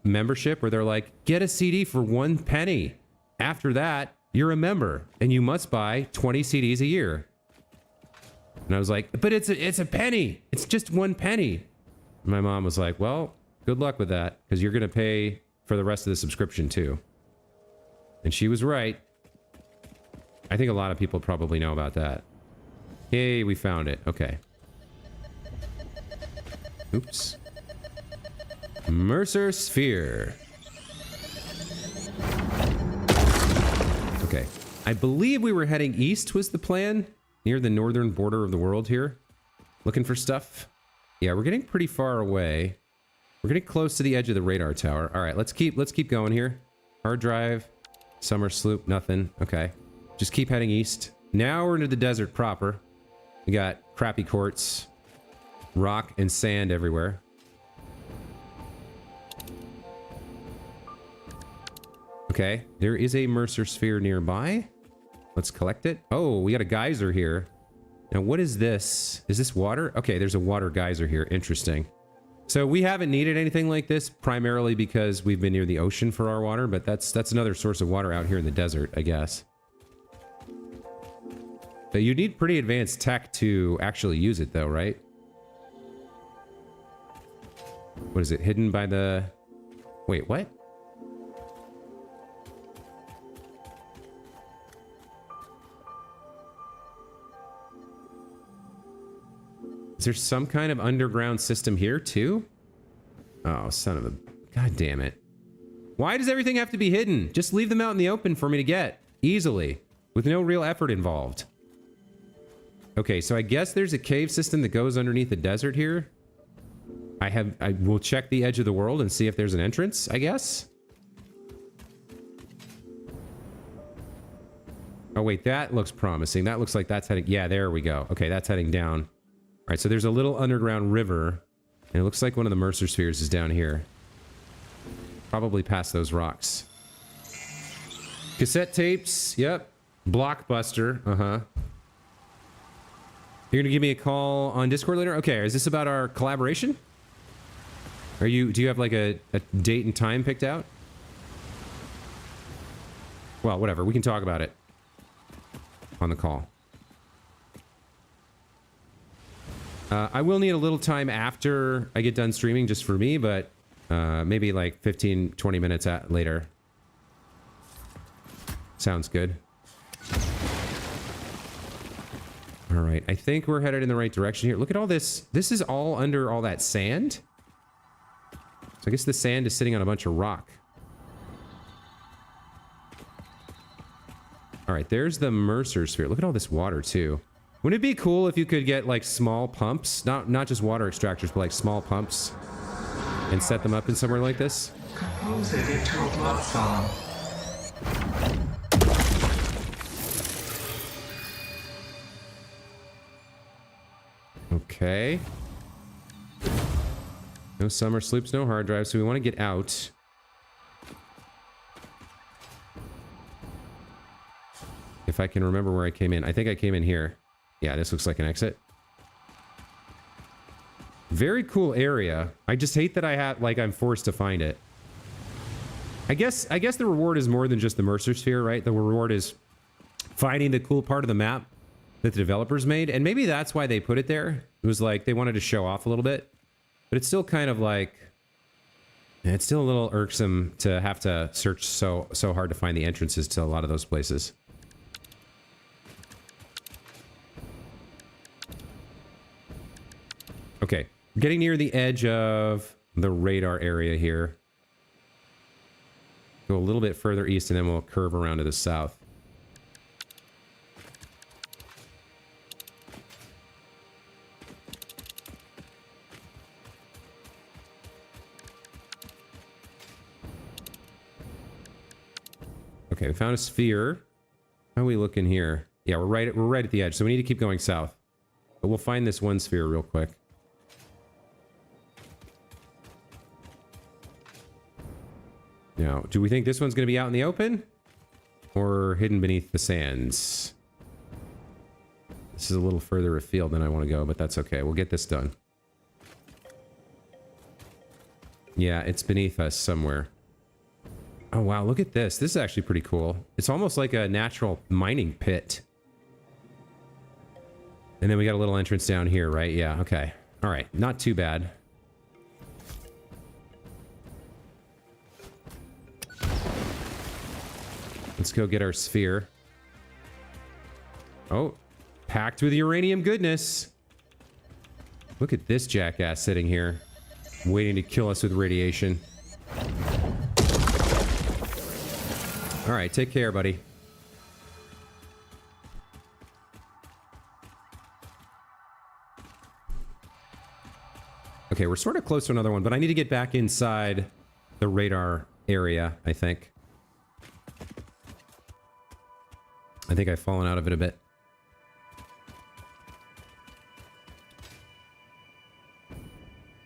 S1: membership, where they're like, get a CD for 1 penny. After that, you're a member, and you must buy 20 CDs a year. And I was like, but it's a penny. It's just 1 penny. And my mom was like, well, good luck with that, because you're going to pay for the rest of the subscription too. And she was right. I think a lot of people probably know about that. Hey, we found it. Okay. Oops. Mercer Sphere. Okay. I believe we were heading east was the plan. Near the northern border of the world here. Looking for stuff. Yeah, we're getting pretty far away. We're getting close to the edge of the radar tower. All right, let's keep going here. Hard drive. Summer sloop. Nothing. Okay. Just keep heading east. Now we're into the desert proper. We got crappy quartz. Rock and sand everywhere. Okay, there is a Mercer Sphere nearby. Let's collect it. Oh, we got a geyser here. Now, what is this? Is this water? Okay, there's a water geyser here. Interesting. So we haven't needed anything like this, primarily because we've been near the ocean for our water, but that's another source of water out here in the desert, I guess. But you need pretty advanced tech to actually use it, though, right? What is it? Hidden by the... Wait, what? Is there some kind of underground system here, too? Oh, son of a... God damn it. Why does everything have to be hidden? Just leave them out in the open for me to get. Easily. With no real effort involved. Okay, so I guess there's a cave system that goes underneath the desert here. I will check the edge of the world and see if there's an entrance, I guess. Oh, wait, that looks promising. That looks like that's heading... Yeah, there we go. Okay, that's heading down. All right, so there's a little underground river, and it looks like one of the Mercer Spheres is down here. Probably past those rocks. Cassette tapes, yep. Blockbuster, uh-huh. You're gonna give me a call on Discord later? Okay, is this about our collaboration? Do you have like a date and time picked out? Well, whatever, we can talk about it on the call. I will need a little time after I get done streaming just for me, but maybe like 15, 20 minutes later. Sounds good. All right, I think we're headed in the right direction here. Look at all this. This is all under all that sand. So I guess the sand is sitting on a bunch of rock. All right, there's the Mercer Sphere. Look at all this water, too. Wouldn't it be cool if you could get, like, small pumps? Not just water extractors, but, like, small pumps. And set them up in somewhere like this?
S2: Compose it into a blood song.
S1: Okay. No summer sloops, no hard drive, so we want to get out. If I can remember where I came in. I think I came in here. Yeah, this looks like an exit. Very cool area. I just hate that I'm forced to find it. I guess the reward is more than just the Mercer Sphere, right? The reward is finding the cool part of the map that the developers made, and maybe that's why they put it there. It was like they wanted to show off a little bit, but it's still kind of like it's still a little irksome to have to search so hard to find the entrances to a lot of those places. Okay, getting near the edge of the radar area here. Go a little bit further east, and then we'll curve around to the south. Okay, we found a sphere. How are we looking here? Yeah, we're right at the edge, so we need to keep going south. But we'll find this one sphere real quick. Now, do we think this one's going to be out in the open? Or hidden beneath the sands? This is a little further afield than I want to go, but that's okay. We'll get this done. Yeah, it's beneath us somewhere. Oh, wow, look at this. This is actually pretty cool. It's almost like a natural mining pit. And then we got a little entrance down here, right? Yeah, okay. All right, not too bad. Let's go get our sphere. Oh, packed with uranium goodness. Look at this jackass sitting here, waiting to kill us with radiation. All right, take care, buddy. Okay, we're sort of close to another one, but I need to get back inside the radar area, I think. I think I've fallen out of it a bit.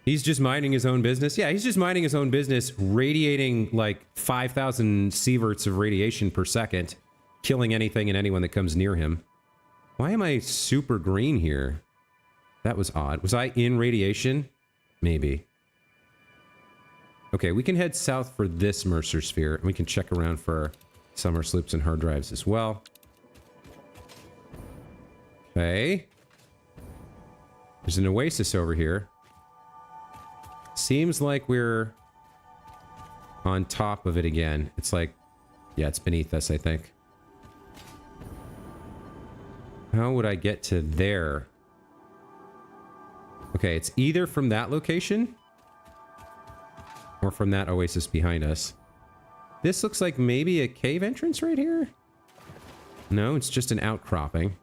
S1: He's just minding his own business. Yeah, he's just minding his own business, radiating like 5,000 sieverts of radiation per second, killing anything and anyone that comes near him. Why am I super green here? That was odd. Was I in radiation? Maybe. Okay, we can head south for this Mercer sphere, and we can check around for summer sloops and hard drives as well. Okay. There's an oasis over here. Seems like we're on top of it again. It's like, yeah, it's beneath us, I think. How would I get to there? Okay, it's either from that location or from that oasis behind us. This looks like maybe a cave entrance right here. No, it's just an outcropping.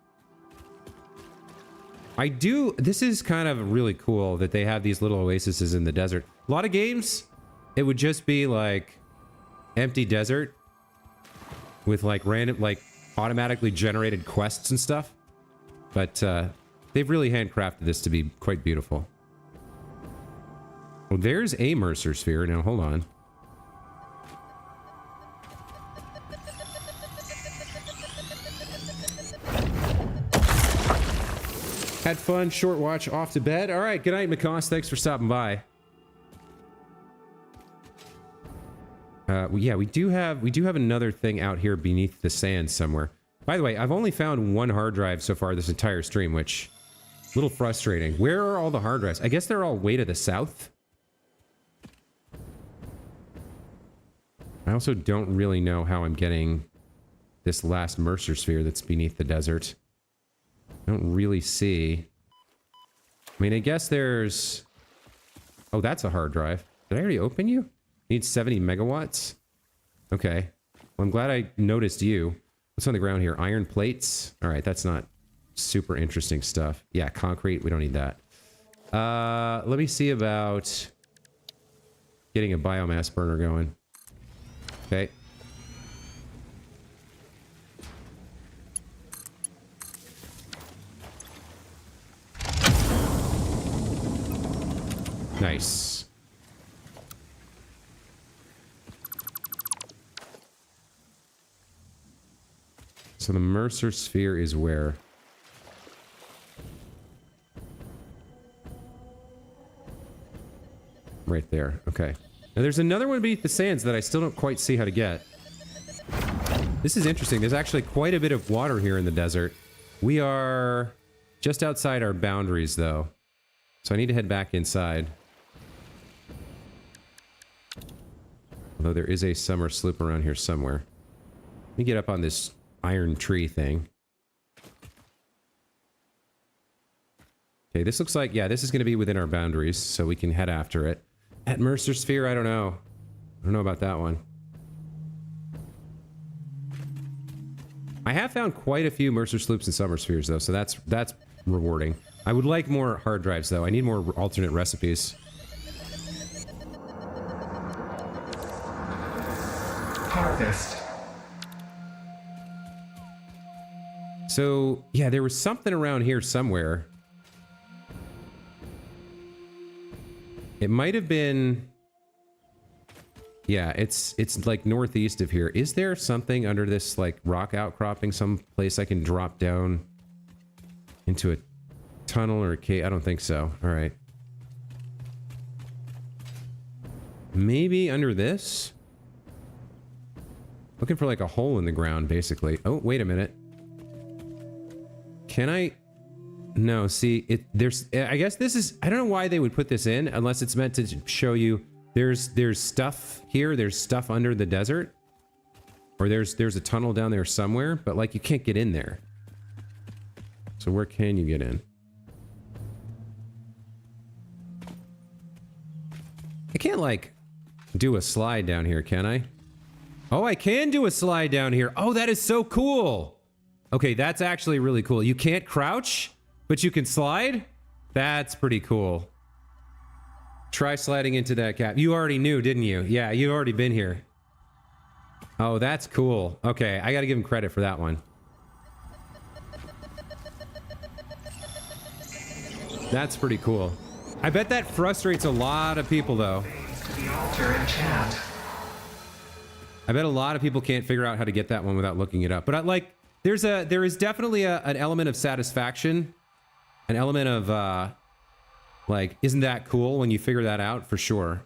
S1: This is kind of really cool that they have these little oases in the desert. A lot of games, it would just be like empty desert with like random, like automatically generated quests and stuff. But they've really handcrafted this to be quite beautiful. Well, there's a Mercer sphere. Now, hold on. Had fun, short watch, off to bed. All right, good night, McCoss. Thanks for stopping by. Yeah, we do have another thing out here beneath the sand somewhere. By the way, I've only found one hard drive so far this entire stream, which a little frustrating. Where are all the hard drives? I guess they're all way to the south. I also don't really know how I'm getting this last Mercer sphere that's beneath the desert. I don't really see. I mean, I guess there's... Oh, that's a hard drive. Did I already open you? Needs 70 megawatts? Okay. Well, I'm glad I noticed you. What's on the ground here? Iron plates? All right, that's not super interesting stuff. Yeah, concrete. We don't need that. Let me see about getting a biomass burner going. Okay. Nice. So the Mercer sphere is where? Right there. Okay. Now there's another one beneath the sands that I still don't quite see how to get. This is interesting. There's actually quite a bit of water here in the desert. We are just outside our boundaries, though. So I need to head back inside. Although there is a summer sloop around here somewhere. Let me get up on this iron tree thing. Okay, this looks like, yeah, this is going to be within our boundaries, so we can head after it. At Mercer sphere, I don't know. I don't know about that one. I have found quite a few Mercer sloops and summer spheres, though, so that's rewarding. I would like more hard drives, though. I need more alternate recipes.
S2: Harvest.
S1: So, yeah, there was something around here somewhere. It might have been... Yeah, it's like northeast of here. Is there something under this like rock outcropping, some place I can drop down into a tunnel or a cave? I don't think so. All right. Maybe under this? Looking for like a hole in the ground, basically. Oh, wait a minute. Can I... No, see, there's... I guess this is... I don't know why they would put this in, unless it's meant to show you... There's stuff here. There's stuff under the desert. Or there's a tunnel down there somewhere. But, like, you can't get in there. So where can you get in? I can't, like, do a slide down here, can I? Oh, I can do a slide down here. Oh, that is so cool. Okay, that's actually really cool. You can't crouch, but you can slide? That's pretty cool. Try sliding into that gap. You already knew, didn't you? Yeah, you've already been here. Oh, that's cool. Okay, I gotta give him credit for that one. That's pretty cool. I bet that frustrates a lot of people, though.
S2: The altar and chat.
S1: I bet a lot of people can't figure out how to get that one without looking it up. But there is definitely an element of satisfaction, an element of like, isn't that cool when you figure that out? For sure.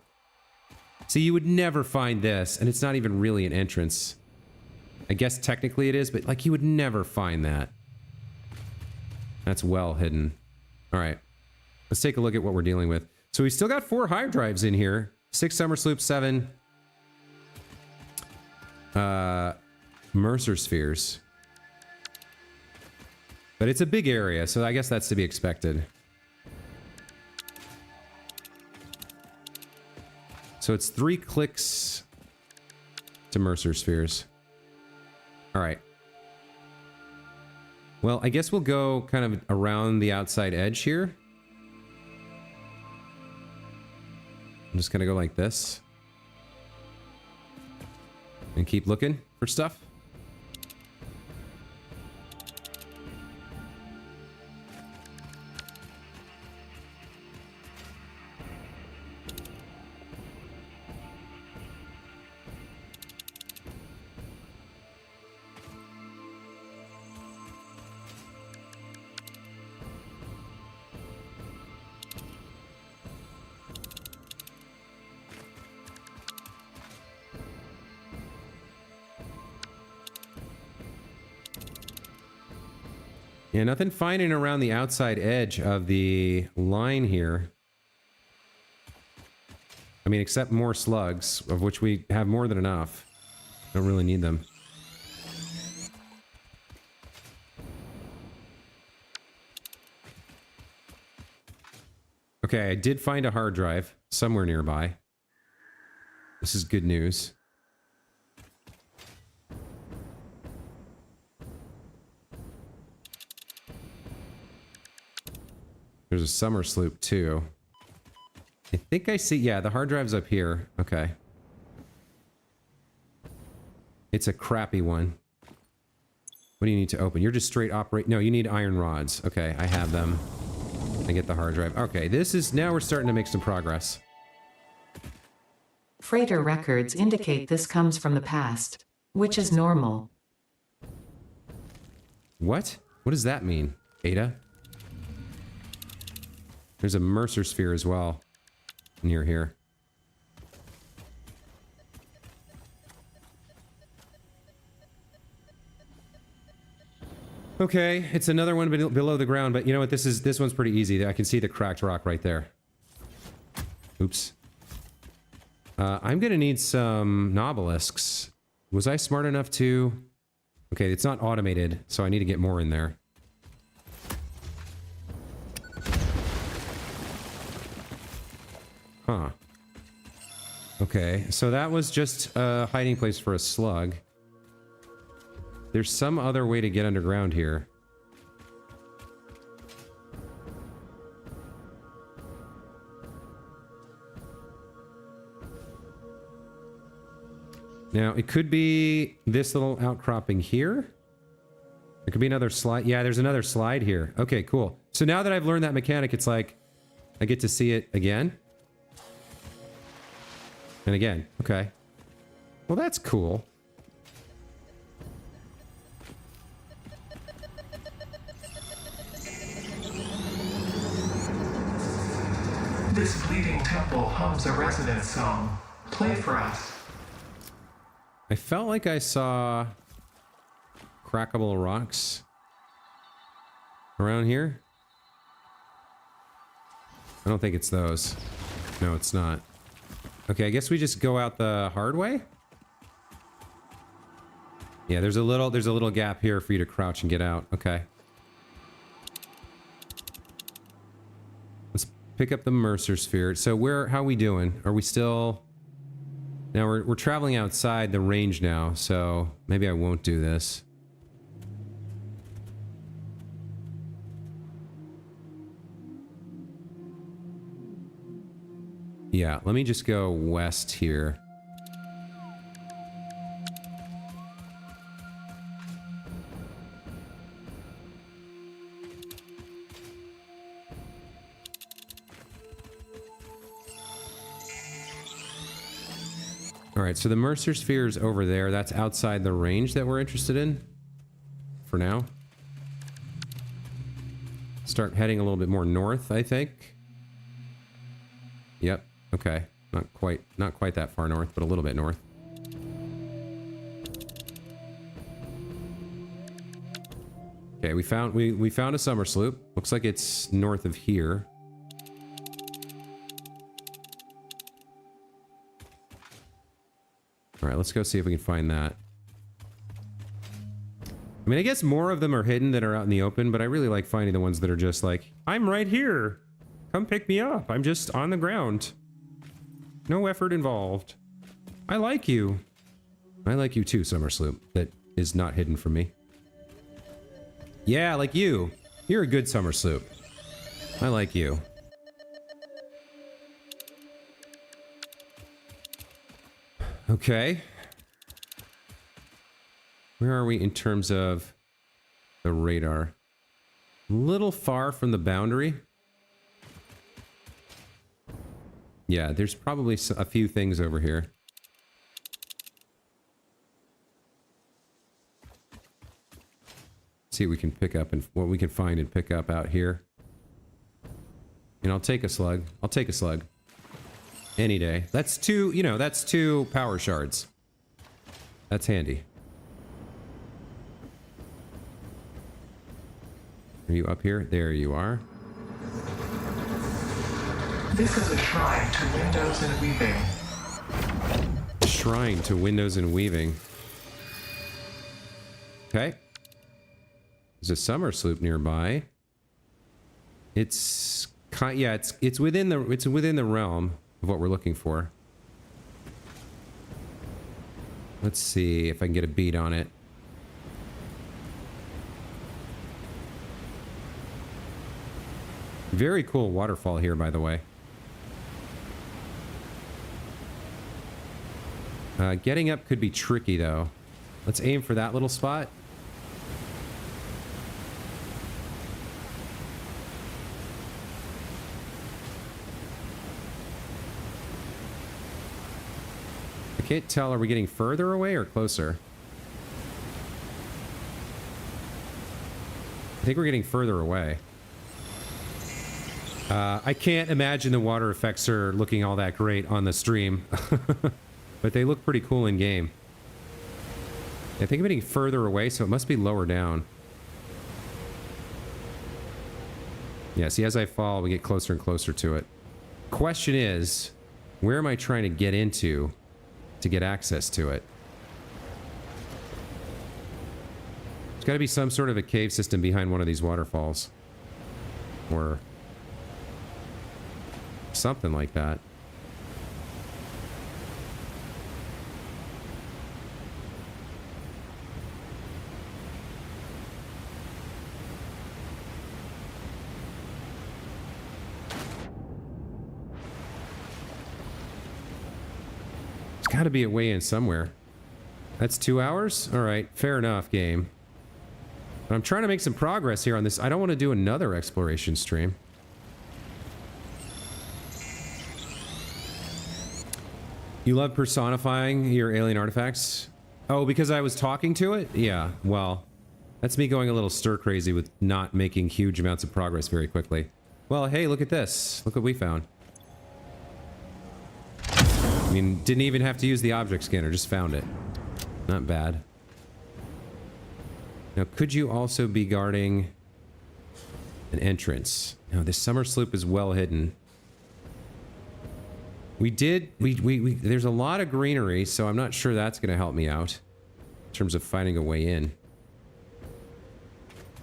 S1: See, you would never find this, and it's not even really an entrance. I guess technically it is, but like you would never find that. That's well hidden. All right, let's take a look at what we're dealing with. So we still got 4 hard drives in here, 6 summer sloops, 7 Mercer spheres. But it's a big area, so I guess that's to be expected. So it's 3 clicks to Mercer spheres. All right. Well, I guess we'll go kind of around the outside edge here. I'm just gonna go like this. And keep looking for stuff. Yeah, nothing finding around the outside edge of the line here. I mean, except more slugs, of which we have more than enough. Don't really need them. Okay, I did find a hard drive somewhere nearby. This is good news. There's a summer sloop too. I think I see, yeah, the hard drive's up here. Okay. It's a crappy one. What do you need to open? You're just straight operate. No, you need iron rods. Okay, I have them. I get the hard drive. Okay, this is, now we're starting to make some progress.
S3: Freighter records indicate this comes from the past, which is normal.
S1: What? What does that mean, Ada? There's a Mercer sphere as well near here. Okay, it's another one below the ground, but you know what? This one's pretty easy. I can see the cracked rock right there. Oops. I'm gonna need some nobelisks. Was I smart enough to... Okay, it's not automated, so I need to get more in there. Huh. Okay, so that was just a hiding place for a slug. There's some other way to get underground here. Now, it could be this little outcropping here. There could be another slide. Yeah, there's another slide here. Okay, cool. So now that I've learned that mechanic, it's like I get to see it again. And again. Okay. Well, that's cool.
S2: This bleeding temple hums a resonant song. Play for us.
S1: I felt like I saw crackable rocks around here. I don't think it's those. No, it's not. Okay, I guess we just go out the hard way. Yeah, there's a little gap here for you to crouch and get out. Okay. Let's pick up the Mercer sphere. So how are we doing? Are we still... Now we're traveling outside the range now, so maybe I won't do this. Yeah, let me just go west here. Alright, so the Mercer sphere is over there. That's outside the range that we're interested in. For now. Start heading a little bit more north, I think. Yep. Okay. Not quite that far north, but a little bit north. Okay, we found a summer sloop. Looks like it's north of here. All right, let's go see if we can find that. I mean, I guess more of them are hidden that are out in the open, but I really like finding the ones that are just like, I'm right here. Come pick me up. I'm just on the ground. No effort involved. I like you. I like you too, Summer Sloop. That is not hidden from me. Yeah, like you. You're a good Summer Sloop. I like you. Okay. Where are we in terms of the radar? A little far from the boundary. Yeah, there's probably a few things over here. See what we can pick up and what we can find and pick up out here. And I'll take a slug. I'll take a slug. Any day. That's two, you know, that's 2 power shards. That's handy. Are you up here? There you are.
S2: This is a shrine to windows and weaving.
S1: A shrine to windows and weaving. Okay. There's a summer sloop nearby. It's yeah, it's within the realm of what we're looking for. Let's see if I can get a beat on it. Very cool waterfall here, by the way. Getting up could be tricky, though. Let's aim for that little spot. I can't tell, are we getting further away or closer? I think we're getting further away. I can't imagine the water effects are looking all that great on the stream. But they look pretty cool in game. I think I'm getting further away, so it must be lower down. Yeah, see, as I fall, we get closer and closer to it. Question is, where am I trying to get into to get access to it? There's got to be some sort of a cave system behind one of these waterfalls. Or something like that. There's got to be a way in somewhere. That's 2 hours? All right, fair enough, game. But I'm trying to make some progress here on this. I don't want to do another exploration stream. You love personifying your alien artifacts? Oh, because I was talking to it? Yeah, well, that's me going a little stir crazy with not making huge amounts of progress very quickly. Well, hey, look at this. Look what we found. I mean, didn't even have to use the object scanner, just found it. Not bad. Now, could you also be guarding an entrance? No, this summer sloop is well hidden. There's a lot of greenery, so I'm not sure that's going to help me out in terms of finding a way in.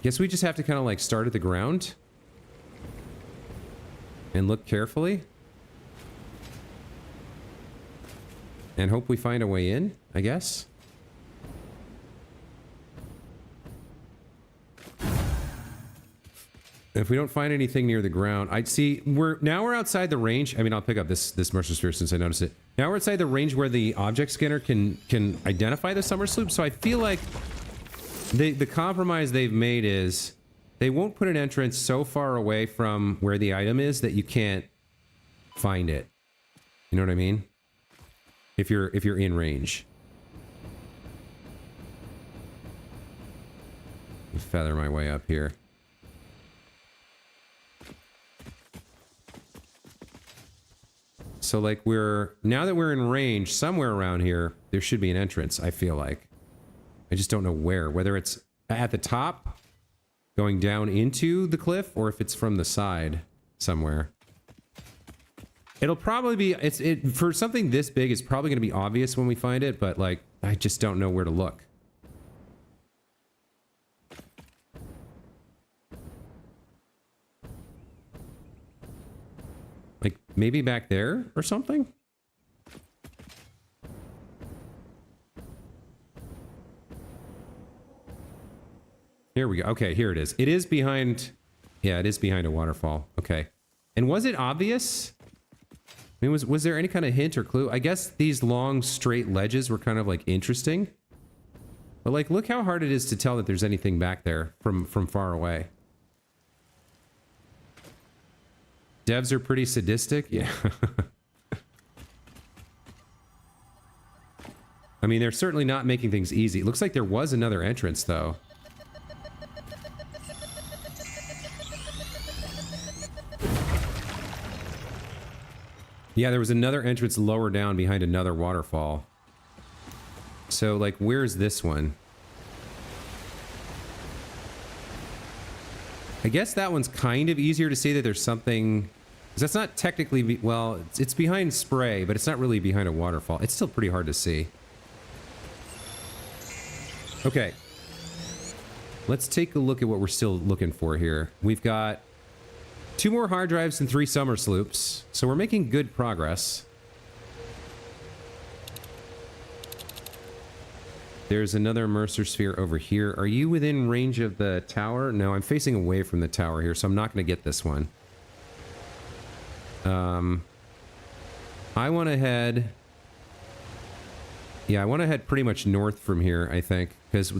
S1: Guess we just have to kind of like start at the ground and look carefully and hope we find a way in, I guess. If we don't find anything near the ground, I'd see we're outside the range. I mean, I'll pick up this Mercer Sphere since I noticed it. Now we're outside the range where the object scanner can identify the summer sloop. So I feel like the compromise they've made is they won't put an entrance so far away from where the item is that you can't find it. You know what I mean? If you're in range. Let me feather my way up here. So like now that we're in range, somewhere around here, there should be an entrance, I feel like. I just don't know where. Whether it's at the top, going down into the cliff, or if it's from the side somewhere. It'll probably be, for something this big, it's probably going to be obvious when we find it, but like, I just don't know where to look. Like, maybe back there or something? Here we go. Okay, here it is. It is behind... Yeah, it is behind a waterfall. Okay. And was it obvious? I mean, was there any kind of hint or clue? I guess these long, straight ledges were kind of, like, interesting. But, like, look how hard it is to tell that there's anything back there from far away. Devs are pretty sadistic? Yeah. I mean, they're certainly not making things easy. It looks like there was another entrance, though. Yeah, there was another entrance lower down behind another waterfall. So, like, where's this one? I guess that one's kind of easier to see that there's something... 'Cause that's not technically... Well, it's behind spray, but it's not really behind a waterfall. It's still pretty hard to see. Okay. Let's take a look at what we're still looking for here. We've got 2 more hard drives and 3 summer sloops. So we're making good progress. There's another Mercer Sphere over here. Are you within range of the tower? No, I'm facing away from the tower here, so I'm not going to get this one. I want to head... Yeah, I want to head pretty much north from here, I think. Because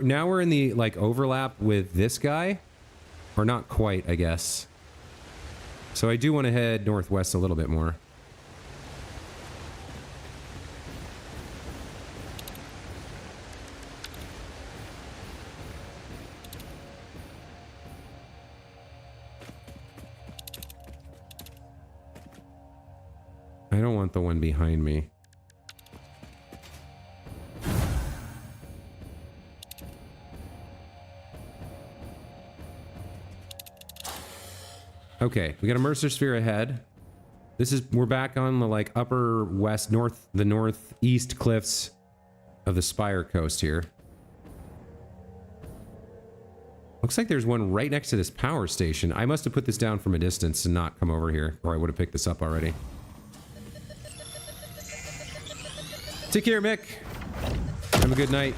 S1: now we're in the, like, overlap with this guy. Or not quite, I guess. So I do want to head northwest a little bit more. I don't want the one behind me. Okay, we got a Mercer Sphere ahead. We're back on the like upper west, the northeast cliffs of the Spire Coast here. Looks like there's one right next to this power station. I must have put this down from a distance and not come over here, or I would have picked this up already. Take care, Mick. Have a good night.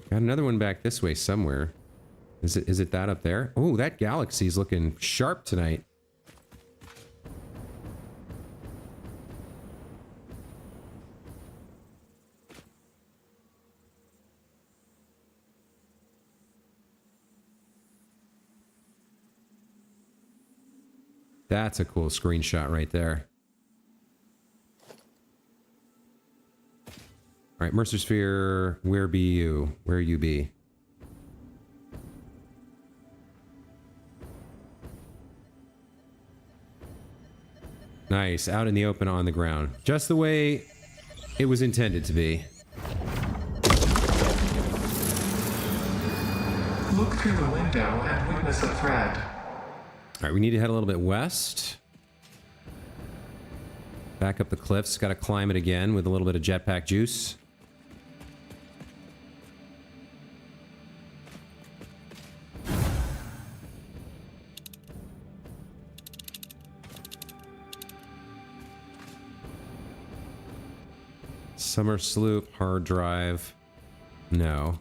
S1: Got another one back this way somewhere. Is it that up there? Oh, that galaxy's looking sharp tonight. That's a cool screenshot right there. All right, Mercer Sphere, where be you? Where you be? Nice, out in the open on the ground. Just the way it was intended to be.
S2: Look through the window and witness a threat.
S1: All right, we need to head a little bit west. Back up the cliffs. Got to climb it again with a little bit of jetpack juice. Summer sloop, hard drive. No.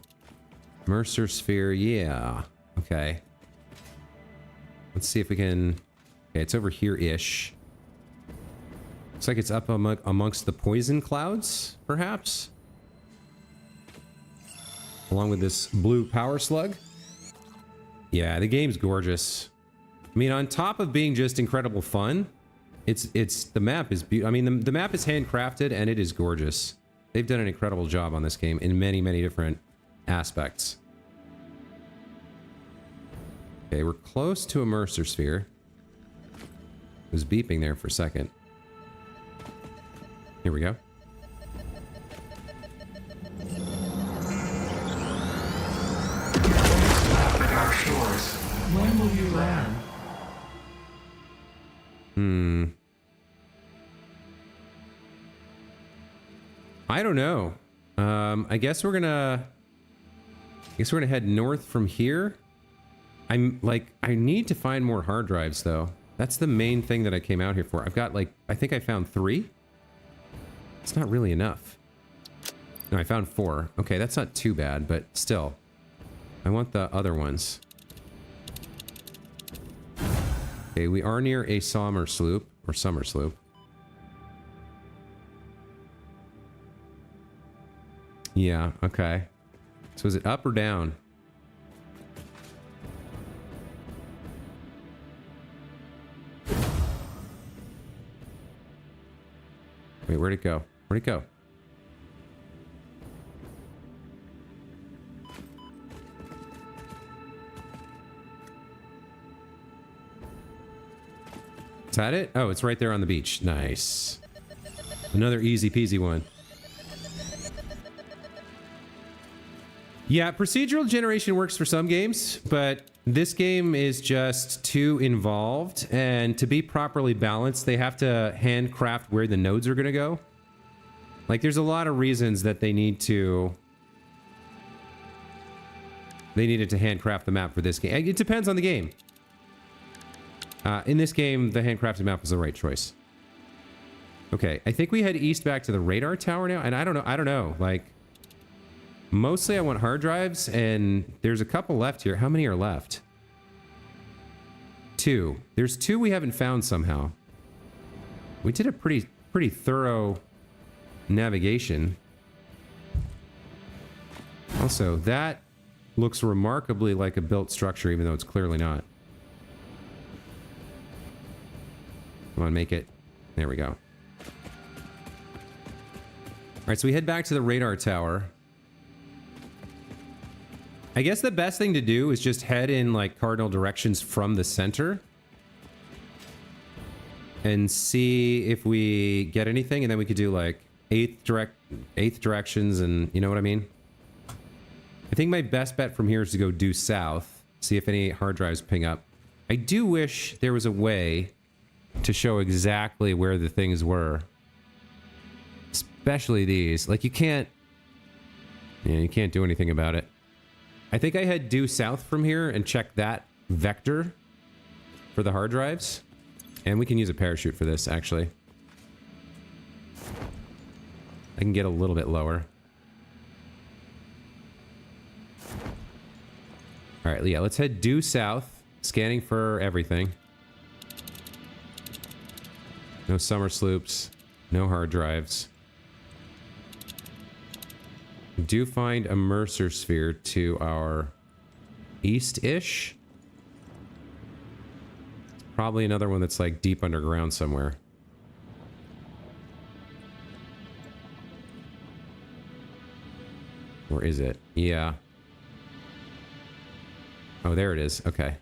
S1: Mercer Sphere, yeah. Okay. Let's see if we can... Okay, it's over here-ish. Looks like it's up amongst the poison clouds, perhaps? Along with this blue power slug. Yeah, the game's gorgeous. I mean, on top of being just incredible fun, the map is beautiful. I mean, the map is handcrafted and it is gorgeous. They've done an incredible job on this game in many, many different aspects. Okay, we're close to a Mercer Sphere. It was beeping there for a second. Here we go.
S2: At our shores. When will you land?
S1: I don't know. I guess we're gonna head north from here. I need to find more hard drives though. That's the main thing that I came out here for. I've got I think I found 3. It's not really enough. No, I found 4. Okay, that's not too bad, but still. I want the other ones. Okay, we are near a summer sloop. Yeah, okay. So is it up or down? Wait, where'd it go? Where'd it go? Is that it? Oh, it's right there on the beach. Nice. Another easy peasy one. Yeah, procedural generation works for some games, but this game is just too involved, and to be properly balanced, they have to handcraft where the nodes are going to go. Like, there's a lot of reasons that they needed to handcraft the map for this game. It depends on the game. In this game, the handcrafted map was the right choice. Okay, I think we head east back to the radar tower now, and I don't know, like... Mostly I want hard drives, and there's a couple left here. How many are left? 2. There's 2 we haven't found somehow. We did a pretty thorough navigation. Also, that looks remarkably like a built structure, even though it's clearly not. Come on, make it. There we go. All right, so we head back to the radar tower. I guess the best thing to do is just head in like cardinal directions from the center and see if we get anything, and then we could do like eighth directions, and you know what I mean? I think my best bet from here is to go due south, see if any hard drives ping up. I do wish there was a way to show exactly where the things were. Especially these. Like, you can't do anything about it. I think I head due south from here and check that vector for the hard drives. And we can use a parachute for this, actually. I can get a little bit lower. All right, yeah, let's head due south, scanning for everything. No summer sloops, no hard drives. We do find a Mercer Sphere to our east-ish. Probably another one that's like deep underground somewhere. Or is it? Yeah. Oh, there it is. Okay.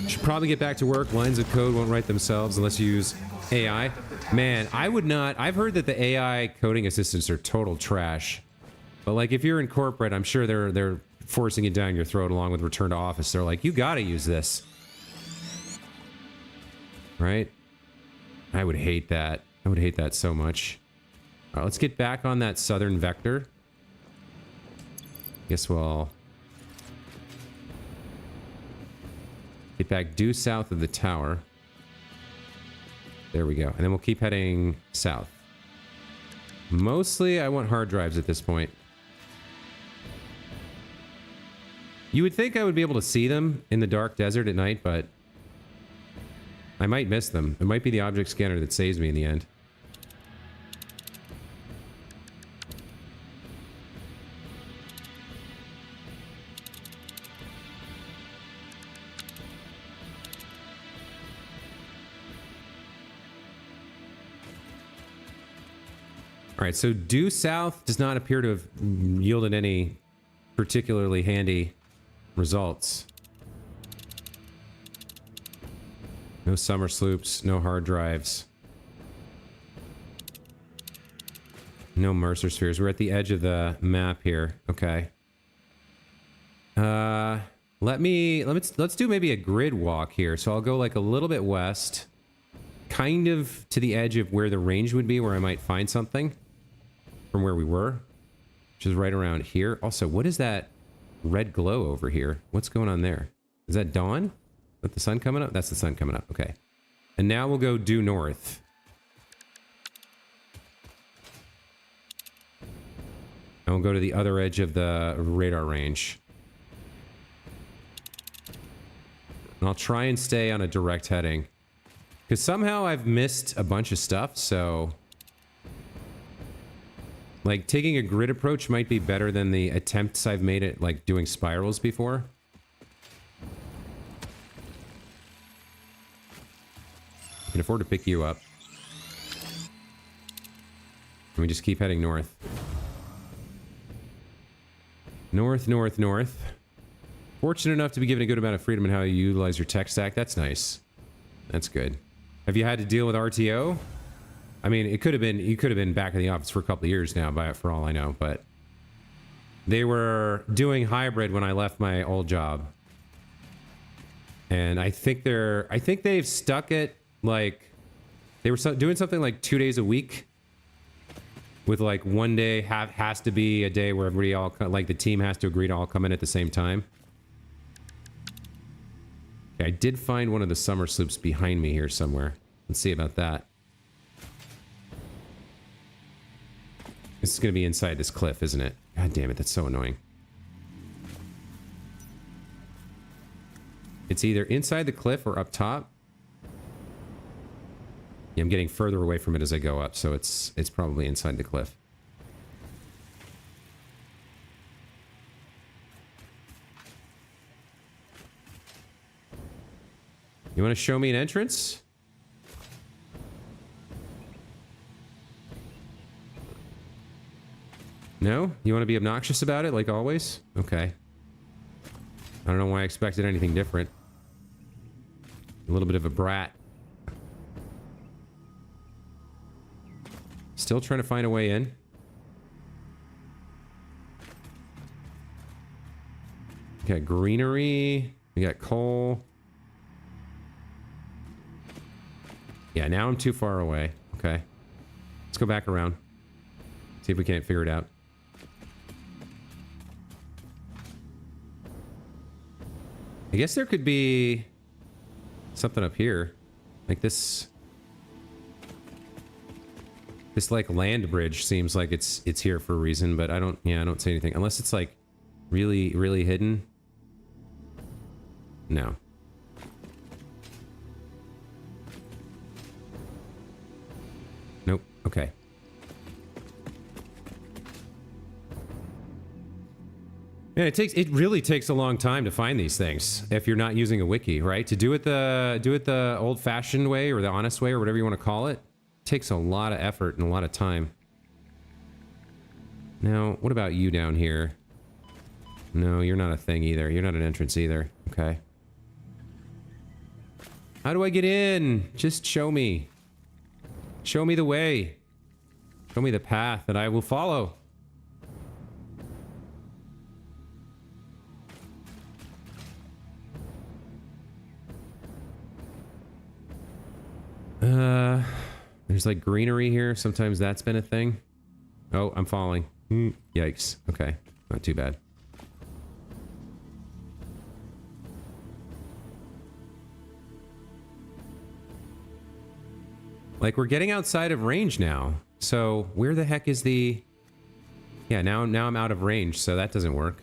S1: Should probably get back to work. Lines of code won't write themselves unless you use AI. Man, I would not... I've heard that the AI coding assistants are total trash. But like if you're in corporate, I'm sure they're forcing it down your throat along with return to office. They're like, you gotta use this. Right? I would hate that. I would hate that so much. All right, let's get back on that southern vector. Guess we'll get back due south of the tower. There we go. And then we'll keep heading south. Mostly, I want hard drives at this point. You would think I would be able to see them in the dark desert at night, but I might miss them. It might be the object scanner that saves me in the end. All right, so due south does not appear to have yielded any particularly handy results. No summer sloops, no hard drives. No Mercer spheres. We're at the edge of the map here. Okay. Let's do maybe a grid walk here. So I'll go like a little bit west, kind of to the edge of where the range would be, where I might find something from where we were, which is right around here. Also, what is that red glow over here? What's going on there? Is that dawn? Is that the sun coming up? That's the sun coming up. Okay. And now we'll go due north. And we'll go to the other edge of the radar range. And I'll try and stay on a direct heading. Because somehow I've missed a bunch of stuff, so... like, taking a grid approach might be better than the attempts I've made at, like, doing spirals before. I can afford to pick you up. And we just keep heading north. North, north, north. Fortunate enough to be given a good amount of freedom in how you utilize your tech stack. That's nice. That's good. Have you had to deal with RTO? I mean, it could have been, you could have been back in the office for a couple of years now, for all I know, but they were doing hybrid when I left my old job. And I think they've stuck it, like, they were doing something like 2 days a week with like one day has to be a day where everybody all, like the team has to agree to all come in at the same time. Okay, I did find one of the summer sloops behind me here somewhere. Let's see about that. This is going to be inside this cliff, isn't it? God damn it, that's so annoying. It's either inside the cliff or up top. Yeah, I'm getting further away from it as I go up, so it's probably inside the cliff. You want to show me an entrance? No? You want to be obnoxious about it, like always? Okay. I don't know why I expected anything different. A little bit of a brat. Still trying to find a way in. We got greenery. We got coal. Yeah, now I'm too far away. Okay. Let's go back around. See if we can't figure it out. I guess there could be something up here. Like this like land bridge seems like it's here for a reason, but I don't see anything. Unless it's like really, really hidden. No. Nope. Okay. And it really takes a long time to find these things if you're not using a wiki, right? To do it the old-fashioned way or the honest way or whatever you want to call it, takes a lot of effort and a lot of time. Now, what about you down here? No, you're not a thing either. You're not an entrance either. Okay. How do I get in? Just show me. Show me the way. Show me the path that I will follow. There's like greenery here. Sometimes that's been a thing. Oh, I'm falling. Yikes. Okay. Not too bad. Like, we're getting outside of range now. So, where the heck is the... Yeah, now I'm out of range, so that doesn't work.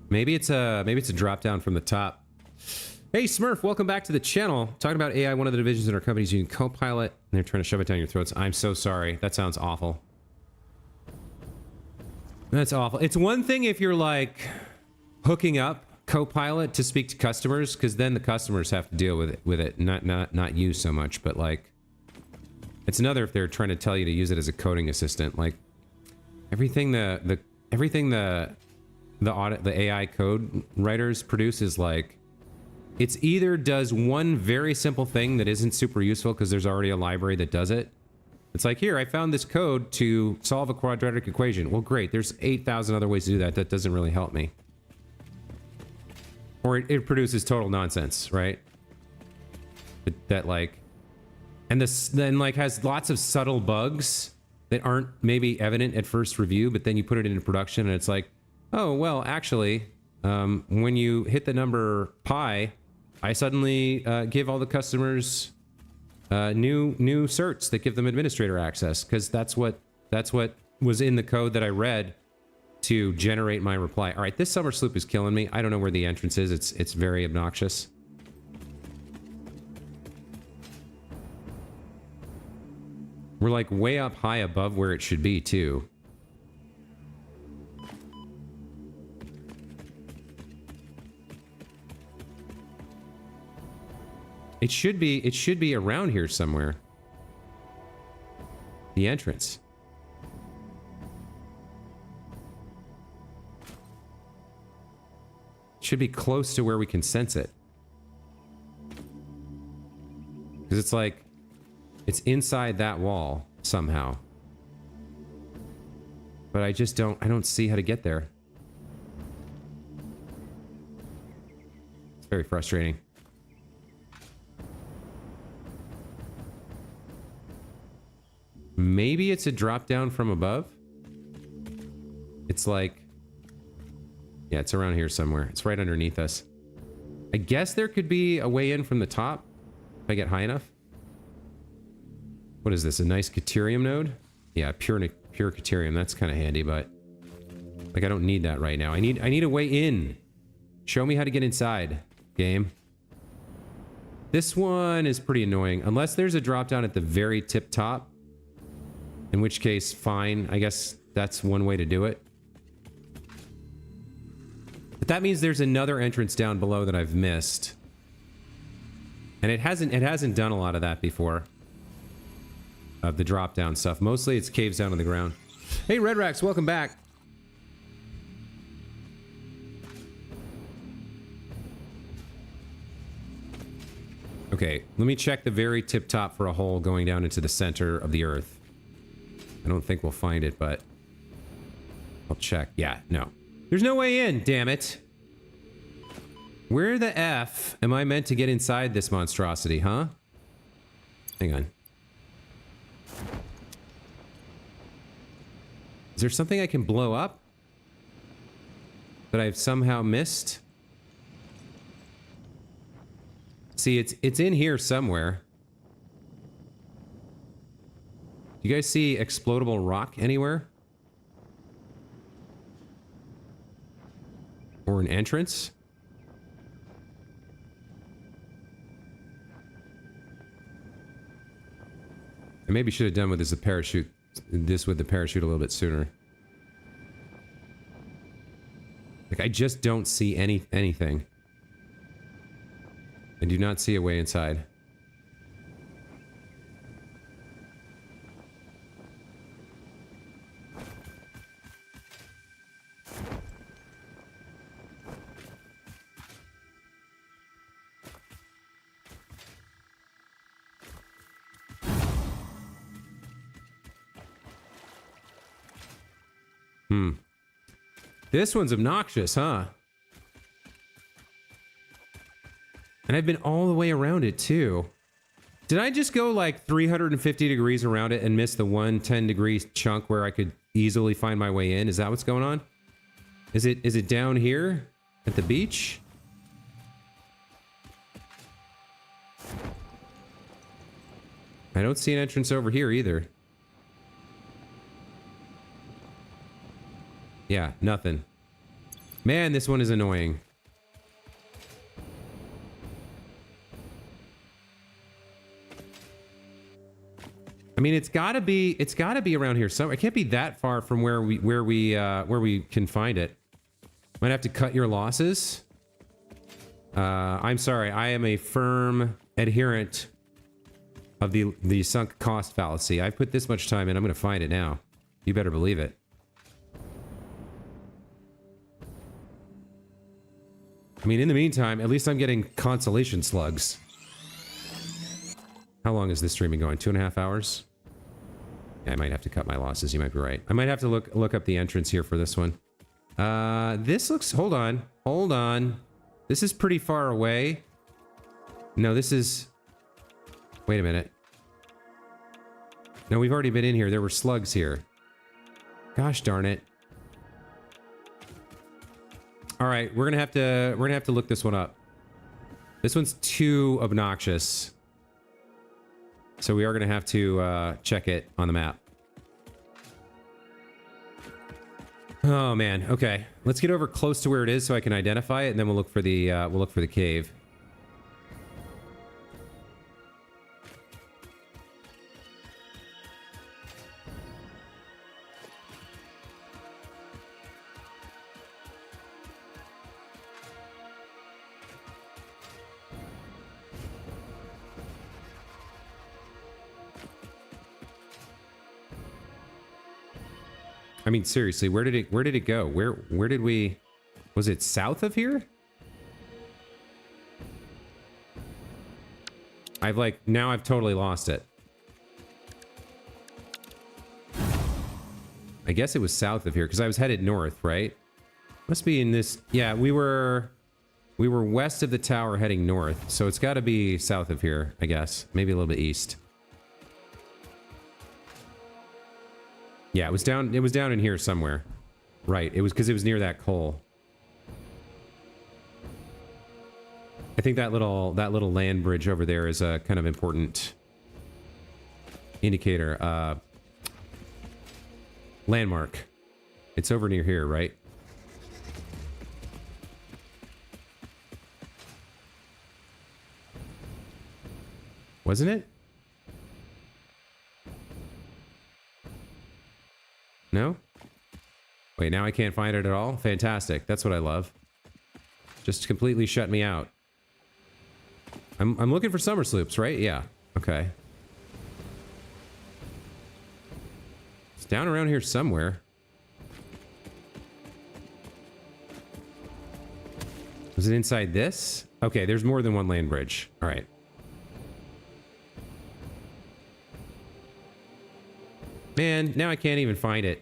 S1: Maybe it's a drop down from the top. Hey Smurf, welcome back to the channel. Talking about AI, one of the divisions in our company is using Copilot, and they're trying to shove it down your throats. I'm so sorry. That sounds awful. That's awful. It's one thing if you're like hooking up Copilot to speak to customers, because then the customers have to deal with it, not you so much. But like, it's another if they're trying to tell you to use it as a coding assistant. Like everything the AI code writers produce is like, it's either does one very simple thing that isn't super useful because there's already a library that does it. It's like, here, I found this code to solve a quadratic equation. Well, great. There's 8,000 other ways to do that. That doesn't really help me. Or it produces total nonsense, right? That like, and this then like has lots of subtle bugs that aren't maybe evident at first review, but then you put it into production and it's like, oh, well, actually, when you hit the number pi, I suddenly give all the customers new certs that give them administrator access, because that's what was in the code that I read to generate my reply. All right, this summer sloop is killing me. I don't know where the entrance is. It's very obnoxious. We're like way up high above where it should be too. It should be around here somewhere. The entrance. It should be close to where we can sense it. Because it's like, it's inside that wall somehow. But I don't see how to get there. It's very frustrating. Maybe it's a drop down from above. It's like, yeah, it's around here somewhere. It's right underneath us. I guess there could be a way in from the top if I get high enough. What is this? A nice Caterium node? Yeah, pure Caterium. That's kind of handy, but like I don't need that right now. I need a way in. Show me how to get inside, game. This one is pretty annoying unless there's a drop down at the very tip top. In which case, fine. I guess that's one way to do it. But that means there's another entrance down below that I've missed. And it hasn't done a lot of that before. Of the drop down stuff. Mostly it's caves down to the ground. Hey Red Rax, welcome back. Okay, let me check the very tip top for a hole going down into the center of the earth. I don't think we'll find it, but I'll check. Yeah, no. There's no way in, damn it. Where the F am I meant to get inside this monstrosity, huh? Hang on. Is there something I can blow up that I've somehow missed? See, it's in here somewhere. You guys see explodable rock anywhere? Or an entrance? I maybe should have done with this with the parachute a little bit sooner. Like, I just don't see anything. I do not see a way inside. This one's obnoxious, huh? And I've been all the way around it, too. Did I just go like 350 degrees around it and miss the 110-degree chunk where I could easily find my way in? Is that what's going on? Is it down here at the beach? I don't see an entrance over here either. Yeah, nothing. Man, this one is annoying. I mean, it's gotta be around here somewhere. It can't be that far from where we can find it. Might have to cut your losses. I'm sorry. I am a firm adherent of the sunk cost fallacy. I put this much time in. I'm gonna find it now. You better believe it. I mean, in the meantime, at least I'm getting consolation slugs. How long is this streaming going? 2.5 hours? Yeah, I might have to cut my losses. You might be right. I might have to look up the entrance here for this one. This looks... Hold on. This is pretty far away. No, this is... Wait a minute. No, we've already been in here. There were slugs here. Gosh darn it. All right, we're gonna have to look this one up. This one's too obnoxious, so we are gonna have to check it on the map. Oh man, okay. Let's get over close to where it is so I can identify it, and then we'll look for the cave. I mean, seriously, where did it go? Where did we... Was it south of here? Now I've totally lost it. I guess it was south of here, because I was headed north, right? Must be in this... Yeah, we were west of the tower heading north, so it's got to be south of here, I guess. Maybe a little bit east. Yeah, it was down in here somewhere. Right, it was because it was near that coal. I think that little land bridge over there is a kind of important indicator. Landmark. It's over near here, right? Wasn't it? No? Wait, now I can't find it at all? Fantastic. That's what I love. Just completely shut me out. I'm looking for summer sloops, right? Yeah. Okay. It's down around here somewhere. Was it inside this? Okay, there's more than one land bridge. All right. Man, now I can't even find it.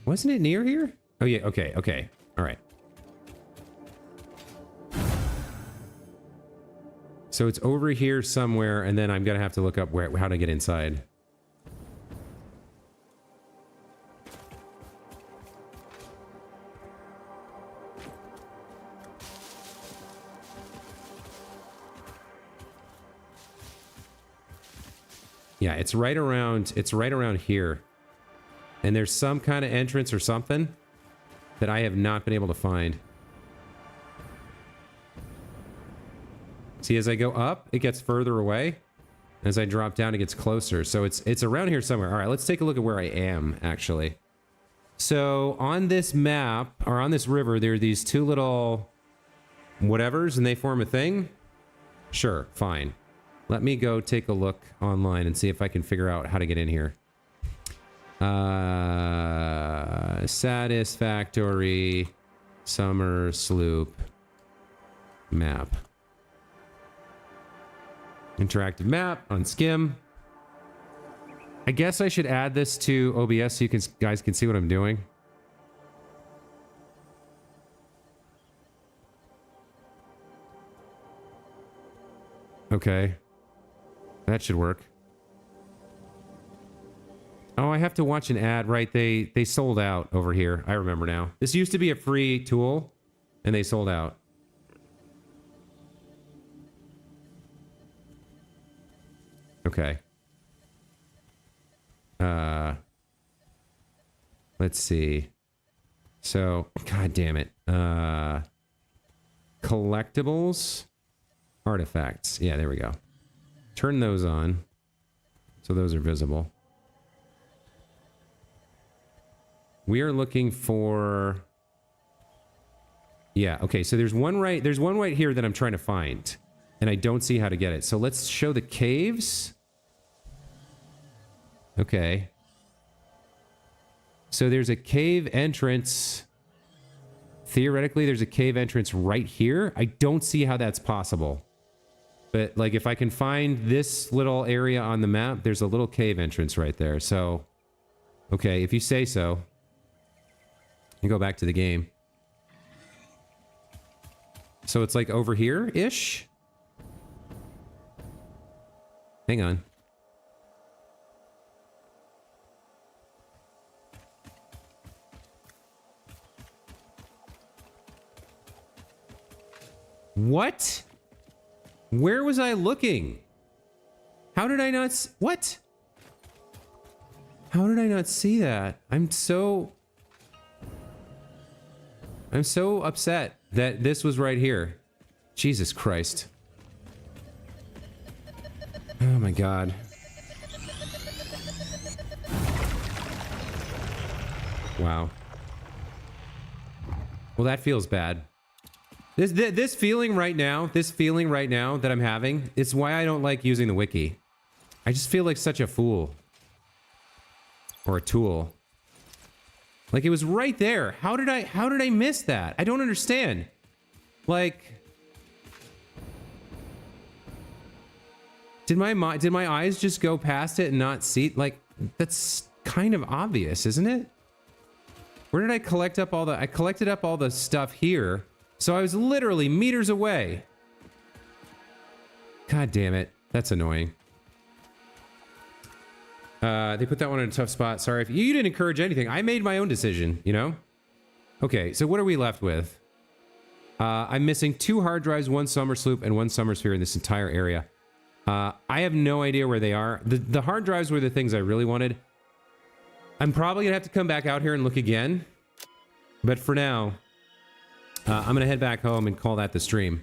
S1: Wasn't it near here? Oh yeah, okay, okay. All right. So it's over here somewhere, and then I'm gonna have to look up how to get inside. Yeah, it's right around here. And there's some kind of entrance or something that I have not been able to find. See, as I go up, it gets further away. As I drop down, it gets closer. So it's around here somewhere. All right, let's take a look at where I am, actually. So on this map, or on this river, there are these two little whatevers, and they form a thing. Sure, fine. Let me go take a look online and see if I can figure out how to get in here. Satisfactory summer sloop map. Interactive map on Skim. I guess I should add this to OBS so you guys can see what I'm doing. Okay. That should work. Oh, I have to watch an ad, right? They sold out over here. I remember now. This used to be a free tool, and they sold out. Okay. Let's see. So, god damn it. Collectibles, artifacts. Yeah, there we go. Turn those on, so those are visible. We are looking for... Yeah, okay, so there's one right here that I'm trying to find, and I don't see how to get it. So let's show the caves. Okay. So there's a cave entrance. Theoretically, there's a cave entrance right here. I don't see how that's possible. But, like, if I can find this little area on the map, there's a little cave entrance right there. So, okay, if you say so. You go back to the game. So it's like over here-ish? Hang on. What? Where was I looking? How did I not... What? How did I not see that? I'm so upset that this was right here. Jesus Christ. Oh my god. Wow. Well, that feels bad. This feeling right now that I'm having, it's why I don't like using the wiki. I just feel like such a fool. Or a tool. Like, it was right there. How did I miss that? I don't understand. Like, did my eyes just go past it and not see? Like, that's kind of obvious, isn't it? Where did I collect up all the... I collected up all the stuff here. So I was literally meters away. God damn it. That's annoying. They put that one in a tough spot. Sorry if you didn't encourage anything. I made my own decision, you know? Okay, so what are we left with? I'm missing 2 hard drives, 1 summer sloop, and 1 summer sphere in this entire area. I have no idea where they are. The hard drives were the things I really wanted. I'm probably gonna have to come back out here and look again. But for now, I'm gonna head back home and call that the stream.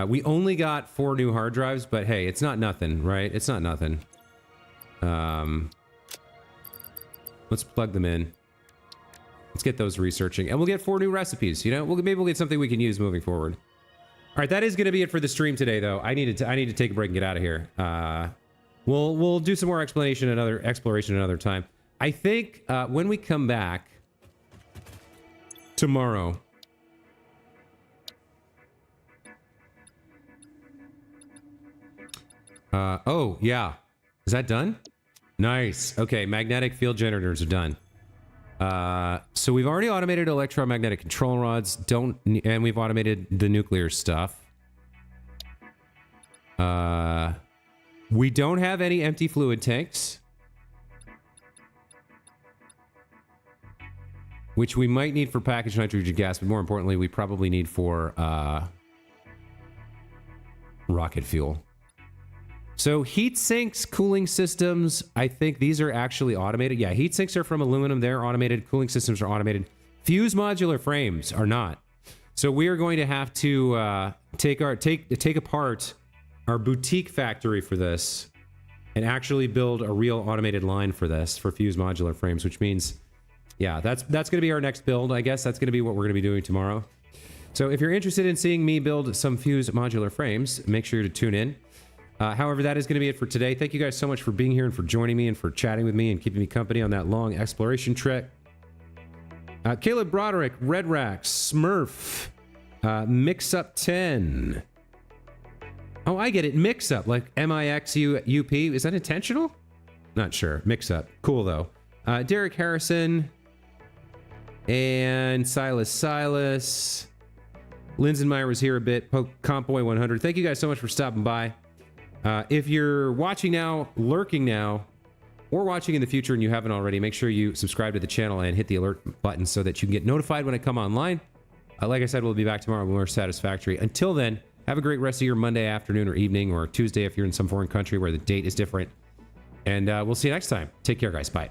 S1: We only got 4 new hard drives, but hey, it's not nothing, right? It's not nothing. Let's plug them in. Let's get those researching, and we'll get 4 new recipes. You know, maybe we'll get something we can use moving forward. All right, that is going to be it for the stream today, though. I need to take a break and get out of here. We'll do some more exploration another time. I think when we come back tomorrow. Oh yeah, is that done? Nice. Okay, magnetic field generators are done. So we've already automated electromagnetic control rods. And we've automated the nuclear stuff. We don't have any empty fluid tanks, which we might need for packaged nitrogen gas, but more importantly, we probably need for rocket fuel. So heat sinks, cooling systems, I think these are actually automated. Yeah, heat sinks are from aluminum. They're automated. Cooling systems are automated. Fuse modular frames are not. So we are going to have to take apart our boutique factory for this and actually build a real automated line for this, for Fuse modular frames, which means, yeah, that's going to be our next build. I guess that's going to be what we're going to be doing tomorrow. So if you're interested in seeing me build some Fuse modular frames, make sure to tune in. However, that is going to be it for today. Thank you guys so much for being here and for joining me and for chatting with me and keeping me company on that long exploration trek. Caleb Broderick, Red Rack, Smurf, Mix Up 10. Oh, I get it. Mix Up, like M-I-X-U-P. Is that intentional? Not sure. Mix Up. Cool, though. Derek Harrison and Silas. Linsenmeyer was here a bit. Compboy 100. Thank you guys so much for stopping by. If you're watching now, lurking now, or watching in the future and you haven't already, make sure you subscribe to the channel and hit the alert button so that you can get notified when I come online. Like I said, we'll be back tomorrow with more Satisfactory. Until then, have a great rest of your Monday afternoon or evening, or Tuesday if you're in some foreign country where the date is different. And we'll see you next time. Take care, guys. Bye.